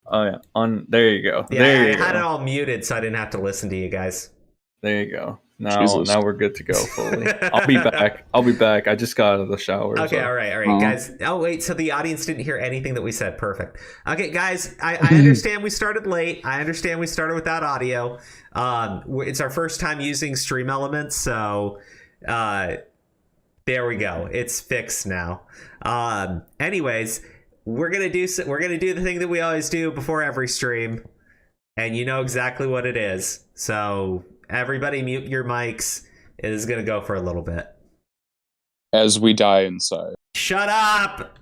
Oh yeah, there you go. Yeah, there you I had go. it all muted so I didn't have to listen to you guys. There you go. Now we're good to go fully. I'll be back. I just got out of the shower. Okay, so. all right, guys. Oh wait, so the audience didn't hear anything that we said. Perfect. Okay, guys, I understand we started late. I understand we started without audio. It's our first time using Stream Elements, so there we go. It's fixed now. Anyways, we're gonna do the thing that we always do before every stream, and you know exactly what it is. So everybody mute your mics. It is gonna go for a little bit. As we die inside. Shut up!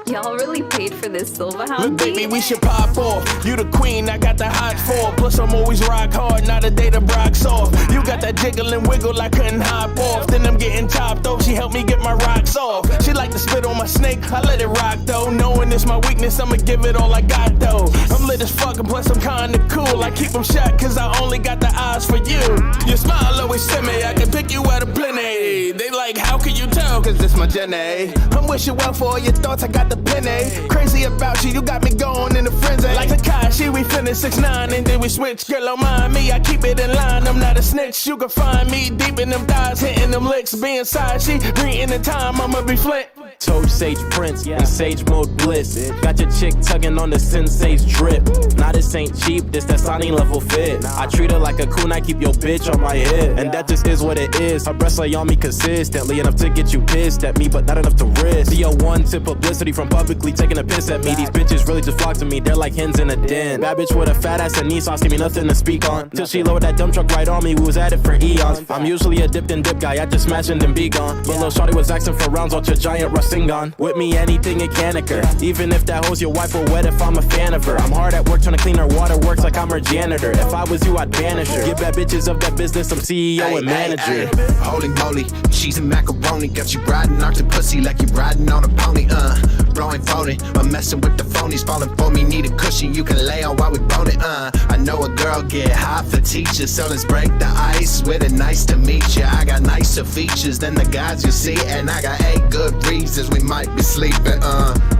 Y'all really paid for this Silver Hound Look, baby, beat? we should pop off. You the queen, I got the hot for. Plus, I'm always rock hard, not a day to Brock's off. You got that jiggle and wiggle, I couldn't hop off. Then I'm getting chopped off, she helped me get my rocks off. She like to spit on my snake, I let it rock though. Knowing it's my weakness, I'ma give it all I got though. I'm lit as fuck and plus I'm kinda cool. I keep them shut cause I only got the eyes for you. Your smile always send me, I can pick you out of plenty. They like, how can you tell? Cause it's my Jenny. I'm wishing well for all your thoughts, I got the penny. Crazy about you, you got me going in a frenzy. Like Takashi, we finish 6'9" and then we switch. Girl, don't mind me, I keep it in line, I'm not a snitch. You can find me deep in them thighs, hitting them licks. Being side, she reading the time, I'ma be Flint. Toad Sage Prince, in Sage Mode Bliss. Got your chick tugging on the Sensei's drip. Now this ain't cheap, this that Sonny level fit. I treat her like a coon, I keep your bitch on my hip. And that just is what it is. Her breasts lay on me consistently, enough to get you pissed at me, but not enough to risk. See a one-tip publicity from publicly taking a piss at me. These bitches really just flock to me, they're like hens in a den. Bad bitch with a fat ass and knee sauce, give me nothing to speak on. Till she lowered that dump truck right on me, we was at it for eons. I'm usually a dipped and dip guy, I just smash and then be gone. But lil' shawty was asking for rounds off your giant Rasengan. With me anything it can occur, even if that hoe's your wife or wet if I'm a fan of her. I'm hard at work trying to clean her waterworks like I'm her janitor. If I was you, I'd banish her. Give bad bitches of that business, I'm CEO and manager. Holy moly, cheese and macaroni. Got you riding off the pussy like you riding on a pony. Bro ain't phony, I'm messing with the phonies. Falling for me, need a cushion you can lay on while we bone it. I know a girl get high for teachers, so let's break the ice with it. Nice to meet ya. I got nicer features than the guys you see, and I got 8 good reasons we might be sleeping.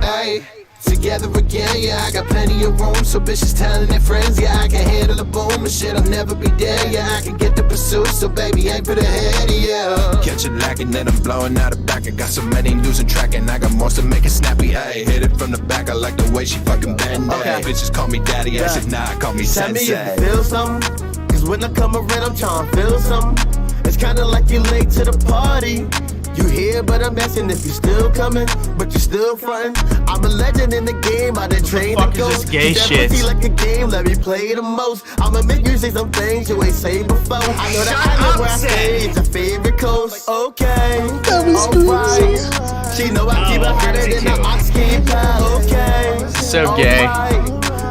Hey. Together again, yeah, I got plenty of room. So bitches telling their friends, yeah, I can handle the boom and shit, I'll never be dead, yeah, I can get the pursuit. So baby, aim for the head, yeah. Catch it lacking, then I'm blowing out the back. I got so many losing track, and I got more to make it snappy. Hey, hit it from the back, I like the way she fucking bend. Okay. Bitches call me daddy, I said nah, call me sensei. Tell me if you feel something, cause when I come around, I'm trying to feel something. It's kinda like you're late to the party. You here, but I'm asking if you still coming, but you still frontin'. I'm a legend in the game, I done trained to go. Is this gay that shit? pussy like a game, let me play the most. I'ma make you say some things you ain't say before. I know that I know where I stay, it's your favorite coast. Okay, alright. She know I keep her hotter than the ox keep out. Okay, So gay.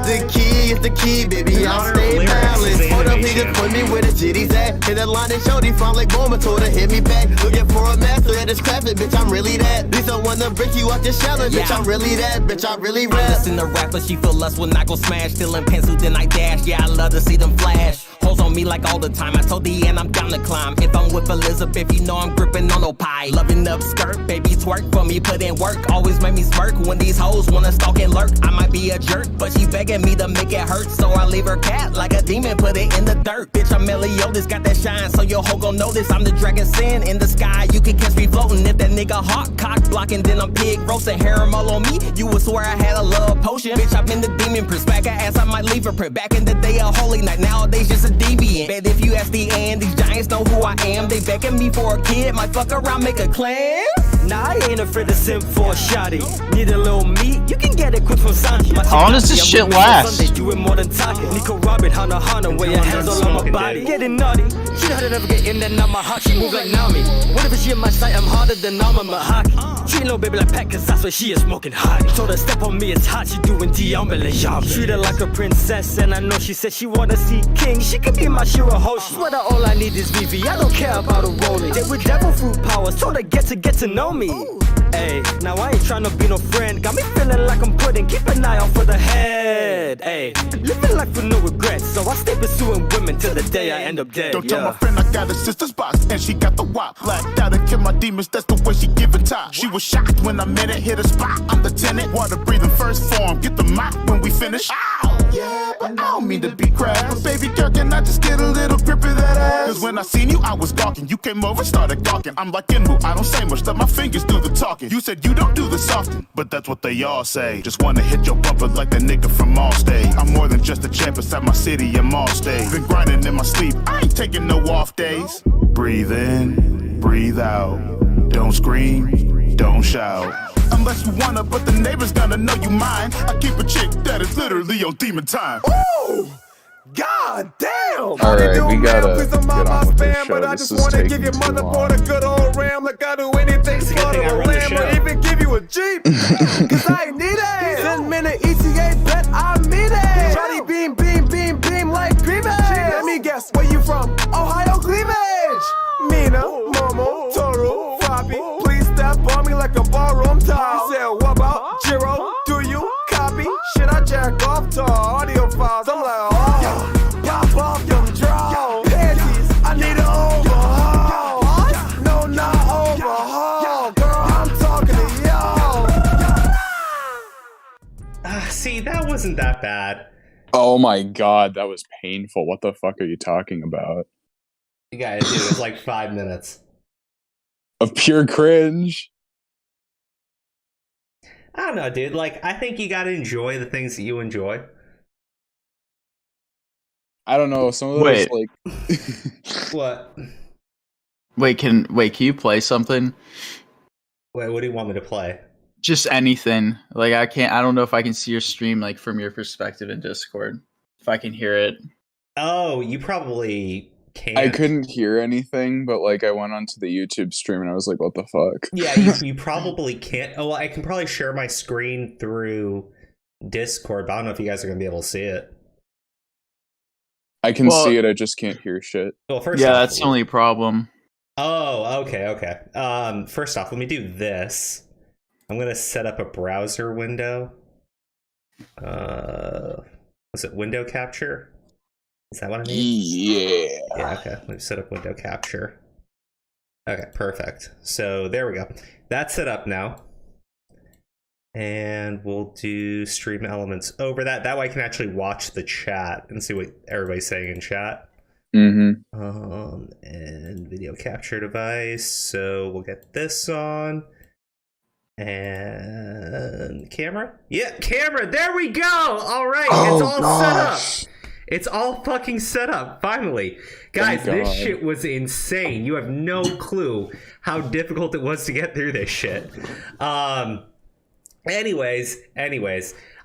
The key is the key, baby, I'll stay balanced. Hold up, he just put me where the jitties at. In the line and shorty found like Bowman, told her hit me back. Looking for a master at his craft, bitch, I'm really that. These don't wanna break you out your shell, bitch, I'm really that. Bitch, I really rap. I listen to rap, but she feel lust when I go smash. Still in pencil, then I dash. Yeah, I love to see them flash. Hoes on me like all the time. I told the end I'm down to climb. If I'm with Elizabeth, you know I'm gripping on no pie. Loving up skirt, baby, twerk for me, put in work. Always make me smirk when these hoes wanna stalk and lurk. I might be a jerk, but she begging me to make it hurt. So I leave her cat like a demon, put it in the dirt. Bitch, I'm Meliodas, got that shine, so your hoe gon' notice. I'm the dragon sin in the sky, you can catch me floating. If that nigga hot cock blocking, then I'm pig roasting. Harem all on me, you would swear I had a love potion. Bitch, I've been the demon, press back her ass, I might leave her print. Back in the day, a holy night, nowadays just a deviant. Bet if you ask the end, these giants know who I am. They begging me for a kid, might fuck around, make a clan. Nah, I ain't afraid to simp for a shotty. Need a little meat, you can get it quick from Sanji. How long does this shit last? Sunday, doing more than talking. Nico Robin, Hana Hana, where your hands all on my body. Getting naughty, she know how to never get in there, now my heart, she move like Nami. What if she in my sight, I'm harder than Nama Mahaki. Treat no baby like pet, cause that's why she is smoking hot. Told her step on me, it's hot, she doing Diambele Yambe. Treat her like a princess, and I know she said she wanna see king. She could be my Shira host. Swear all I need is VV, I don't care about a rolling. They with devil fruit powers, told her get to know me. Hey, now I ain't tryna be no friend. Got me feeling like I'm putting, keep an eye out for the head. Hey, living life with no regrets, so I stay pursuing women till the day I end up dead. Don't tell my friend I got a sister's box and she got the wop. Blacked out and kill my demons, that's the way she give it top. She was shocked when I met her, hit a spot. I'm the tenant, water breathing first form. Get the mop when we finish. Ow! Yeah, but I don't mean to be crab. But baby girl, can I just get a little grip of that ass? Cause when I seen you, I was gawking. You came over, started gawking. I'm like Enmu, I don't say much, let my fingers do the talking. You said you don't do this often, but that's what they all say. Just wanna hit your bumper like the nigga from Allstate. I'm more than just a champ inside my city and mall state. Been grinding in my sleep, I ain't taking no off days. Breathe in, breathe out. Don't scream, don't shout. Unless you wanna, but the neighbors gonna know you mine. I keep a chick that is literally on demon time. Ooh! God damn! Alright, we gotta get on with this show. But I This just is wanna taking give your too motherboard long. a good old ram. Like I do anything, slaughter a lamb, or even give you a Jeep. Cause I ain't need it. 10 minute ETA, bet I mean it. Johnny beam, beam, beam, beam like Peanuts. Let me guess, where you from? Ohio cleavage. Mina, Momo, Toru, Fabi. Please step on me like a ballroom tile. Said, what about Jiro? Do you copy? Should I jack off to audio files? I'm like, oh, pop off them draw. Panties, I need an overhaul. No, not overhaul. Girl, I'm talking to y'all. See, that wasn't that bad. Oh my god, that was painful. What the fuck are you talking about? You guys, dude, it was like 5 minutes. Of pure cringe. I don't know, dude. Like, I think you gotta enjoy the things that you enjoy. I don't know. Some of those like What? Wait, can you play something? Wait, what do you want me to play? Just anything. Like I don't know if I can see your stream like from your perspective in Discord. If I can hear it. Oh, you probably can't. I couldn't hear anything, but like I went onto the YouTube stream and I was like, what the fuck? Yeah, you probably can't. Oh, well, I can probably share my screen through Discord, but I don't know if you guys are gonna be able to see it. I can see it, I just can't hear shit. Well, first yeah, off, that's the only problem. Oh, okay. First off, let me do this. I'm gonna set up a browser window. Was it window capture? Is that what I need? Yeah, okay. Let me set up window capture. Okay, perfect. So there we go. That's set up now. And we'll do stream elements over that. That way I can actually watch the chat and see what everybody's saying in chat. Mm-hmm. And video capture device. So we'll get this on. And camera? Yeah, camera! There we go! Alright, it's all set up. It's all fucking set up, finally. Guys, this shit was insane. You have no clue how difficult it was to get through this shit. Anyways,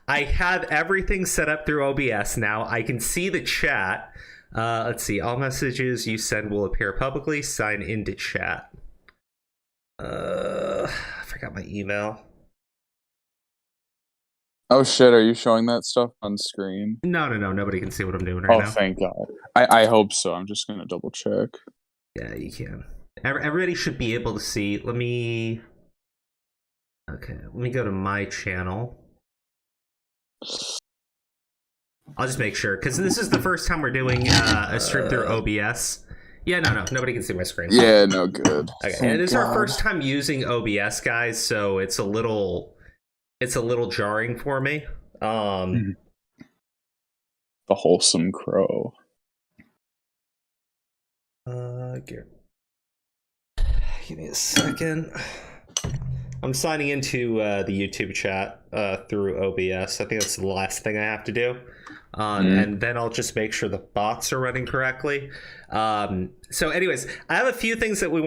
I have everything set up through OBS now. I can see the chat. Let's see. All messages you send will appear publicly. Sign into chat. I forgot my email. Oh shit, are you showing that stuff on screen? No. Nobody can see what I'm doing right now. Oh, thank God. I hope so. I'm just gonna double check. Yeah, you can. Everybody should be able to see. Let me go to my channel. I'll just make sure, because this is the first time we're doing a stream through OBS. Yeah, no, nobody can see my screen. Yeah, no good. Okay, and it's our first time using OBS, guys, so it's a little jarring for me. The wholesome crow. Give me a second. I'm signing into the YouTube chat through OBS. I think that's the last thing I have to do. And then I'll just make sure the bots are running correctly. So anyways, I have a few things that we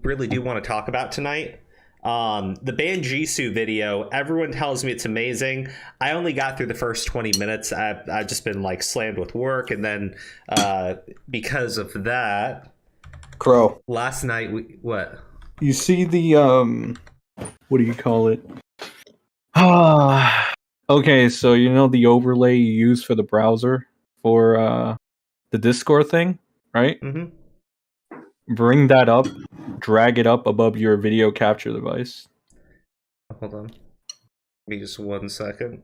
really do want to talk about tonight. The Banjitsu video, everyone tells me it's amazing. I only got through the first 20 minutes. I've just been like slammed with work, and then because of that, Crow, last night what? You see the what do you call it? Okay, so you know the overlay you use for the browser for the Discord thing, right? Mm-hmm. Bring that up, drag it up above your video capture device. Hold on. Give me just 1 second.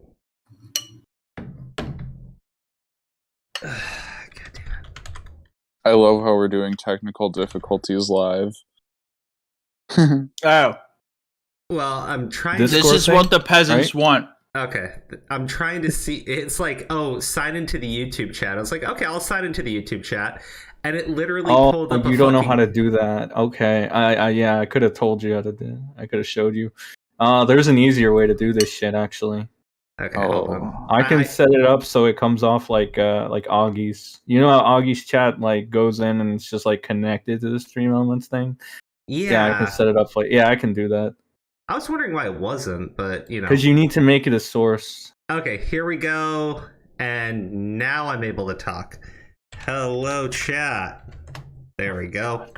God damn it. I love how we're doing technical difficulties live. Oh, Well, I'm trying this Discord is thing, what the peasants right? want. Okay, I'm trying to see. It's like, oh, sign into the YouTube chat. I was like, okay, I'll sign into the YouTube chat, and it literally pulled up. You don't know how to do that. Okay, I could have told you how to do. I could have showed you. There's an easier way to do this shit actually. Okay, hold on. I can set it up so it comes off like Augie's. You know how Augie's chat like goes in and it's just like connected to the Stream Elements thing. Yeah, I can set it up like I can do that. I was wondering why it wasn't, but you know, because you need to make it a source. Okay, here we go, and now I'm able to talk. Hello, chat. There we go.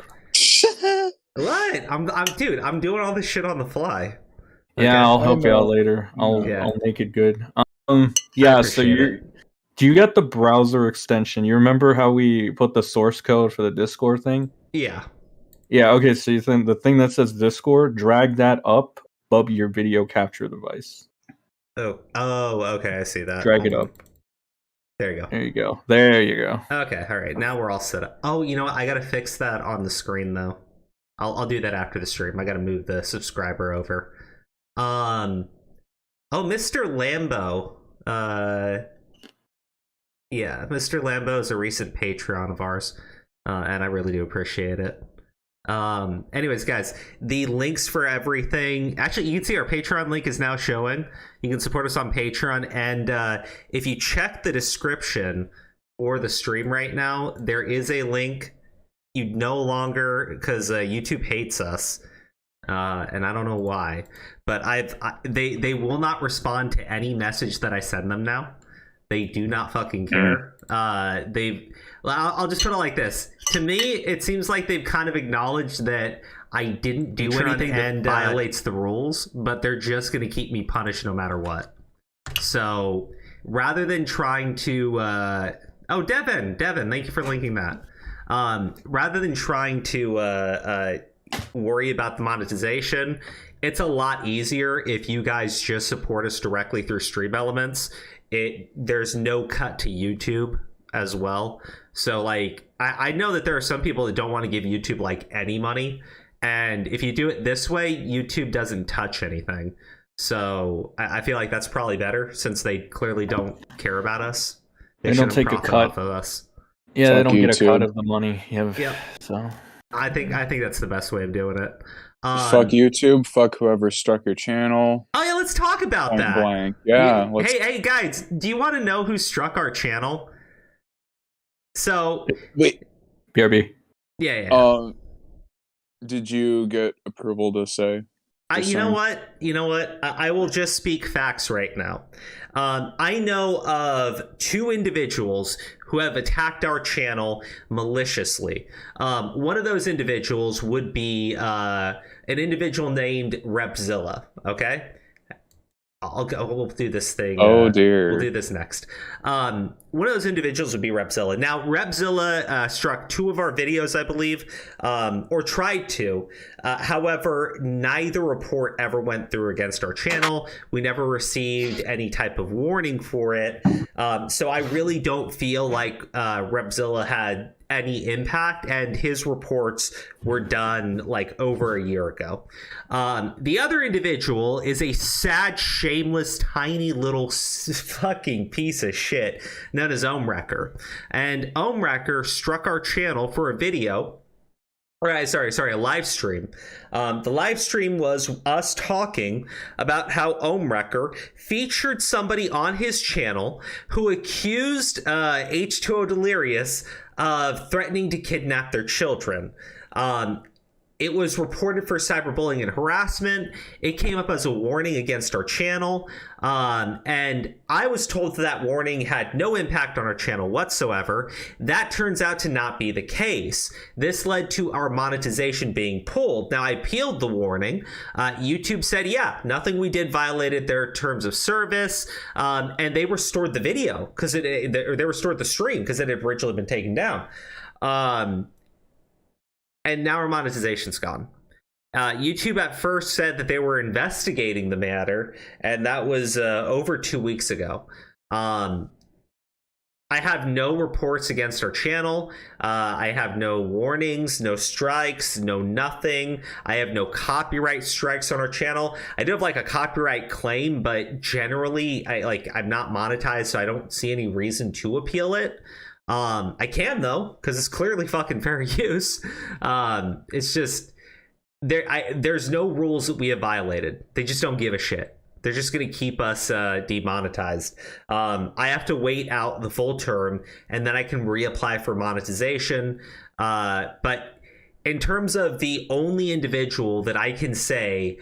What? Dude, I'm doing all this shit on the fly. Okay. Yeah, I'll help you out later. I'll make it good. So do you get the browser extension? You remember how we put the source code for the Discord thing? Yeah. Yeah, okay, so you think the thing that says Discord, drag that up above your video capture device. Oh, okay, I see that. Drag it up. There you go. There you go. Okay, all right, now we're all set up. Oh, you know what? I gotta fix that on the screen though. I'll do that after the stream. I gotta move the subscriber over. Oh, Mr. Lambo. Yeah, Mr. Lambo is a recent Patreon of ours, and I really do appreciate it. Anyways, guys, the links for everything, actually, you can see our Patreon link is now showing. You can support us on Patreon, and if you check the description for the stream right now, there is a link. You no longer, because YouTube hates us, and I don't know why, but they will not respond to any message that I send them now. They do not fucking care. I'll just put it like this. To me, it seems like they've kind of acknowledged that I didn't do anything that violates the rules, but they're just going to keep me punished no matter what. So rather than trying to... Devin, thank you for linking that. Rather than trying to worry about the monetization, it's a lot easier if you guys just support us directly through Stream Elements. There's no cut to YouTube as well. So like I know that there are some people that don't want to give YouTube like any money, and if you do it this way, YouTube doesn't touch anything. So I feel like that's probably better, since they clearly don't care about us. They don't take a cut off of us. Yeah, they don't get a cut of the money. Yep. So I think that's the best way of doing it. Fuck YouTube. Fuck whoever struck your channel. Oh yeah, let's talk about Point that. Blank. Yeah. Hey guys, do you want to know who struck our channel? So wait. BRB. Yeah. Did you get approval to say? You know what? I will just speak facts right now. I know of 2 individuals who have attacked our channel maliciously. One of those individuals would be an individual named Repzilla. Okay, we'll do this thing. Oh dear. We'll do this next. One of those individuals would be Repzilla. Now, Repzilla struck 2 of our videos, I believe, or tried to. However, neither report ever went through against our channel. We never received any type of warning for it. So I really don't feel like Repzilla had any impact, and his reports were done like over a year ago. The other individual is a sad, shameless, tiny little fucking piece of shit known as Ohmwrecker. And Ohmwrecker struck our channel for a video. Sorry, a live stream. The live stream was us talking about how Ohmwrecker featured somebody on his channel who accused H2O Delirious of threatening to kidnap their children. It was reported for cyberbullying and harassment. It came up as a warning against our channel. And I was told that warning had no impact on our channel whatsoever. That turns out to not be the case. This led to our monetization being pulled. Now, I appealed the warning. YouTube said, yeah, nothing we did violated their terms of service. And they restored the video because they restored the stream because it had originally been taken down. And now our monetization's gone. YouTube at first said that they were investigating the matter, and that was over 2 weeks ago. I have no reports against our channel. I have no warnings, no strikes, no nothing. I have no copyright strikes on our channel. I do have like a copyright claim, but generally I'm not monetized, so I don't see any reason to appeal it. I can though, because it's clearly fucking fair use. It's just there's no rules that we have violated. They just don't give a shit. They're just going to keep us demonetized. I have to wait out the full term, and then I can reapply for monetization. But in terms of the only individual that I can say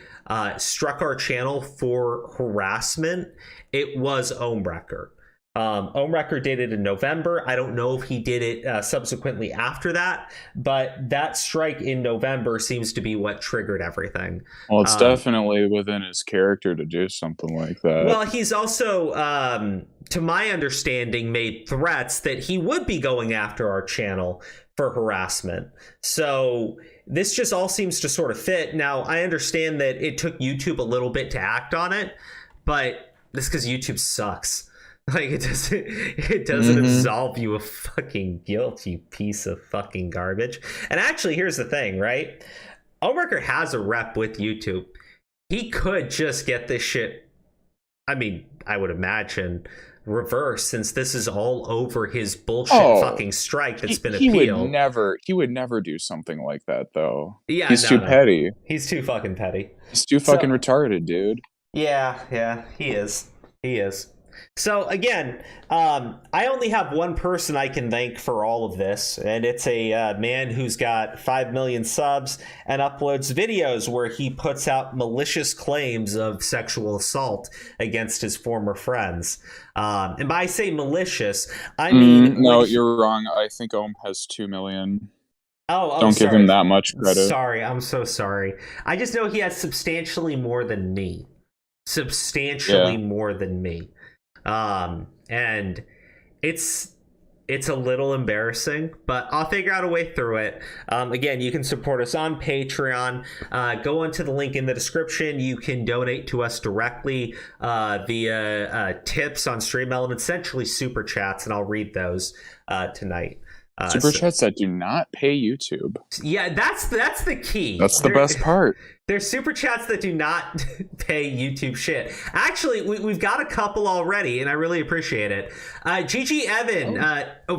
struck our channel for harassment, it was Ohmwrecker. Ohmwrecker did it in November. I don't know if he did it subsequently after that, but that strike in November seems to be what triggered everything. Well, it's definitely within his character to do something like that. Well, he's also, to my understanding, made threats that he would be going after our channel for harassment. So this just all seems to sort of fit. Now, I understand that it took YouTube a little bit to act on it, but that's because YouTube sucks. Like, it doesn't absolve you of fucking guilt, you piece of fucking garbage. And actually, here's the thing, right? Ohmwrecker has a rep with YouTube. He could just get this shit, I mean, I would imagine, reversed, since this is all over his bullshit fucking strike that's been appealed. He would never do something like that, though. Yeah, he's too petty. He's too fucking petty. He's too fucking retarded, dude. Yeah, he is. So again, I only have one person I can thank for all of this, and it's a man who's got 5 million subs and uploads videos where he puts out malicious claims of sexual assault against his former friends. And by I say malicious, I mean... no, you're wrong. I think Ohm has 2 million. Don't give him that much credit. Sorry, I'm so sorry. I just know he has substantially more than me. More than me. And it's a little embarrassing, but I'll figure out a way through it. Again, you can support us on Patreon. Go into the link in the description. You can donate to us directly via tips on Stream Elements, essentially super chats, and I'll read those tonight. Super chats that do not pay YouTube. Yeah, that's the key. That's the best part. There's super chats that do not pay YouTube shit. Actually, we've got a couple already, and I really appreciate it. GG Evan.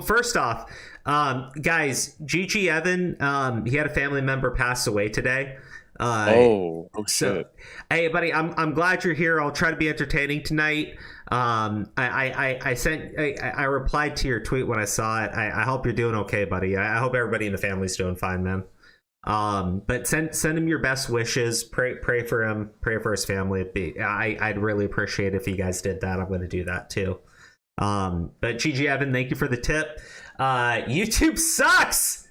First off, guys, GG Evan. He had a family member pass away today. Shit. So, hey, buddy, I'm glad you're here. I'll try to be entertaining tonight. I replied to your tweet when I saw it. I hope you're doing okay, buddy. I hope everybody in the family's doing fine, man. But send him your best wishes. Pray for him. Pray for his family. I'd really appreciate it if you guys did that. I'm going to do that too. But GG Evan, thank you for the tip. YouTube sucks.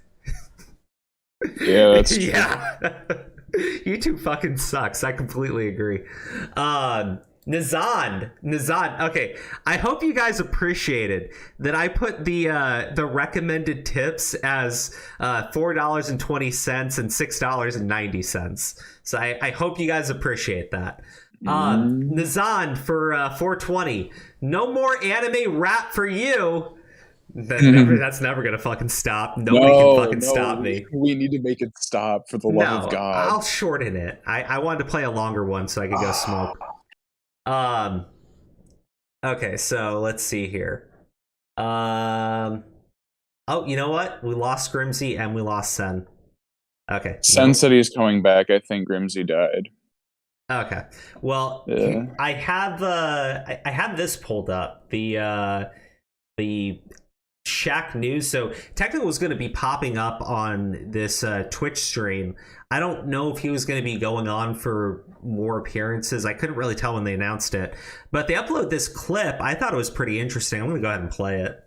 Yeah, that's true. Yeah. YouTube fucking sucks. I completely agree. Nazan. Okay, I hope you guys appreciated that I put the recommended tips as $4.20 and $6.90. So I hope you guys appreciate that. Nazan for $4.20. No more anime rap for you. That's never gonna fucking stop. Nobody can fucking stop me. We need to make it stop, for the love of God. I'll shorten it. I wanted to play a longer one so I could go smoke. Okay, so let's see here. Oh, you know what? We lost Grimsy and we lost Sen. Okay. Sen said he's coming back. I think Grimsy died. Okay. Well, yeah. I have this pulled up. The Shaq News. So technically it was going to be popping up on this Twitch stream. I don't know if he was going to be going on for more appearances. I couldn't really tell when they announced it, but they uploaded this clip. I thought it was pretty interesting. I'm going to go ahead and play it.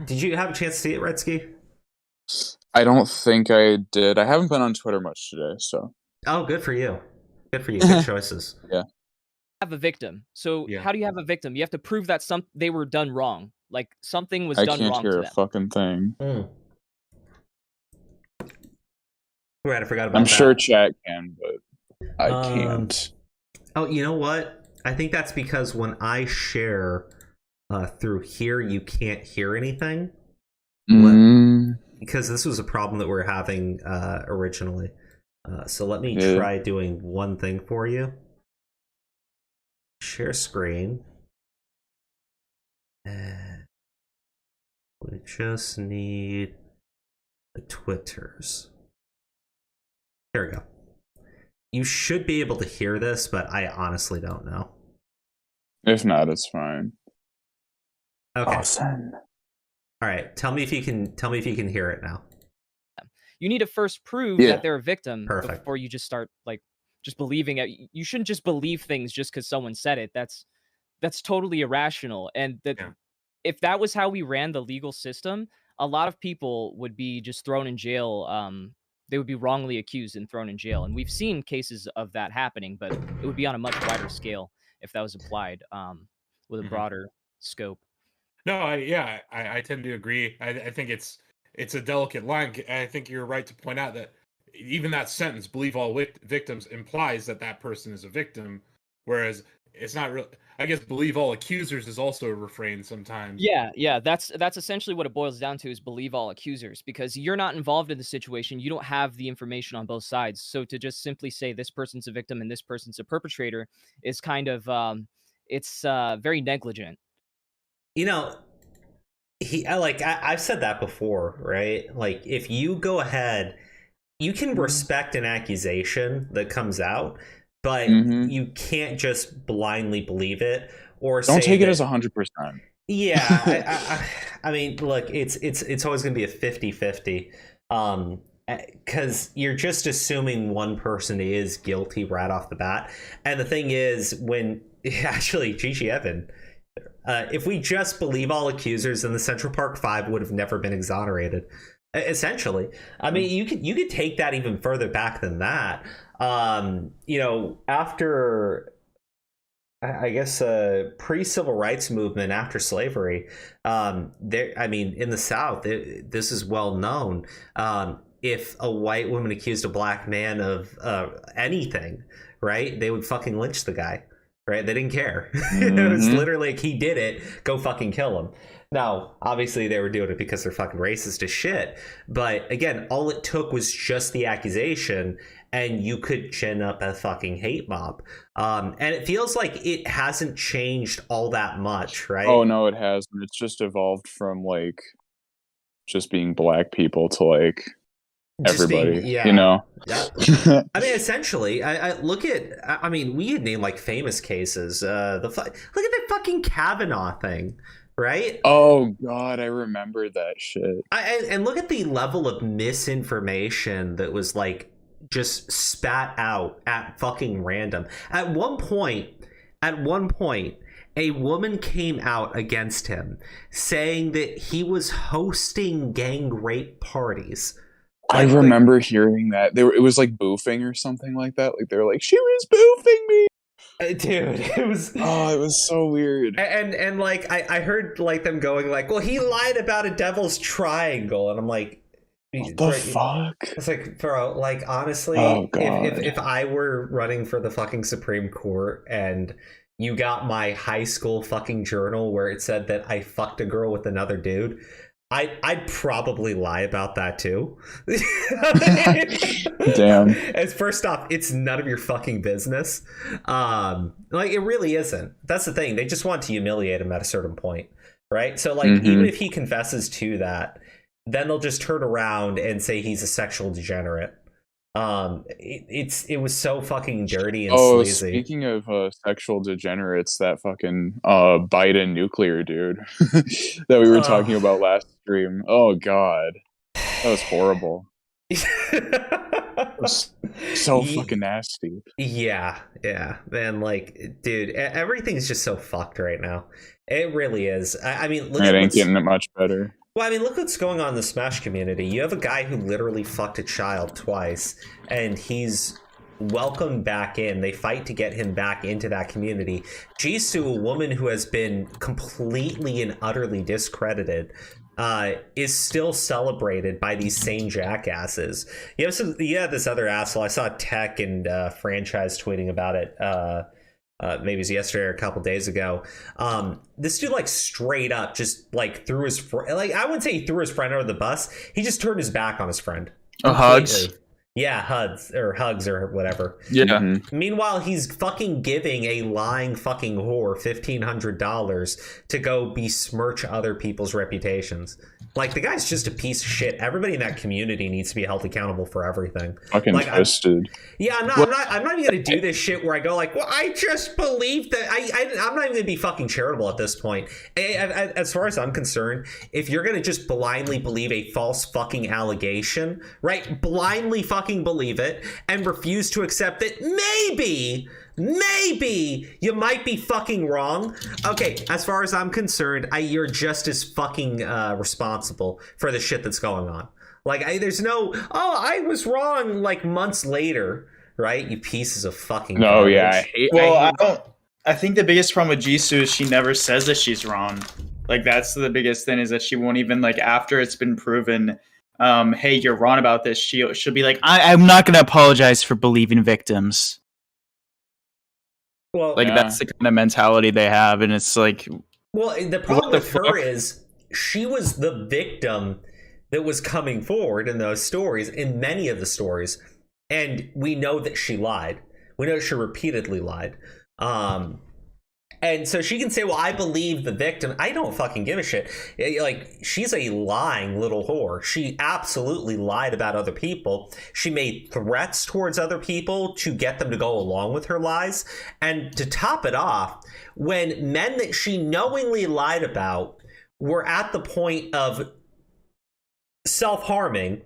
Did you have a chance to see it, Redsky? I don't think I did. I haven't been on Twitter much today, so. Oh, good for you. Good for you. Good choices. Yeah. Have a victim. So how do you have a victim? You have to prove that they were done wrong. Like something was done wrong to them. I can't hear a fucking thing. Right, I forgot about I'm that. sure chat can, but I can't. Oh, you know what? I think that's because when I share through here, you can't hear anything. Because this was a problem that we were having originally. So let me try doing one thing for you. Share screen. And we just need the Twitters. There we go. You should be able to hear this, but I honestly don't know. If not, it's fine. Okay. Awesome. All right. Tell me if you can hear it now. You need to first prove that they're a victim before you just start like just believing it. You shouldn't just believe things just because someone said it. That's totally irrational. And if that was how we ran the legal system, a lot of people would be just thrown in jail. They would be wrongly accused and thrown in jail. And we've seen cases of that happening, but it would be on a much wider scale if that was applied with a broader scope. No, I tend to agree. I think it's a delicate line. I think you're right to point out that even that sentence, believe all victims, implies that person is a victim, whereas it's not really. I guess believe all accusers is also a refrain sometimes. Yeah, that's essentially what it boils down to, is believe all accusers, because you're not involved in the situation. You don't have the information on both sides. So to just simply say this person's a victim and this person's a perpetrator is kind of it's very negligent. You know, I've said that before, right? Like, if you go ahead, you can respect an accusation that comes out, but you can't just blindly believe it or don't take it as 100%. Yeah, I mean, look, it's always going to be a 50-50, because you're just assuming one person is guilty right off the bat. And the thing is, when actually Gigi Evan, if we just believe all accusers, then the Central Park Five would have never been exonerated. Essentially, I mean, you could take that even further back than that. You know, after, I guess, pre-civil rights movement, after slavery, there. I mean, in the South, this is well known. If a white woman accused a black man of anything, right, they would fucking lynch the guy. Right? They didn't care. It was literally like, he did it, go fucking kill him. Now, obviously they were doing it because they're fucking racist as shit. But again, all it took was just the accusation and you could gin up a fucking hate mob. And it feels like it hasn't changed all that much, right? Oh, no, it hasn't. It's just evolved from like just being black people to like everybody, you know. I mean, essentially, I look at. I mean, we had named like famous cases. Look at the fucking Kavanaugh thing, right? Oh God, I remember that shit. And look at the level of misinformation that was like just spat out at fucking random. At one point, a woman came out against him, saying that he was hosting gang rape parties. I remember hearing that. It was like boofing or something like that. Like they were like, she was boofing me. Dude, it was so weird. And like I heard like them going like, well, he lied about a devil's triangle, and I'm like, what the fuck? It's like, bro, like honestly, if I were running for the fucking Supreme Court and you got my high school fucking journal where it said that I fucked a girl with another dude, I'd probably lie about that too. Damn. As first off, it's none of your fucking business. Like it really isn't. That's the thing. They just want to humiliate him at a certain point, right? So like even if he confesses to that, then they'll just turn around and say he's a sexual degenerate. It was so fucking dirty and sleazy. Speaking of sexual degenerates, that fucking Biden nuclear dude that we were talking about last stream. Oh God, that was horrible. It was so fucking nasty. Yeah, man. Like, dude, everything's just so fucked right now. It really is. I mean, it ain't getting it much better. Well, I mean, look what's going on in the Smash community. You have a guy who literally fucked a child twice, and he's welcomed back in. They fight to get him back into that community. Jisoo, a woman who has been completely and utterly discredited is still celebrated by these same jackasses. You have this other asshole. I saw Tech and Franchise tweeting about it. Maybe it was yesterday or a couple days ago. This dude, like, straight up just like threw his I wouldn't say he threw his friend under the bus. He just turned his back on his friend. Oh, hugs. Yeah, hugs or whatever. Yeah. Mm-hmm. Meanwhile, he's fucking giving a lying fucking whore $1,500 to go besmirch other people's reputations. Like, the guy's just a piece of shit. Everybody in that community needs to be held accountable for everything. Fucking twisted. I'm not even gonna do this shit where I go like, well, I just believe that I'm not even gonna be fucking charitable at this point. As far as I'm concerned, if you're gonna just blindly believe a false fucking allegation, right? Blindly fucking believe it and refuse to accept that maybe you might be fucking wrong. Okay, as far as I'm concerned, you're just as fucking responsible for the shit that's going on. Like, there's no, I was wrong, like, months later, right? You pieces of fucking garbage. Yeah. I think the biggest problem with Jisoo is she never says that she's wrong. Like, that's the biggest thing, is that she won't even, like, after it's been proven, hey, you're wrong about this, she'll be like, I'm not going to apologize for believing victims. Well, like, that's the kind of mentality they have, and it's like, well, the problem with her is she was the victim that was coming forward in those stories, in many of the stories, and we know that she lied. We know she repeatedly lied. And so she can say, well, I believe the victim. I don't fucking give a shit. Like, she's a lying little whore. She absolutely lied about other people. She made threats towards other people to get them to go along with her lies. And to top it off, when men that she knowingly lied about were at the point of self-harming,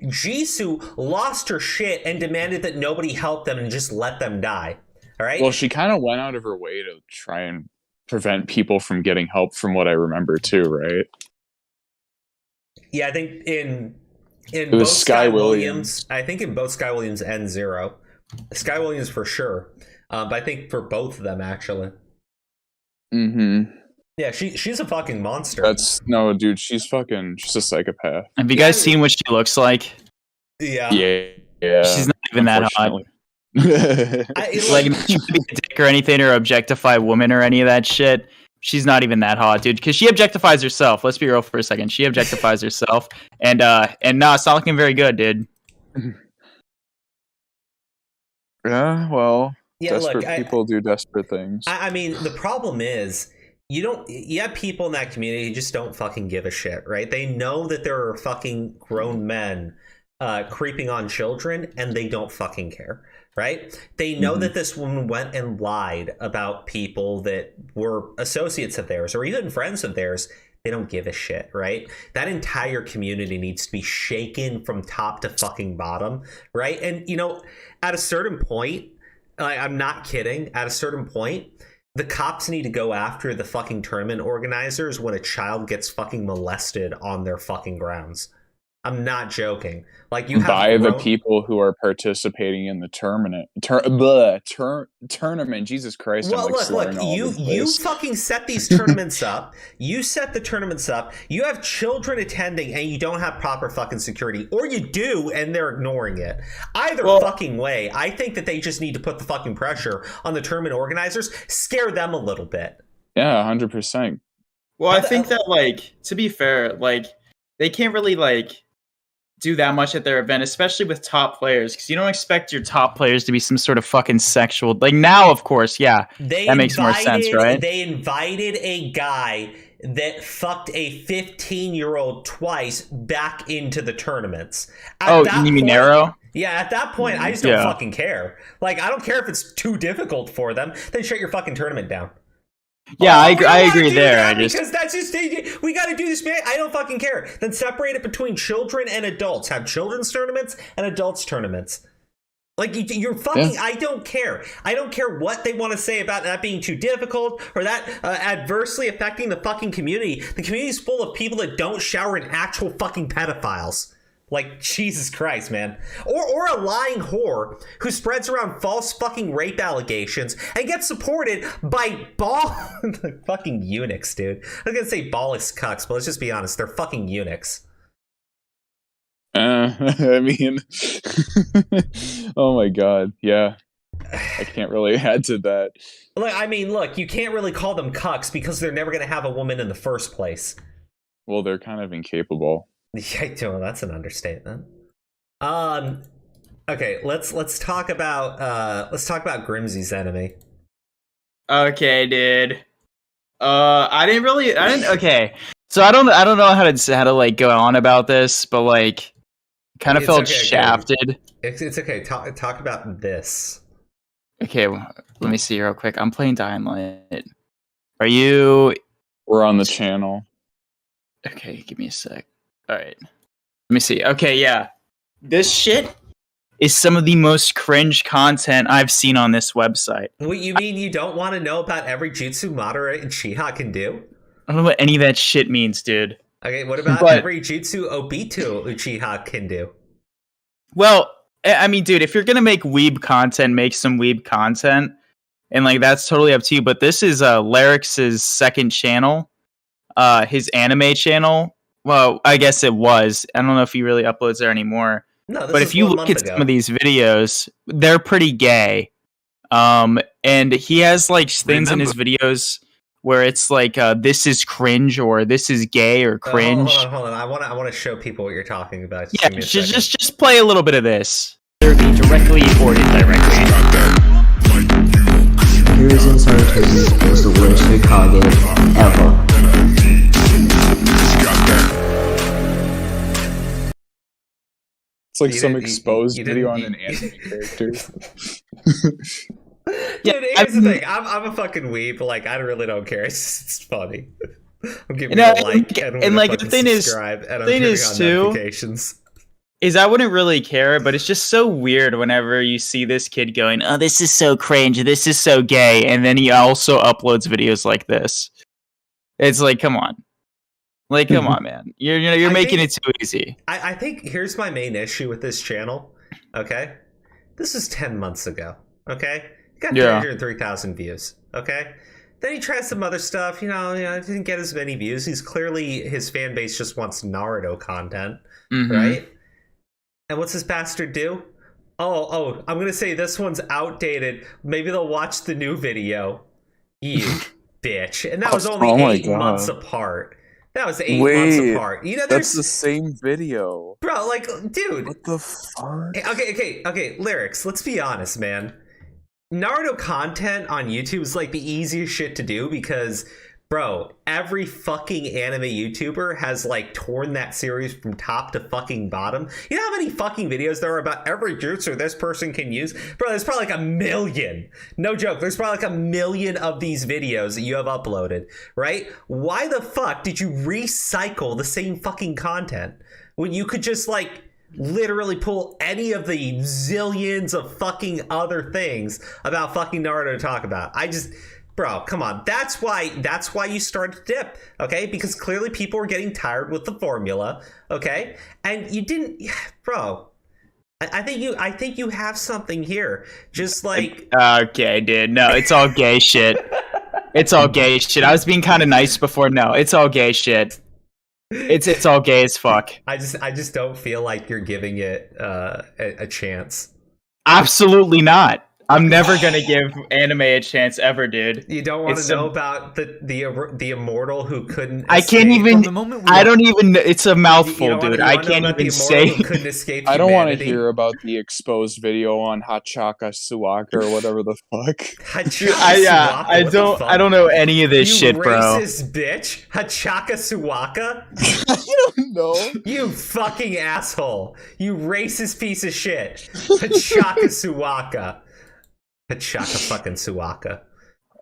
Jisoo lost her shit and demanded that nobody help them and just let them die. All right. Well, she kind of went out of her way to try and prevent people from getting help, from what I remember too, right? Yeah, I think in both Sky Williams. I think in both Sky Williams and Zero. Sky Williams for sure. But I think for both of them, actually. Mm-hmm. Yeah, she's a fucking monster. No, dude, she's a psychopath. Have you guys seen what she looks like? Yeah. Yeah. She's not even that hot. Like, not to be a dick or anything, or objectify women or any of that shit. She's not even that hot, dude, because she objectifies herself. Let's be real for a second. She objectifies herself, and no, it's not looking very good, dude. Yeah, well, yeah, desperate people do desperate things. I mean, the problem is, you have people in that community who just don't fucking give a shit, right? They know that there are fucking grown men creeping on children, and they don't fucking care. Right? They know that this woman went and lied about people that were associates of theirs or even friends of theirs. They don't give a shit, right? That entire community needs to be shaken from top to fucking bottom, right? And, at a certain point, I'm not kidding, at a certain point, the cops need to go after the fucking tournament organizers when a child gets fucking molested on their fucking grounds. I'm not joking. Like, you have by the people who are participating in the tournament. Tournament. Jesus Christ! Well, look. You fucking set these tournaments up. You set the tournaments up. You have children attending, and you don't have proper fucking security, or you do, and they're ignoring it. Either fucking way, I think that they just need to put the fucking pressure on the tournament organizers, scare them a little bit. Yeah, 100%. Well, I think that, like, to be fair, like, they can't really, like, do that much at their event, especially with top players, because you don't expect your top players to be some sort of fucking sexual. Like, now, of course, yeah, that makes more sense, right? They invited a guy that fucked a 15-year-old twice back into the tournaments. You mean Nero? Yeah, at that point, I just don't fucking care. Like, I don't care if it's too difficult for them. Then shut your fucking tournament down. Yeah, I agree there. Because that's just, we got to do this, man. I don't fucking care. Then separate it between children and adults. Have children's tournaments and adults tournaments. Like, you're fucking, I don't care. I don't care what they want to say about that being too difficult or that adversely affecting the fucking community. The community's full of people that don't shower in actual fucking pedophiles. Like, Jesus Christ, man. Or a lying whore who spreads around false fucking rape allegations and gets supported by fucking eunuchs, dude. I was gonna say ballix cucks, but let's just be honest, they're fucking eunuchs. I mean, oh my god, yeah. I can't really add to that. Look, you can't really call them cucks because they're never gonna have a woman in the first place. Well, they're kind of incapable. Yeah, well, that's an understatement. Okay, let's talk about Grimsey's enemy. Okay, dude. Okay. So I don't know how to like go on about this, but like, kind of felt shafted. It's okay. Talk about this. Okay, well, let me see real quick. I'm playing Dying Light. Are you? We're on the channel. Okay, give me a sec. All right. Let me see. Okay, yeah. This shit is some of the most cringe content I've seen on this website. What, you mean you don't want to know about every jutsu Madara Uchiha can do? I don't know what any of that shit means, dude. Okay, what about every jutsu Obito Uchiha can do? Well, I mean, dude, if you're gonna make weeb content, make some weeb content. And like that's totally up to you. But this is Lyric's second channel. His anime channel. Well, I guess it was. I don't know if he really uploads there anymore. No, but if you look at some of these videos, they're pretty gay. And he has like things in his videos where it's like this is cringe or this is gay or cringe. Hold on. I want to show people what you're talking about. Yeah, just play a little bit of this. They're being directly or indirectly. Heroes in Saratoga was the worst Hokage ever. It's like some exposed video on an anime character. Dude, here's the thing. I'm a fucking weeb. Like, I really don't care. It's funny. I'm giving you a like and like the thing subscribe, and I'm turning on notifications. Is I wouldn't really care, but it's just so weird whenever you see this kid going, "Oh, this is so cringe. This is so gay," and then he also uploads videos like this. It's like, come on. Like, come on, man. You're making it too easy. I think here's my main issue with this channel. Okay, this is 10 months ago. Okay, he got 303,000 views. Okay, then he tried some other stuff. You know, didn't get as many views. He's clearly his fan base just wants Naruto content, right? And what's this bastard do? Oh, I'm gonna say this one's outdated. Maybe they'll watch the new video. You bitch. And that was only 8 months apart. That was 8 months apart. You know, that's the same video. Bro, like, dude. What the fuck? Okay, Lyrics, let's be honest, man. Naruto content on YouTube is like the easiest shit to do because, bro, every fucking anime YouTuber has like torn that series from top to fucking bottom. You know how many fucking videos there are about every jutsu this person can use? Bro, there's probably like 1 million. No joke. There's probably like 1 million of these videos that you have uploaded, right? Why the fuck did you recycle the same fucking content when you could just like literally pull any of the zillions of fucking other things about fucking Naruto to talk about? Bro, come on. That's why you started to dip, okay? Because clearly people were getting tired with the formula, okay? And you didn't, bro. I think you have something here. Just like okay, dude. No, it's all gay shit. It's all gay shit. I was being kind of nice before. No, it's all gay shit. It's all gay as fuck. I just don't feel like you're giving it a chance. Absolutely not. I'm never gonna give anime a chance ever, dude. You don't want to know about the immortal who couldn't. I can't even. I don't even. It's a mouthful, dude. I can't even say. Couldn't escape I don't want to hear about the exposed video on Hachaka Suwaka or whatever the fuck. I don't know any of this shit, bro. Racist bitch, Hachaka Suwaka. You don't know. You fucking asshole. You racist piece of shit. Hachaka Suwaka. Hachaka fucking Suwaka.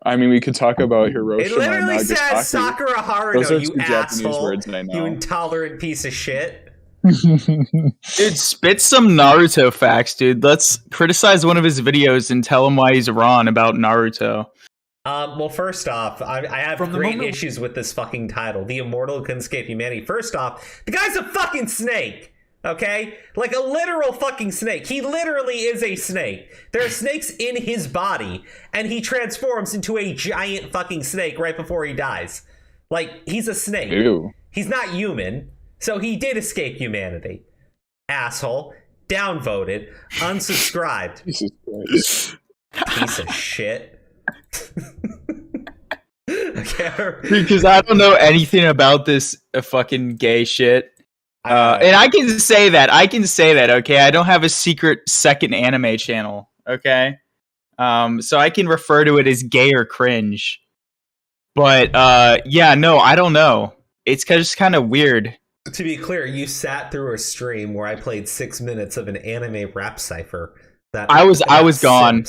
I mean, we could talk about Hiroshima. It literally says Sakura Haruno, Those are you two Japanese asshole. words I know. You intolerant piece of shit. Dude, spit some Naruto facts, dude. Let's criticize one of his videos and tell him why he's wrong about Naruto. Well, first off, I have great issues with this fucking title. The Immortal Who Couldn't Escape Humanity. First off, the guy's a fucking snake. Okay? Like a literal fucking snake. He literally is a snake. There are snakes in his body, and he transforms into a giant fucking snake right before he dies. Like, he's a snake. Ew. He's not human, so he did escape humanity. Asshole. Downvoted. Unsubscribed. Jesus Christ. Piece of shit. Because I don't know anything about this fucking gay shit. And I can say that. Okay, I don't have a secret second anime channel. Okay, so I can refer to it as gay or cringe. But yeah, no, I don't know. It's just kind of weird. To be clear, you sat through a stream where I played 6 minutes of an anime rap cipher. I was gone.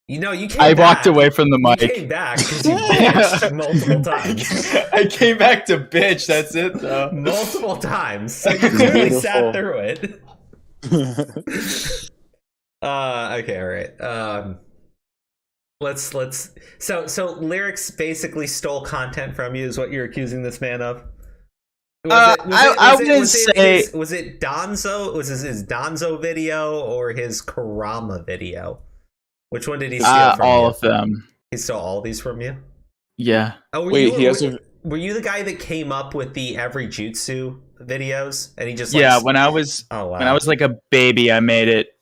You know, you came I back. walked away from the mic. You came back because you bitched multiple times. I came back to bitch. That's it, though. Multiple times. So you clearly sat through it. Okay, all right. Let's. So lyrics basically stole content from you, is what you're accusing this man of. Was it Donzo? Was his Donzo video or his Kurama video? Which one did he steal from you? All of them. He stole all these from you? Yeah. Oh, were you the guy that came up with the every jutsu videos? And he just when I was like a baby, I made it.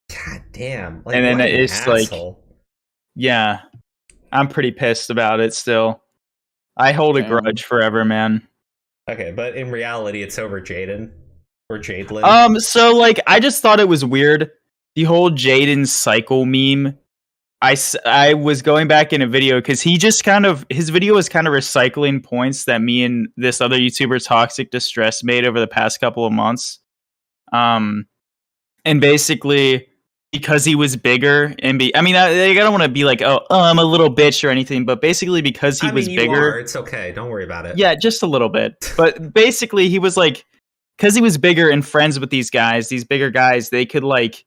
God damn. Like, and then it's asshole. like, yeah, I'm pretty pissed about it still. I hold a grudge forever, man. Okay, but in reality, it's over Jaden or Jadelyn. So like, I just thought it was weird. The whole Jaden cycle meme. I was going back in a video because his video was kind of recycling points that me and this other YouTuber Toxic Distress made over the past couple of months. And basically, because he was bigger and I don't want to be like, oh, I'm a little bitch or anything, but basically because he was bigger, it's okay. Don't worry about it. Yeah, just a little bit. But basically, he was like, because he was bigger and friends with these guys, these bigger guys, they could like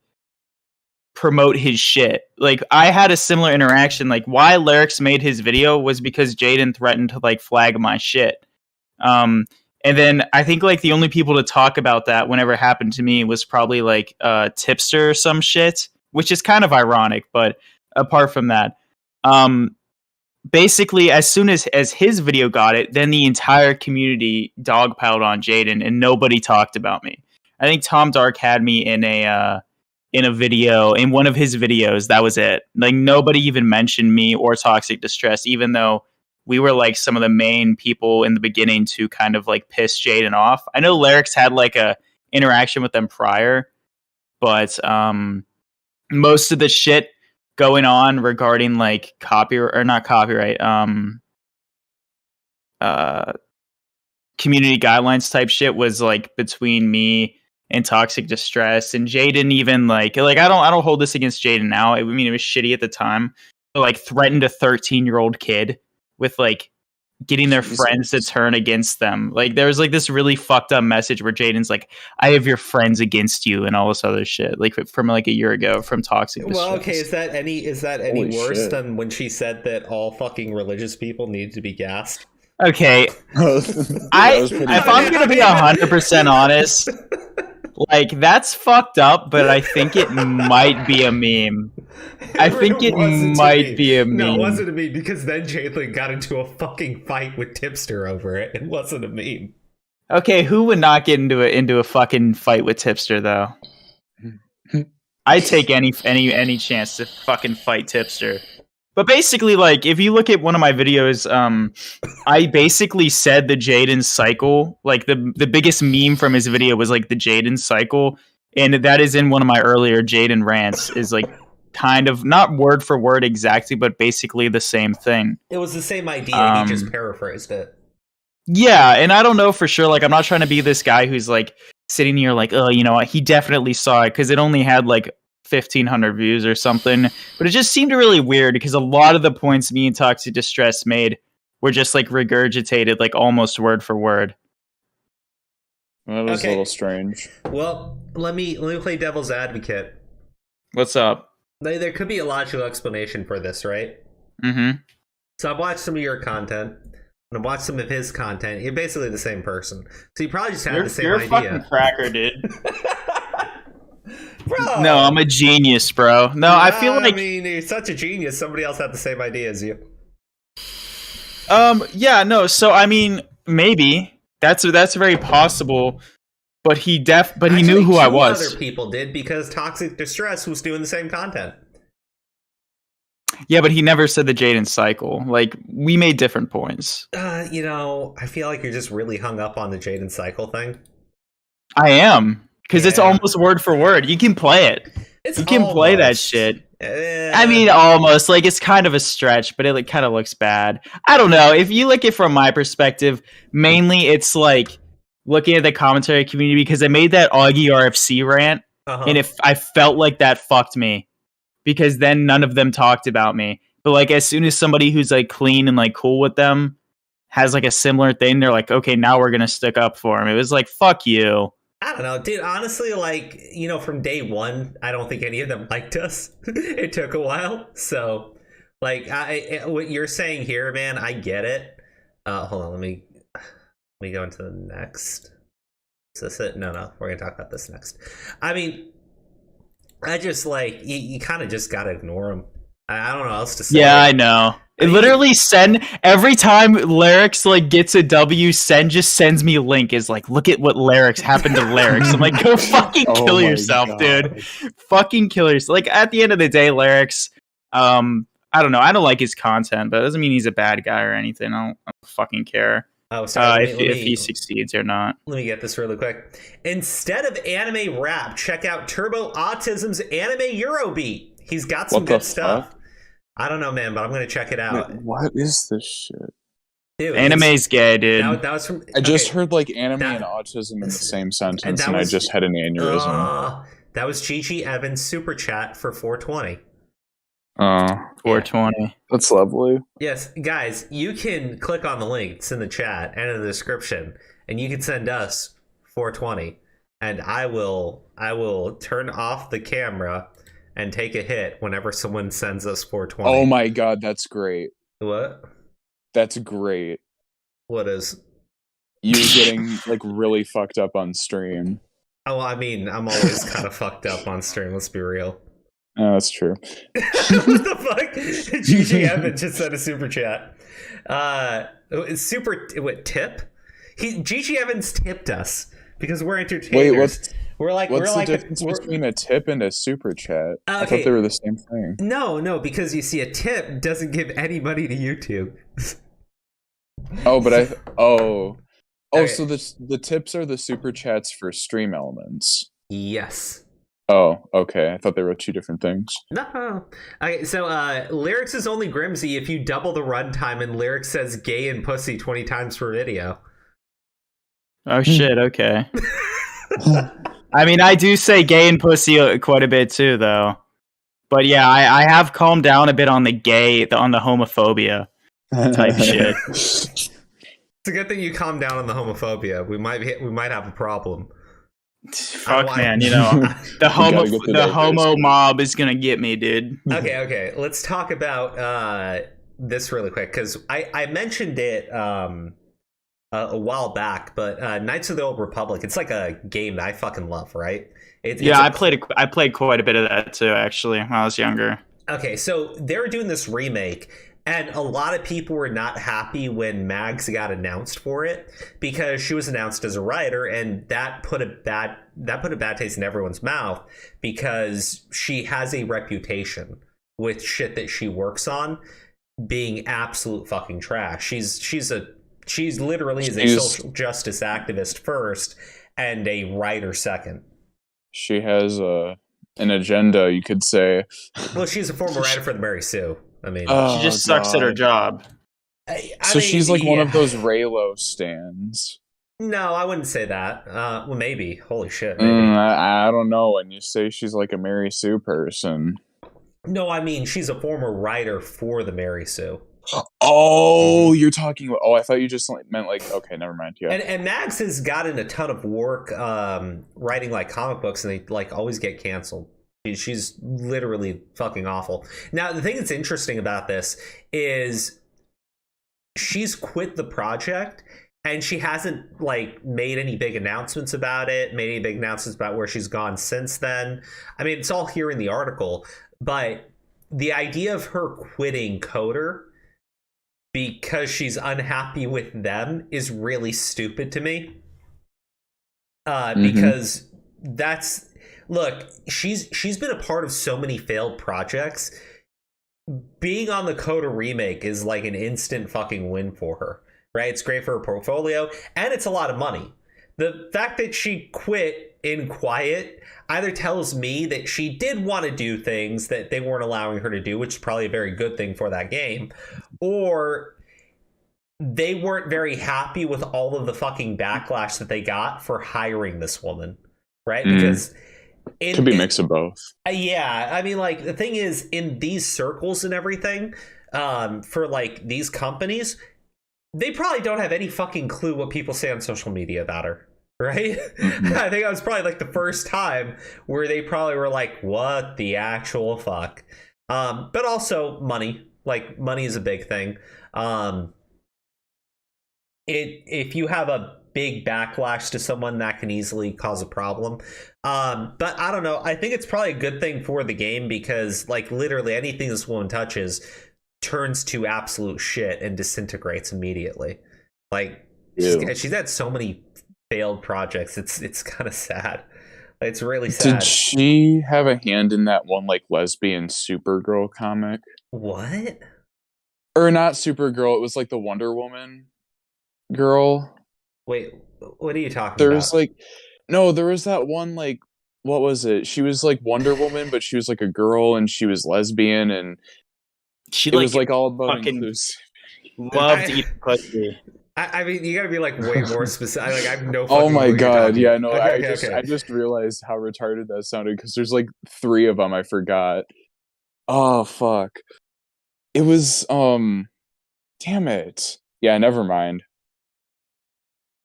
promote his shit. Like, I had a similar interaction. Like, why Lyrics made his video was because Jaden threatened to like flag my shit. And then I think like the only people to talk about that whenever it happened to me was probably like Tipster or some shit, which is kind of ironic. But apart from that, basically as soon as his video got it, then the entire community dogpiled on Jaden and nobody talked about me. I think Tom Dark had me in a video, in one of his videos. That was it. Like, nobody even mentioned me or Toxic Distress, even though we were like some of the main people in the beginning to kind of like piss Jaden off. I know Lyrics had like a interaction with them prior, but most of the shit going on regarding like community guidelines type shit was like between me and Toxic Distress, and Jaden even like I don't hold this against Jaden now. I mean, it was shitty at the time, but like threatened a 13-year-old kid with like getting their friends to turn against them. Like, there was like this really fucked up message where Jaden's like, I have your friends against you and all this other shit, like from like a year ago from Toxic Distress. Well, okay, is that any worse than when she said that all fucking religious people need to be gassed? Okay. If I'm gonna be 100% honest, like, that's fucked up, but I think it might be a meme. I think it might be a meme. No, it wasn't a meme, because then Jaden got into a fucking fight with Tipster over it. It wasn't a meme. Okay, who would not get into a fucking fight with Tipster, though? I'd take any chance to fucking fight Tipster. But basically, like, if you look at one of my videos, I basically said the Jaden cycle. Like, the biggest meme from his video was, like, the Jaden cycle. And that is in one of my earlier Jaden rants, is, like, kind of, not word for word exactly, but basically the same thing. It was the same idea, he just paraphrased it. Yeah, and I don't know for sure. Like, I'm not trying to be this guy who's, like, sitting here like, oh, you know what, he definitely saw it, because it only had, like, 1,500 views or something, but it just seemed really weird because a lot of the points me and Toxic Distress made were just like regurgitated, like almost word for word. That was a little strange. Well, let me play devil's advocate. What's up? There could be a logical explanation for this, right? Mm-hmm. So I've watched some of your content. and watch some of his content, you're basically the same person. So you probably just have the same you're idea. You're a fucking cracker, dude. Bro. No, I'm a genius, bro. No, I feel like... I mean, you're such a genius. Somebody else had the same idea as you. Yeah, no. So I mean, maybe that's very possible. But he knew who I was. Other people did because Toxic Distress was doing the same content. Yeah, but he never said the Jaden cycle. Like, we made different points. You know, I feel like you're just really hung up on the Jaden cycle thing. I am. Because it's almost word for word. You can play it. You can play that shit. I mean, almost. Like, it's kind of a stretch, but it like, kind of looks bad. I don't know. If you look at it from my perspective, mainly it's like looking at the commentary community because I made that Augie RFC rant, and I felt like that fucked me. Because then none of them talked about me. But like as soon as somebody who's like clean and like cool with them has like a similar thing, they're like, okay, now we're gonna stick up for him. It was like, fuck you. I don't know, dude. Honestly, like, you know, from day one, I don't think any of them liked us. It took a while. So like what you're saying here, man, I get it. Hold on, let me go into the next. Is this it? No, we're gonna talk about this next. I mean, I just like you kind of just gotta ignore them. I don't know what else to say. Yeah, I know. It literally every time Lyrics like gets a W, just sends me a link. Is like, look at what Lyrics happened to Lyrics. I'm like, go fucking kill yourself, dude. Fucking kill yourself. Like at the end of the day, Lyrics. I don't know. I don't like his content, but it doesn't mean he's a bad guy or anything. I don't fucking care. Oh, sorry. If he succeeds or not. Let me get this really quick. Instead of anime rap, check out Turbo Autism's anime Eurobeat. He's got some good stuff. I don't know, man, but I'm gonna check it out. Wait, what is this shit? Dude, anime's gay, dude. That was from. I just heard like anime and autism in the same sentence, and I just had an aneurysm. That was Gigi Evans' super chat for 420. 420. That's lovely. Yes, guys, you can click on the links in the chat and in the description, and you can send us 420, and I will turn off the camera and take a hit whenever someone sends us 420. Oh my god, that's great. What? That's great. What is? You getting like really fucked up on stream. Oh, I mean, I'm always kind of fucked up on stream, let's be real. Oh, that's true. What the fuck? Gigi Evans just sent a super chat. Tip? Gigi Evans tipped us because we're entertainers. Wait, what's the difference between a tip and a super chat? Okay. I thought they were the same thing. No, because you see, a tip doesn't give any money to YouTube. Okay. So the tips are the super chats for stream elements. Yes. Oh, okay. I thought they were two different things. No. Okay, so Lyrics is only Grimsy if you double the runtime and Lyrics says gay and pussy 20 times per video. Oh shit, okay. I mean, I do say gay and pussy quite a bit too, though. But yeah, I have calmed down a bit on the homophobia type shit. It's a good thing you calmed down on the homophobia. We might have a problem. Fuck, man, you know, the homo mob is gonna get me, dude. Okay. Let's talk about this really quick because I mentioned it a while back, but Knights of the Old Republic. It's like a game that I fucking love, right? I played quite a bit of that too, actually, when I was younger. Okay, so they were doing this remake. And a lot of people were not happy when Mags got announced for it because she was announced as a writer, and that put a bad taste in everyone's mouth because she has a reputation with shit that she works on being absolute fucking trash. She's literally a social justice activist first and a writer second. She has an agenda, you could say. Well, she's a former writer for the Mary Sue. I mean, she just sucks at her job. She's like one of those Raylo stands. No, I wouldn't say that. Well, maybe. Holy shit. Maybe. I don't know. When you say she's like a Mary Sue person. No, I mean, she's a former writer for the Mary Sue. Oh, you're talking about... Oh, I thought you just meant like... Okay, never mind. Yeah. And Mags has gotten a ton of work writing like comic books, and they like always get canceled. She's literally fucking awful. Now, the thing that's interesting about this is she's quit the project. And she hasn't like made any big announcements about it, made any big announcements about where she's gone since then. I mean, it's all here in the article, but the idea of her quitting Coder because she's unhappy with them is really stupid to me. Because she's been a part of so many failed projects. Being on the Coder remake is like an instant fucking win for her. Right, it's great for her portfolio, and it's a lot of money. The fact that she quit in quiet either tells me that she did want to do things that they weren't allowing her to do, which is probably a very good thing for that game, or they weren't very happy with all of the fucking backlash that they got for hiring this woman, right? Because it could be a mix of both. Yeah, I mean, like, the thing is, in these circles and everything, for like these companies, they probably don't have any fucking clue what people say on social media about her, right? I think that was probably like the first time where they probably were like, what the actual fuck? But also money. Like, money is a big thing. If you have a big backlash to someone, that can easily cause a problem. But I don't know. I think it's probably a good thing for the game because, like, literally anything this woman touches turns to absolute shit and disintegrates immediately. Like, she's had so many failed projects. It's kind of sad. It's really sad. Did she have a hand in that one like lesbian Supergirl comic? What? Or not Supergirl, it was like the Wonder Woman girl. Wait, what are you talking about? There was like there was that one, like, what was it? She was like Wonder Woman, but she was like a girl and she was lesbian, and it was like all about inclusive. Loved eating pussy. I mean, you gotta be like way more specific. Like, I have no. Oh my god! Yeah, no. Okay, I just realized how retarded that sounded because there's like 3 of them. I forgot. Oh fuck! It was damn it. Yeah, never mind.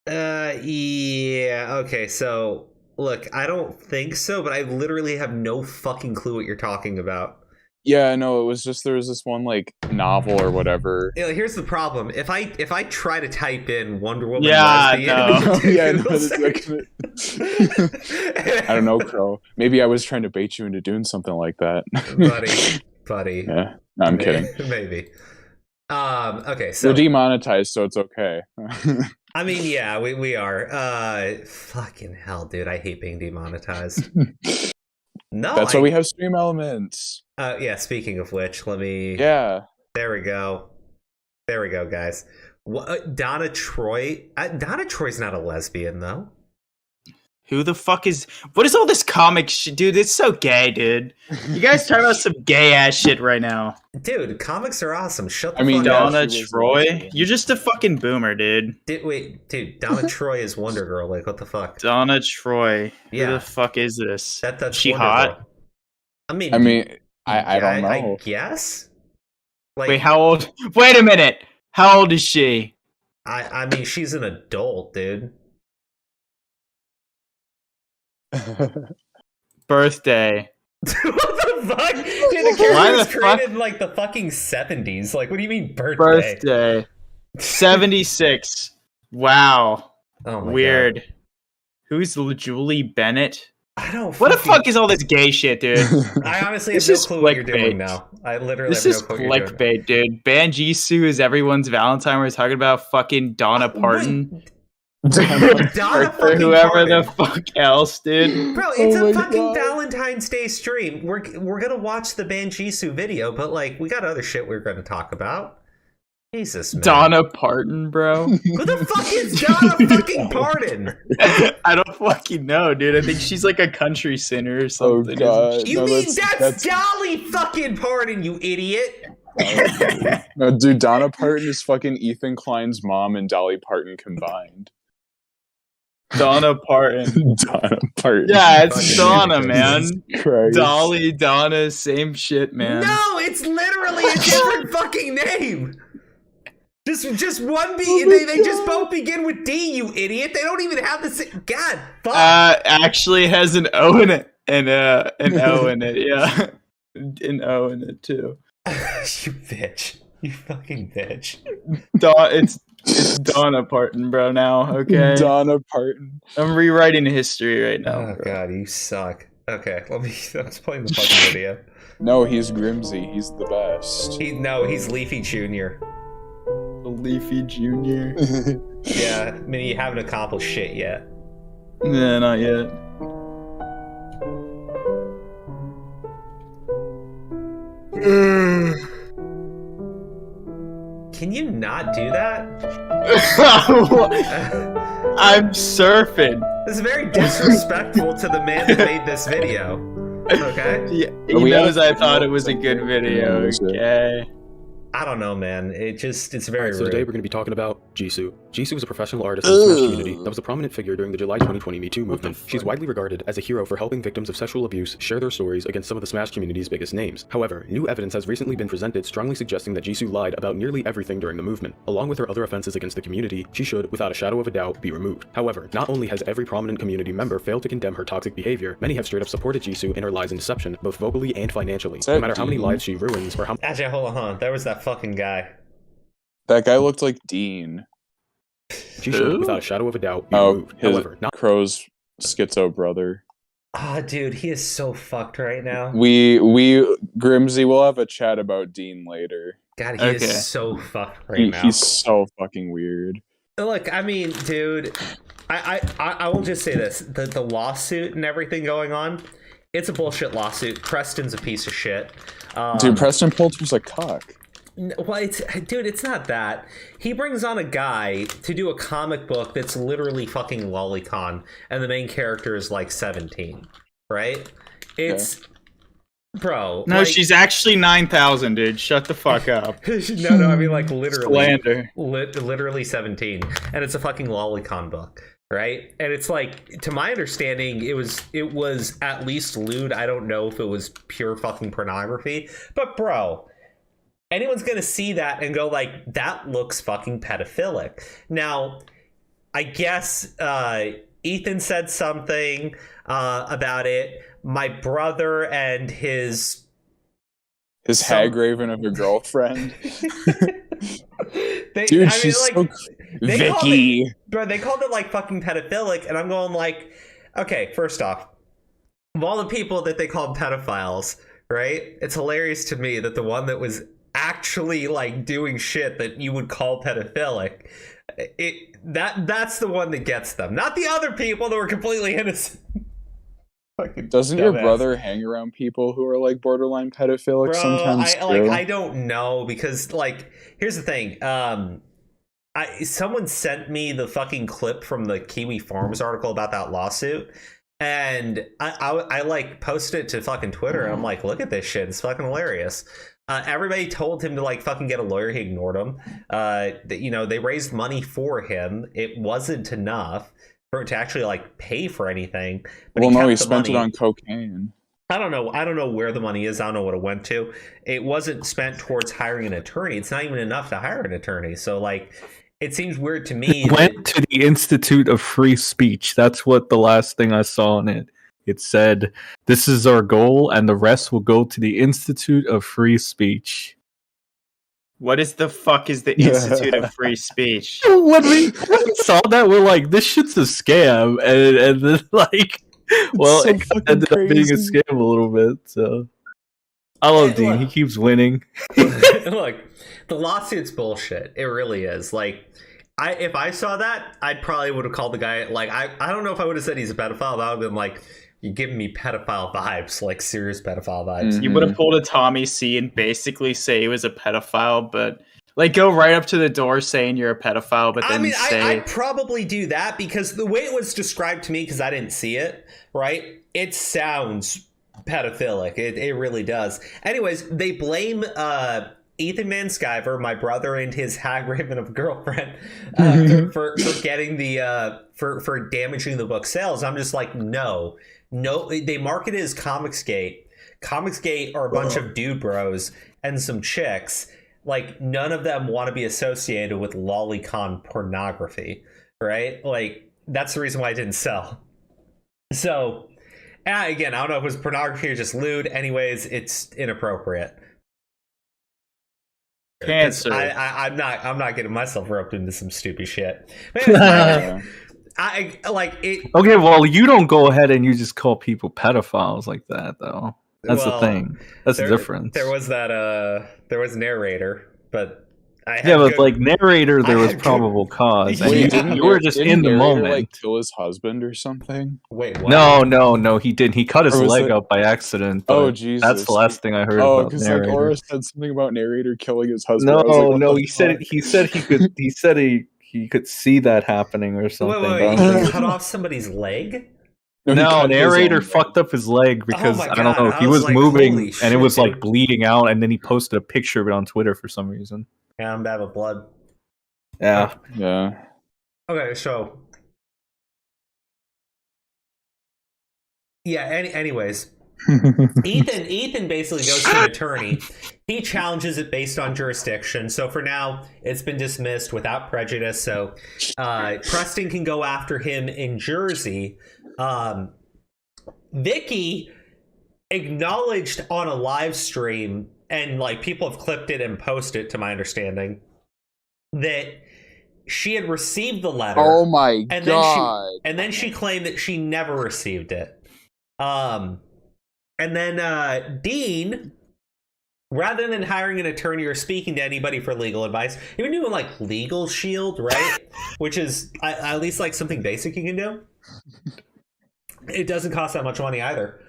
Yeah. Okay. So look, I don't think so, but I literally have no fucking clue what you're talking about. Yeah, no, it was just there was this one like novel or whatever. Yeah, here's the problem. If I try to type in Wonder Woman, lesbian, I don't know, Crow. Maybe I was trying to bait you into doing something like that, buddy. Yeah, no, I'm kidding. Maybe. Okay, so we're demonetized, so it's okay. I mean, yeah, we are. Fucking hell, dude! I hate being demonetized. No, that's why we have stream elements. Yeah, speaking of which, let me... Yeah. There we go, guys. Donna Troy... Donna Troy's not a lesbian, though. Who the fuck is... What is all this comic shit? Dude, it's so gay, dude. You guys talking about some gay-ass shit right now. Dude, comics are awesome. Shut the fuck up. Donna Troy? You're just a fucking boomer, dude. Wait, dude, Donna Troy is Wonder Girl. Like, what the fuck? Donna Troy. Yeah. Who the fuck is this? That's she Wonder hot? Girl. I mean, I don't know. I guess. Like, wait, how old? Wait a minute. How old is she? I mean, she's an adult, dude. Birthday. What the fuck? Dude, the character was created in like the fucking 70s. Like, what do you mean birthday? Birthday. 76. Wow. Oh my weird. God. Who's Julie Bennett? I don't. What the fuck is all this gay shit, dude? I honestly have no clue what you're doing now. I literally have no clue what you're doing. This is clickbait, dude. Ban Jisoo is everyone's Valentine. We're talking about fucking Donna Parton. Donna fucking whoever Parton. the fuck else, dude. Bro, it's a fucking Valentine's Day stream. We're gonna watch the Ban Jisoo video, but like, we got other shit we're gonna talk about. Jesus, man. Donna Parton, bro. Who the fuck is Donna fucking Parton? I don't fucking know, dude. I think she's like a country singer or something. Oh, God. You mean that's Dolly fucking Parton, you idiot? No, dude, Donna Parton is fucking Ethan Klein's mom and Dolly Parton combined. Donna Parton. Donna Parton. Yeah, it's Donna, man. Christ. Dolly, Donna, same shit, man. No, it's literally a different fucking name. Just one B. They just both begin with D, you idiot. They don't even have the same. God, fuck. Actually has an O in it and an O in it. Yeah, an O in it too. You bitch. You fucking bitch. It's Donna Parton, bro. Now, okay. Donna Parton. I'm rewriting history right now. Oh God, you suck. Okay, let's play the fucking video. No, he's Grimsy. He's the best. He's Leafy Jr. Leafy Jr. Yeah, I mean, you haven't accomplished shit yet. Yeah, not yet. Can you not do that? I'm surfing. This is very disrespectful to the man that made this video. Okay? Yeah, he knows I thought it was a good video. Okay. I don't know, man. It's very rude. So today we're going to be talking about Jisoo. Jisoo is a professional artist in the Smash community that was a prominent figure during the July 2020 Me Too movement. She's widely regarded as a hero for helping victims of sexual abuse share their stories against some of the Smash community's biggest names. However, new evidence has recently been presented strongly suggesting that Jisoo lied about nearly everything during the movement. Along with her other offenses against the community, she should, without a shadow of a doubt, be removed. However, not only has every prominent community member failed to condemn her toxic behavior, many have straight up supported Jisoo in her lies and deception, both vocally and financially. No matter how many lives she ruins or how— Actually, hold on. There was that fucking guy. That guy looked like Dean. She should, without a shadow of a doubt, be removed. However, not Crow's schizo brother. Ah, dude, he is so fucked right now. Grimsy, we'll have a chat about Dean later. God, he is so fucked right now. He's so fucking weird. Look, I mean, dude, I will just say this: the lawsuit and everything going on, it's a bullshit lawsuit. Preston's a piece of shit. Dude, Preston Poulter's a cock. Well, it's not that. He brings on a guy to do a comic book that's literally fucking lolicon, and the main character is like 17, right? It's... Bro. No, like, she's actually 9,000, dude. Shut the fuck up. No, I mean like literally. Slander. Literally 17. And it's a fucking lolicon book, right? And it's like, to my understanding, it was at least lewd. I don't know if it was pure fucking pornography. But bro... anyone's gonna see that and go like, that looks fucking pedophilic. Now, I guess Ethan said something about it. My brother and his hag raven of a girlfriend. Dude, she's like, so Vicky. They called it like fucking pedophilic, and I'm going like, okay, first off, of all the people that they called pedophiles, right? It's hilarious to me that the one that was actually like doing shit that you would call pedophilic, that's the one that gets them, not the other people that were completely innocent. Doesn't your brother hang around people who are like borderline pedophilic sometimes? I don't know, because like, here's the thing. Someone sent me the fucking clip from the Kiwi Farms article about that lawsuit, and I like posted it to fucking Twitter, and I'm like, look at this shit, it's fucking hilarious. Everybody told him to like fucking get a lawyer. He ignored them. They raised money for him. It wasn't enough for it to actually like pay for anything. But he spent it on cocaine. I don't know where the money is. I don't know what it went to. It wasn't spent towards hiring an attorney. It's not even enough to hire an attorney. So like, it seems weird to me. It went to the Institute of Free Speech. That's what the last thing I saw on it. It said, "This is our goal, and the rest will go to the Institute of Free Speech." What is the fuck is the Institute of Free Speech? When we saw that, we're like, this shit's a scam. And then, like, well, so it ended up being a scam a little bit. So I love Dean. He keeps winning. Look, the lawsuit's bullshit. It really is. Like, if I saw that, I probably would have called the guy. Like, I don't know if I would have said he's a pedophile, but I would have been like, you're giving me pedophile vibes, like serious pedophile vibes. Mm-hmm. You would have pulled a Tommy C and basically say he was a pedophile, but like go right up to the door saying you're a pedophile, but then I'd probably do that, because the way it was described to me, because I didn't see it, right? It sounds pedophilic. It really does. Anyways, they blame Ethan Van Sciver, my brother, and his hag raven of girlfriend for getting the for damaging the book sales. I'm just like, no, they market it as Comicsgate. Comicsgate are a bunch of dude bros and some chicks. Like, none of them want to be associated with lolicon pornography, right? Like, that's the reason why it didn't sell. So, again, I don't know if it was pornography or just lewd. Anyways, it's inappropriate. Cancer. I'm not getting myself roped into some stupid shit. I like it. Okay, well, you don't go ahead and you just call people pedophiles like that, though. That's the thing. That's the difference. There was narrator, but but like narrator, there was probable cause. Wait, you were just in the moment. Like kill his husband or something? Wait, what? No, he didn't. He cut his leg up by accident. Oh, Jesus! That's the last thing I heard. Oh, about because like Aura said something about narrator killing his husband. No, he said he could. He said he could see that happening or something. Wait, he cut off somebody's leg? No, narrator fucked up his leg because I don't know. He was like, moving and it was like bleeding out, and then he posted a picture of it on Twitter for some reason. Yeah, I'm bad with blood. Yeah. Okay, so anyways, Ethan basically goes to an attorney. He challenges it based on jurisdiction. So for now, it's been dismissed without prejudice. So Preston can go after him in Jersey. Vicky acknowledged on a live stream, and like people have clipped it and posted it, to my understanding, that she had received the letter. Oh my god! And then she claimed that she never received it. And then Dean, rather than hiring an attorney or speaking to anybody for legal advice, even doing like Legal Shield, right? Which is at least like something basic you can do. It doesn't cost that much money either.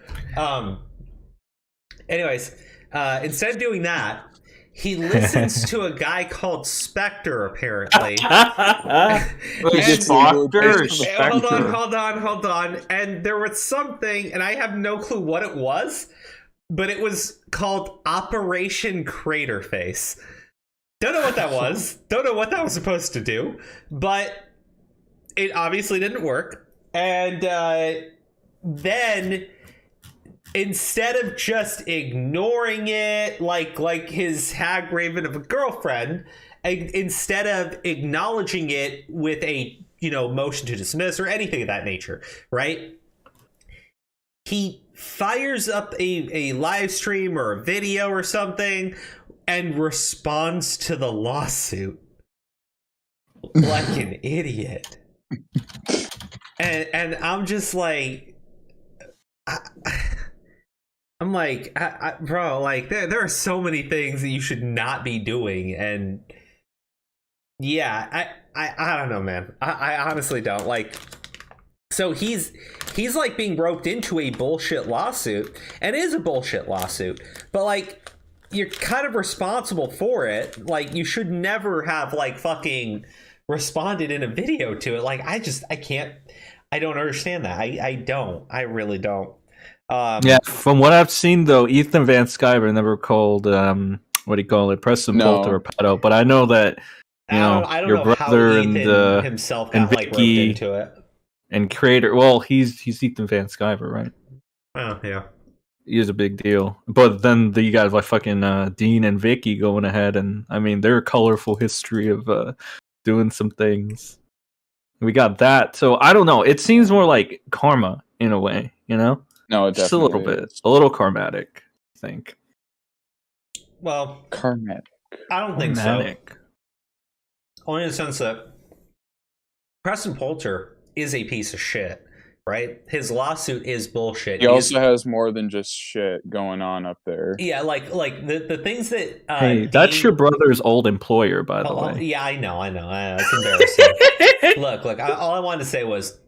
Anyways, instead of doing that, he listens to a guy called Spectre, apparently. Hold on. And there was something, and I have no clue what it was, but it was called Operation Craterface. Don't know what that was. Don't know what that was supposed to do, but it obviously didn't work. And then instead of just ignoring it like his hag raven of a girlfriend, instead of acknowledging it with a motion to dismiss or anything of that nature, right, he fires up a live stream or a video or something and responds to the lawsuit like an idiot. And I'm just like, I'm like, bro, like there are so many things that you should not be doing, and yeah, I don't know, man. I honestly don't like. So he's like being roped into a bullshit lawsuit, and it is a bullshit lawsuit, but like you're kind of responsible for it. Like you should never have like fucking responded in a video to it. Like I don't understand that. I really don't. Yeah, from what I've seen though, Ethan Van Sciver never called what do you call it, Preston Poulter or pedo, but I know that I don't your know brother how and himself and got, like, Vicky roped into it. And creator. Well, he's Ethan Van Sciver, right? Oh yeah, he's a big deal. But then you guys like fucking Dean and Vicky going ahead, and I mean their colorful history of doing some things. We got that, so I don't know. It seems more like karma in a way, No, just a little bit, a little karmatic, I think. Well, karmatic. I don't think so. Only in the sense that Preston Poulter is a piece of shit, right? His lawsuit is bullshit. He also has more than just shit going on up there. Yeah, like the things that. Hey, that's your brother's old employer, by the way. Yeah, I know. It's embarrassing. Look. All I wanted to say was,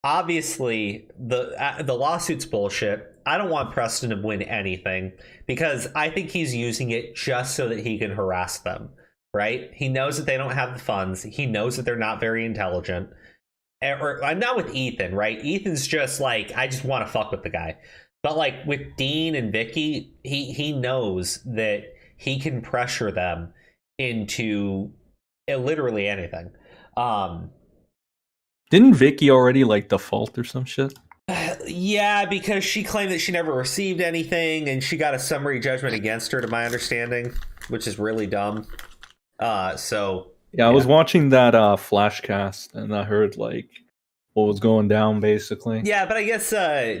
obviously, the lawsuit's bullshit. I don't want Preston to win anything because I think he's using it just so that he can harass them, right? He knows that they don't have the funds. He knows that they're not very intelligent. Or I'm not with Ethan, right? Ethan's just like, I just want to fuck with the guy. But like with Dean and Vicky, he knows that he can pressure them into literally anything. Didn't Vicky already like default or some shit? Yeah, because she claimed that she never received anything, and she got a summary judgment against her, to my understanding, which is really dumb. I was watching that Flashcast, and I heard like what was going down, basically. Yeah, but I guess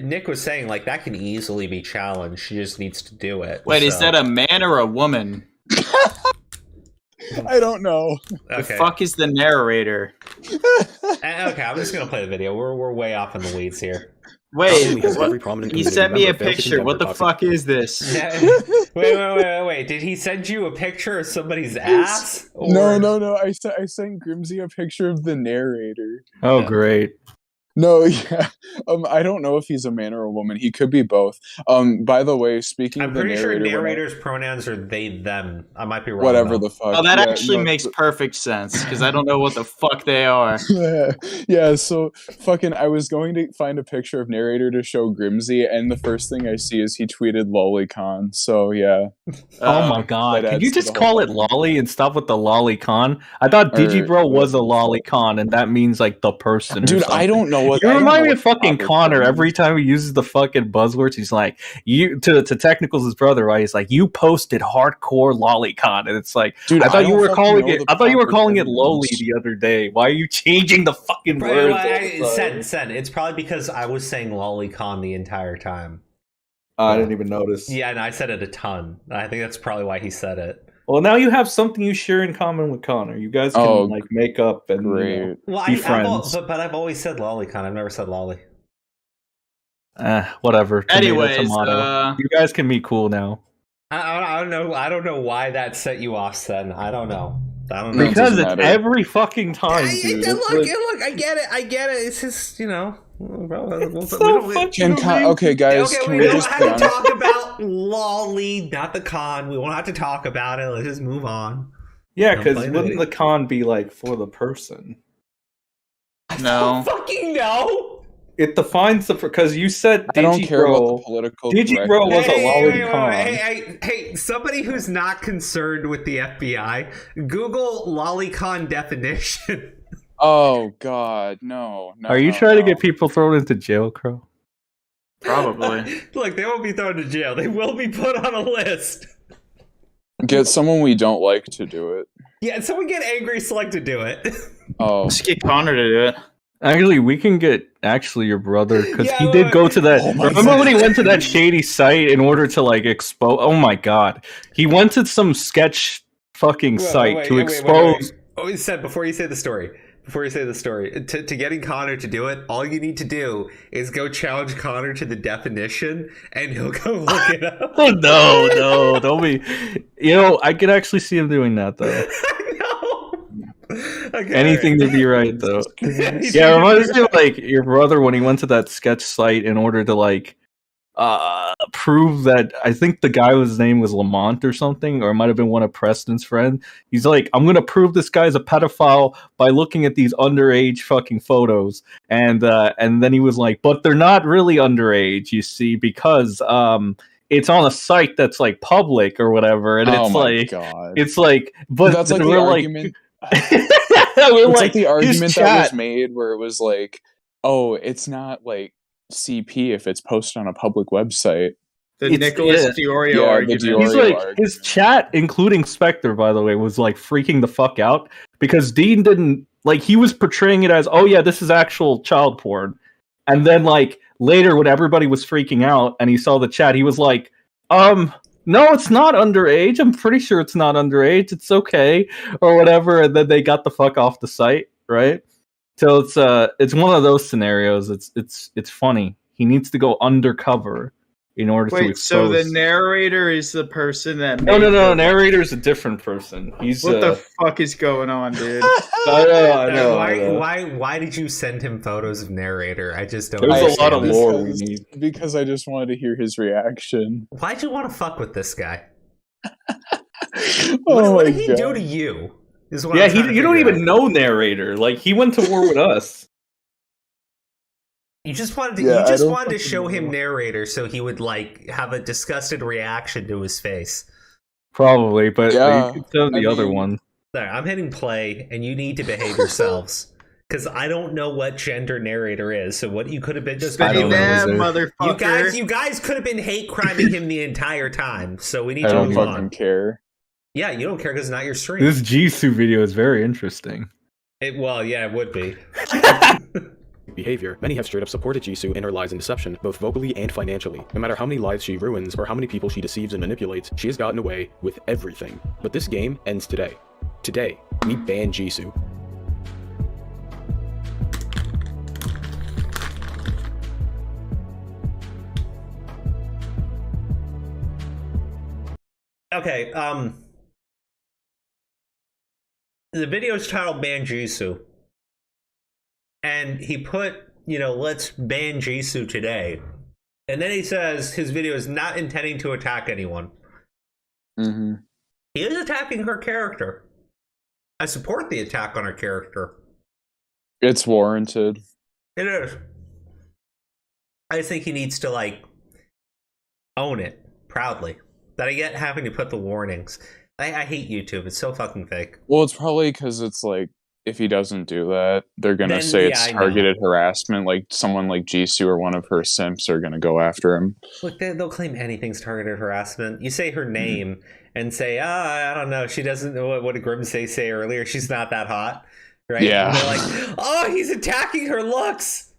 Nick was saying like that can easily be challenged. She just needs to do it. Wait, is that a man or a woman? I don't know. The fuck is the narrator? Okay, I'm just gonna play the video. We're way off in the weeds here. Wait, what? He sent me a picture. What the fuck is this? Wait. Did he send you a picture of somebody's ass? No. I sent Grimsy a picture of the narrator. Oh, great. No, yeah. I don't know if he's a man or a woman. He could be both. By the way, speaking of the narrator, I'm pretty sure narrator's pronouns are they, them. I might be wrong. Whatever the fuck. Oh, that actually makes perfect sense because I don't know what the fuck they are. Yeah, so fucking I was going to find a picture of narrator to show Grimsy, and the first thing I see is he tweeted lolicon. So yeah. Oh my god. Can you just call it lolly and stop with the lolicon? I thought Digibro was a lolicon, and that means like the person. Dude, I don't know what. You remind me of fucking Connor. Every time he uses the fucking buzzwords, he's like, "You to Technicals, his brother, right? He's like, you posted hardcore lolicon," and it's like, dude, I thought you were calling it. I thought you were calling it lowly the other day. Why are you changing the fucking words? Sen, it's probably because I was saying lolicon the entire time. I didn't even notice. Yeah, and I said it a ton. I think that's probably why he said it. Well, now you have something you share in common with Connor. You guys can like make up and be friends. But I've always said lolicon. I've never said lolly. Whatever. Anyways, you guys can be cool now. I don't know. I don't know why that set you off, Sen. I don't know. Because it's every fucking time, dude. Look, I get it. It's just, you know. Okay, guys, can we just have to talk about lolly, not the con. We won't have to talk about it. Let's just move on. Yeah, because wouldn't the con be like for the person? No. Fucking no. It defines the because you said I don't care about the political. Digibro was a lolicon. Hey, somebody who's not concerned with the FBI, Google lolicon definition. Oh God, no! Are you trying to get people thrown into jail, Crow? Probably. Look, they won't be thrown to jail. They will be put on a list. Get someone we don't like to do it. Yeah, someone get Angry Select to do it. Oh, let's get Connor to do it. Actually, we can get your brother because he did go to that. Remember when he went to that shady site in order to like expose? Oh my god, he went to some sketch fucking site to expose. Oh, he said before you say the story. To getting Connor to do it, all you need to do is go challenge Connor to the definition, and he'll go look it up. No, don't be. You know, I could actually see him doing that though. Okay, anything to be right though. Yeah, reminds me of like your brother when he went to that sketch site in order to like prove that I think the guy whose name was Lamont or something, or it might have been one of Preston's friends. He's like, I'm gonna prove this guy's a pedophile by looking at these underage fucking photos, and then he was like, but they're not really underage, you see, because it's on a site that's like public or whatever, and it's like, but that's like the argument. It's like the argument that was made where it was like, oh, it's not like CP if it's posted on a public website. The Nicholas Diorio argument. He's like, his chat, including Spectre, by the way, was like freaking the fuck out because Dean didn't like. He was portraying it as, oh yeah, this is actual child porn, and then like later when everybody was freaking out and he saw the chat, he was like, no, it's not underage. I'm pretty sure it's not underage. It's okay, or whatever. And then they got the fuck off the site, right? So it's one of those scenarios. It's funny. He needs to go undercover in order to expose. So the narrator is the person that no, narrator is a different person. He's what the fuck is going on, dude? I know. Why did you send him photos of narrator? I just don't. There's a lot of lore we need because I just wanted to hear his reaction. Why'd you want to fuck with this guy? What did he do to you? Yeah, you don't even know narrator. Like he went to war with us. You just wanted to show him narrator so he would like have a disgusted reaction to his face. Probably, but you could show the other one. There, I'm hitting play, and you need to behave yourselves because I don't know what gender narrator is. So what you could have been just I don't know, motherfucker. You guys could have been hate criming him the entire time. So we need to move on. I don't fucking care. Yeah, you don't care because it's not your stream. This Jisoo video is very interesting. It would be. Behavior. Many have straight up supported Jisoo in her lies and deception, both vocally and financially. No matter how many lives she ruins or how many people she deceives and manipulates, she has gotten away with everything. But this game ends today. Today, we ban Jisoo. Okay, the video is titled Ban Jisoo. And he put, let's ban Jisoo today. And then he says his video is not intending to attack anyone. Mm-hmm. He is attacking her character. I support the attack on her character. It's warranted. It is. I just think he needs to, own it proudly. That I get having to put the warnings. I hate YouTube. It's so fucking fake. Well, it's probably because it's if he doesn't do that, they're gonna say it's targeted harassment. Like someone like Jisoo or one of her simps are gonna go after him. Look, they'll claim anything's targeted harassment. You say her name and say, I don't know, she doesn't know what did Grimsay say earlier? She's not that hot, right? Yeah. And they're like, oh, he's attacking her looks.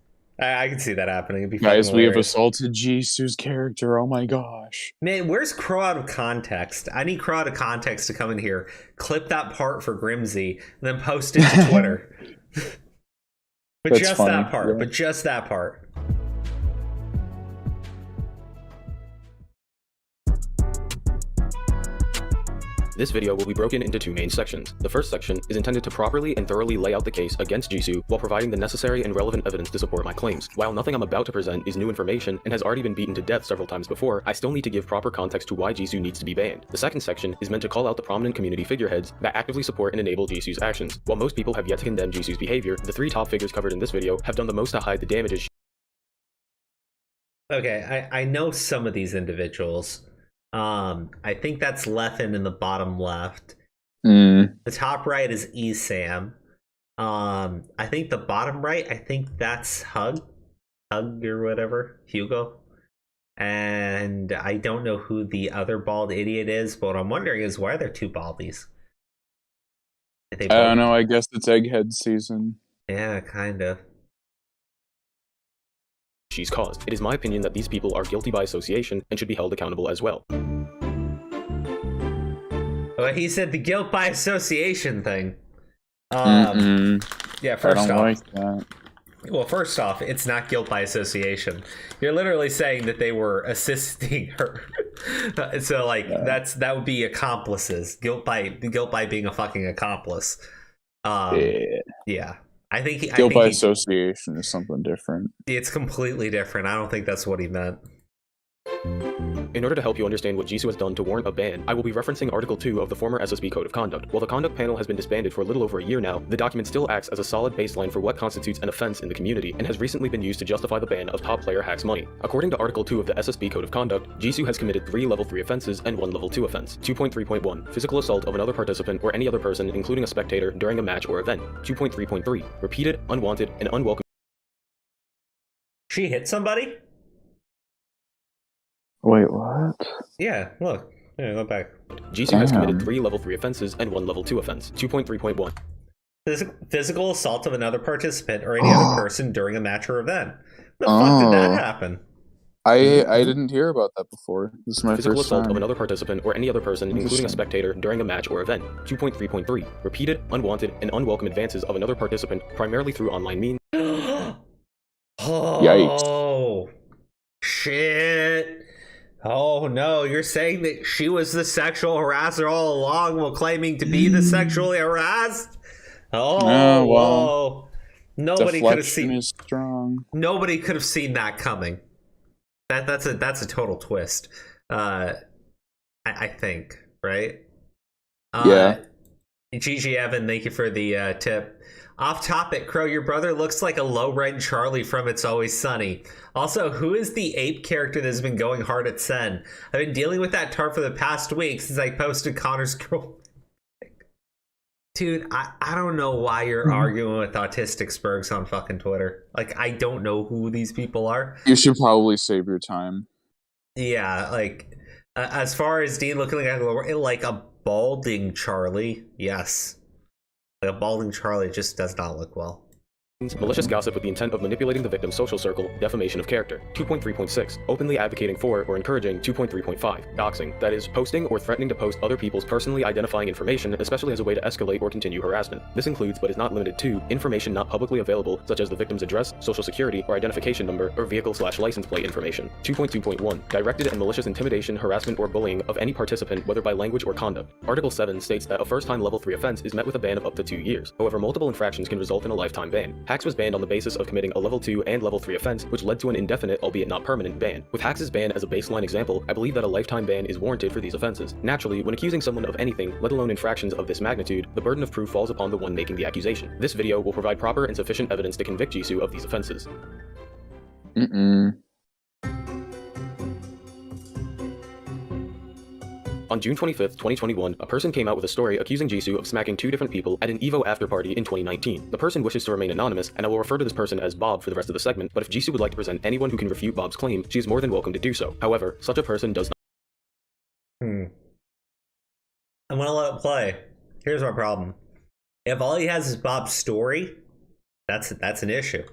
I can see that happening. It'd be Guys, we have hilarious. assaulted Jisoo's character. Oh my gosh. Man, where's Crow out of context? I need Crow out of context to come in here, clip that part for Grimsy, and then post it to Twitter. But just funny. that part. Yeah. But just that part. This video will be broken into two main sections. The first section is intended to properly and thoroughly lay out the case against Jisoo while providing the necessary and relevant evidence to support my claims. While nothing I'm about to present is new information and has already been beaten to death several times before, I still need to give proper context to why Jisoo needs to be banned. The second section is meant to call out the prominent community figureheads that actively support and enable Jisoo's actions. While most people have yet to condemn Jisoo's behavior, the three top figures covered in this video have done the most to hide the damages. Okay, I know some of these individuals. I think that's Leffen in the bottom left. The top right is Esam. I think the bottom right, I think that's Hug or whatever, Hugo. And I don't know who the other bald idiot is, but what I'm wondering is why are there two baldies? I don't know. I guess it's egghead season. Yeah, kind of. She's caused. It is my opinion that these people are guilty by association and should be held accountable as well. Well, he said the guilt by association thing. Yeah, first I don't off. like that. Well, first off, it's not guilt by association. You're literally saying that they were assisting her. So, that would be accomplices. Guilt by being a fucking accomplice. Yeah. I think Guilt by association is something different. It's completely different. I don't think that's what he meant. In order to help you understand what Jisoo has done to warrant a ban, I will be referencing Article 2 of the former SSB Code of Conduct. While the conduct panel has been disbanded for a little over a year now, the document still acts as a solid baseline for what constitutes an offense in the community, and has recently been used to justify the ban of top player Hack's Money. According to Article 2 of the SSB Code of Conduct, Jisoo has committed 3 Level 3 offenses and 1 Level 2 offense. 2.3.1 Physical assault of another participant or any other person, including a spectator, during a match or event. 2.3.3 Repeated, unwanted, and unwelcome. She hit somebody? Wait, what? Yeah, look. Yeah, go back. Jisoo has committed 3 Level 3 offenses and 1 Level 2 offense. 2.3.1 Physical assault of another participant or any other person during a match or event. The fuck did that happen? I didn't hear about that before. This is my Physical first assault time. of another participant or any other person, including a spectator, during a match or event. 2.3.3 Repeated, unwanted, and unwelcome advances of another participant, primarily through online means. Oh, shit. Oh no, you're saying that she was the sexual harasser all along while claiming to be the sexually harassed? Oh, whoa. Nobody could have seen is strong. Nobody could have seen that coming. That's a total twist. I think, right? Yeah. GG Evan, thank you for the tip. Off topic, Crow, your brother looks like a low-rent Charlie from It's Always Sunny. Also, who is the ape character that has been going hard at Sen? I've been dealing with that tart for the past week since I posted Connor's girl. Dude, I don't know why you're arguing with Autistic Spurgs on fucking Twitter. I don't know who these people are. You should probably save your time. Yeah, as far as Dean looking like a balding Charlie, yes. A balding Charlie just does not look well. malicious gossip with the intent of manipulating the victim's social circle, defamation of character. 2.3.6, openly advocating for or encouraging 2.3.5, doxing, that is, posting or threatening to post other people's personally identifying information, especially as a way to escalate or continue harassment. This includes, but is not limited to, information not publicly available, such as the victim's address, social security or identification number, or vehicle/license plate information. 2.2.1, directed and malicious intimidation, harassment, or bullying of any participant, whether by language or conduct. Article 7 states that a first-time level 3 offense is met with a ban of up to 2 years. However, multiple infractions can result in a lifetime ban. Hacks was banned on the basis of committing a level 2 and level 3 offense, which led to an indefinite, albeit not permanent, ban. With Hacks' ban as a baseline example, I believe that a lifetime ban is warranted for these offenses. Naturally, when accusing someone of anything, let alone infractions of this magnitude, the burden of proof falls upon the one making the accusation. This video will provide proper and sufficient evidence to convict Jisoo of these offenses. On June 25th, 2021, a person came out with a story accusing Jisoo of smacking 2 different people at an EVO afterparty in 2019. The person wishes to remain anonymous, and I will refer to this person as Bob for the rest of the segment, but if Jisoo would like to present anyone who can refute Bob's claim, she is more than welcome to do so. However, such a person does not. I'm gonna let it play. Here's my problem. If all he has is Bob's story, that's an issue.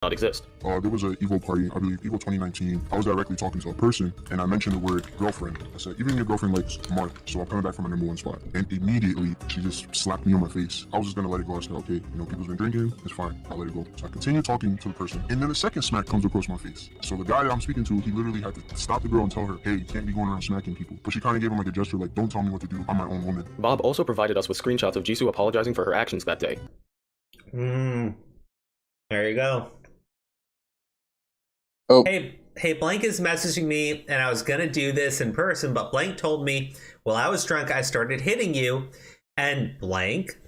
Not exist. There was an EVO party, I believe EVO 2019. I was directly talking to a person, and I mentioned the word girlfriend. I said, even your girlfriend likes Mark, so I'm coming back from my #1 spot. And immediately, she just slapped me on my face. I was just gonna let it go. I said, okay, people's been drinking, it's fine, I'll let it go. So I continued talking to the person, and then the second smack comes across my face. So the guy that I'm speaking to, he literally had to stop the girl and tell her, hey, you can't be going around smacking people. But she kind of gave him like a gesture, like, don't tell me what to do, I'm my own woman. Bob also provided us with screenshots of Jisoo apologizing for her actions that day. There you go. Oh. Hey, Blank is messaging me, and I was gonna do this in person, but Blank told me, while I was drunk, I started hitting you, and Blank,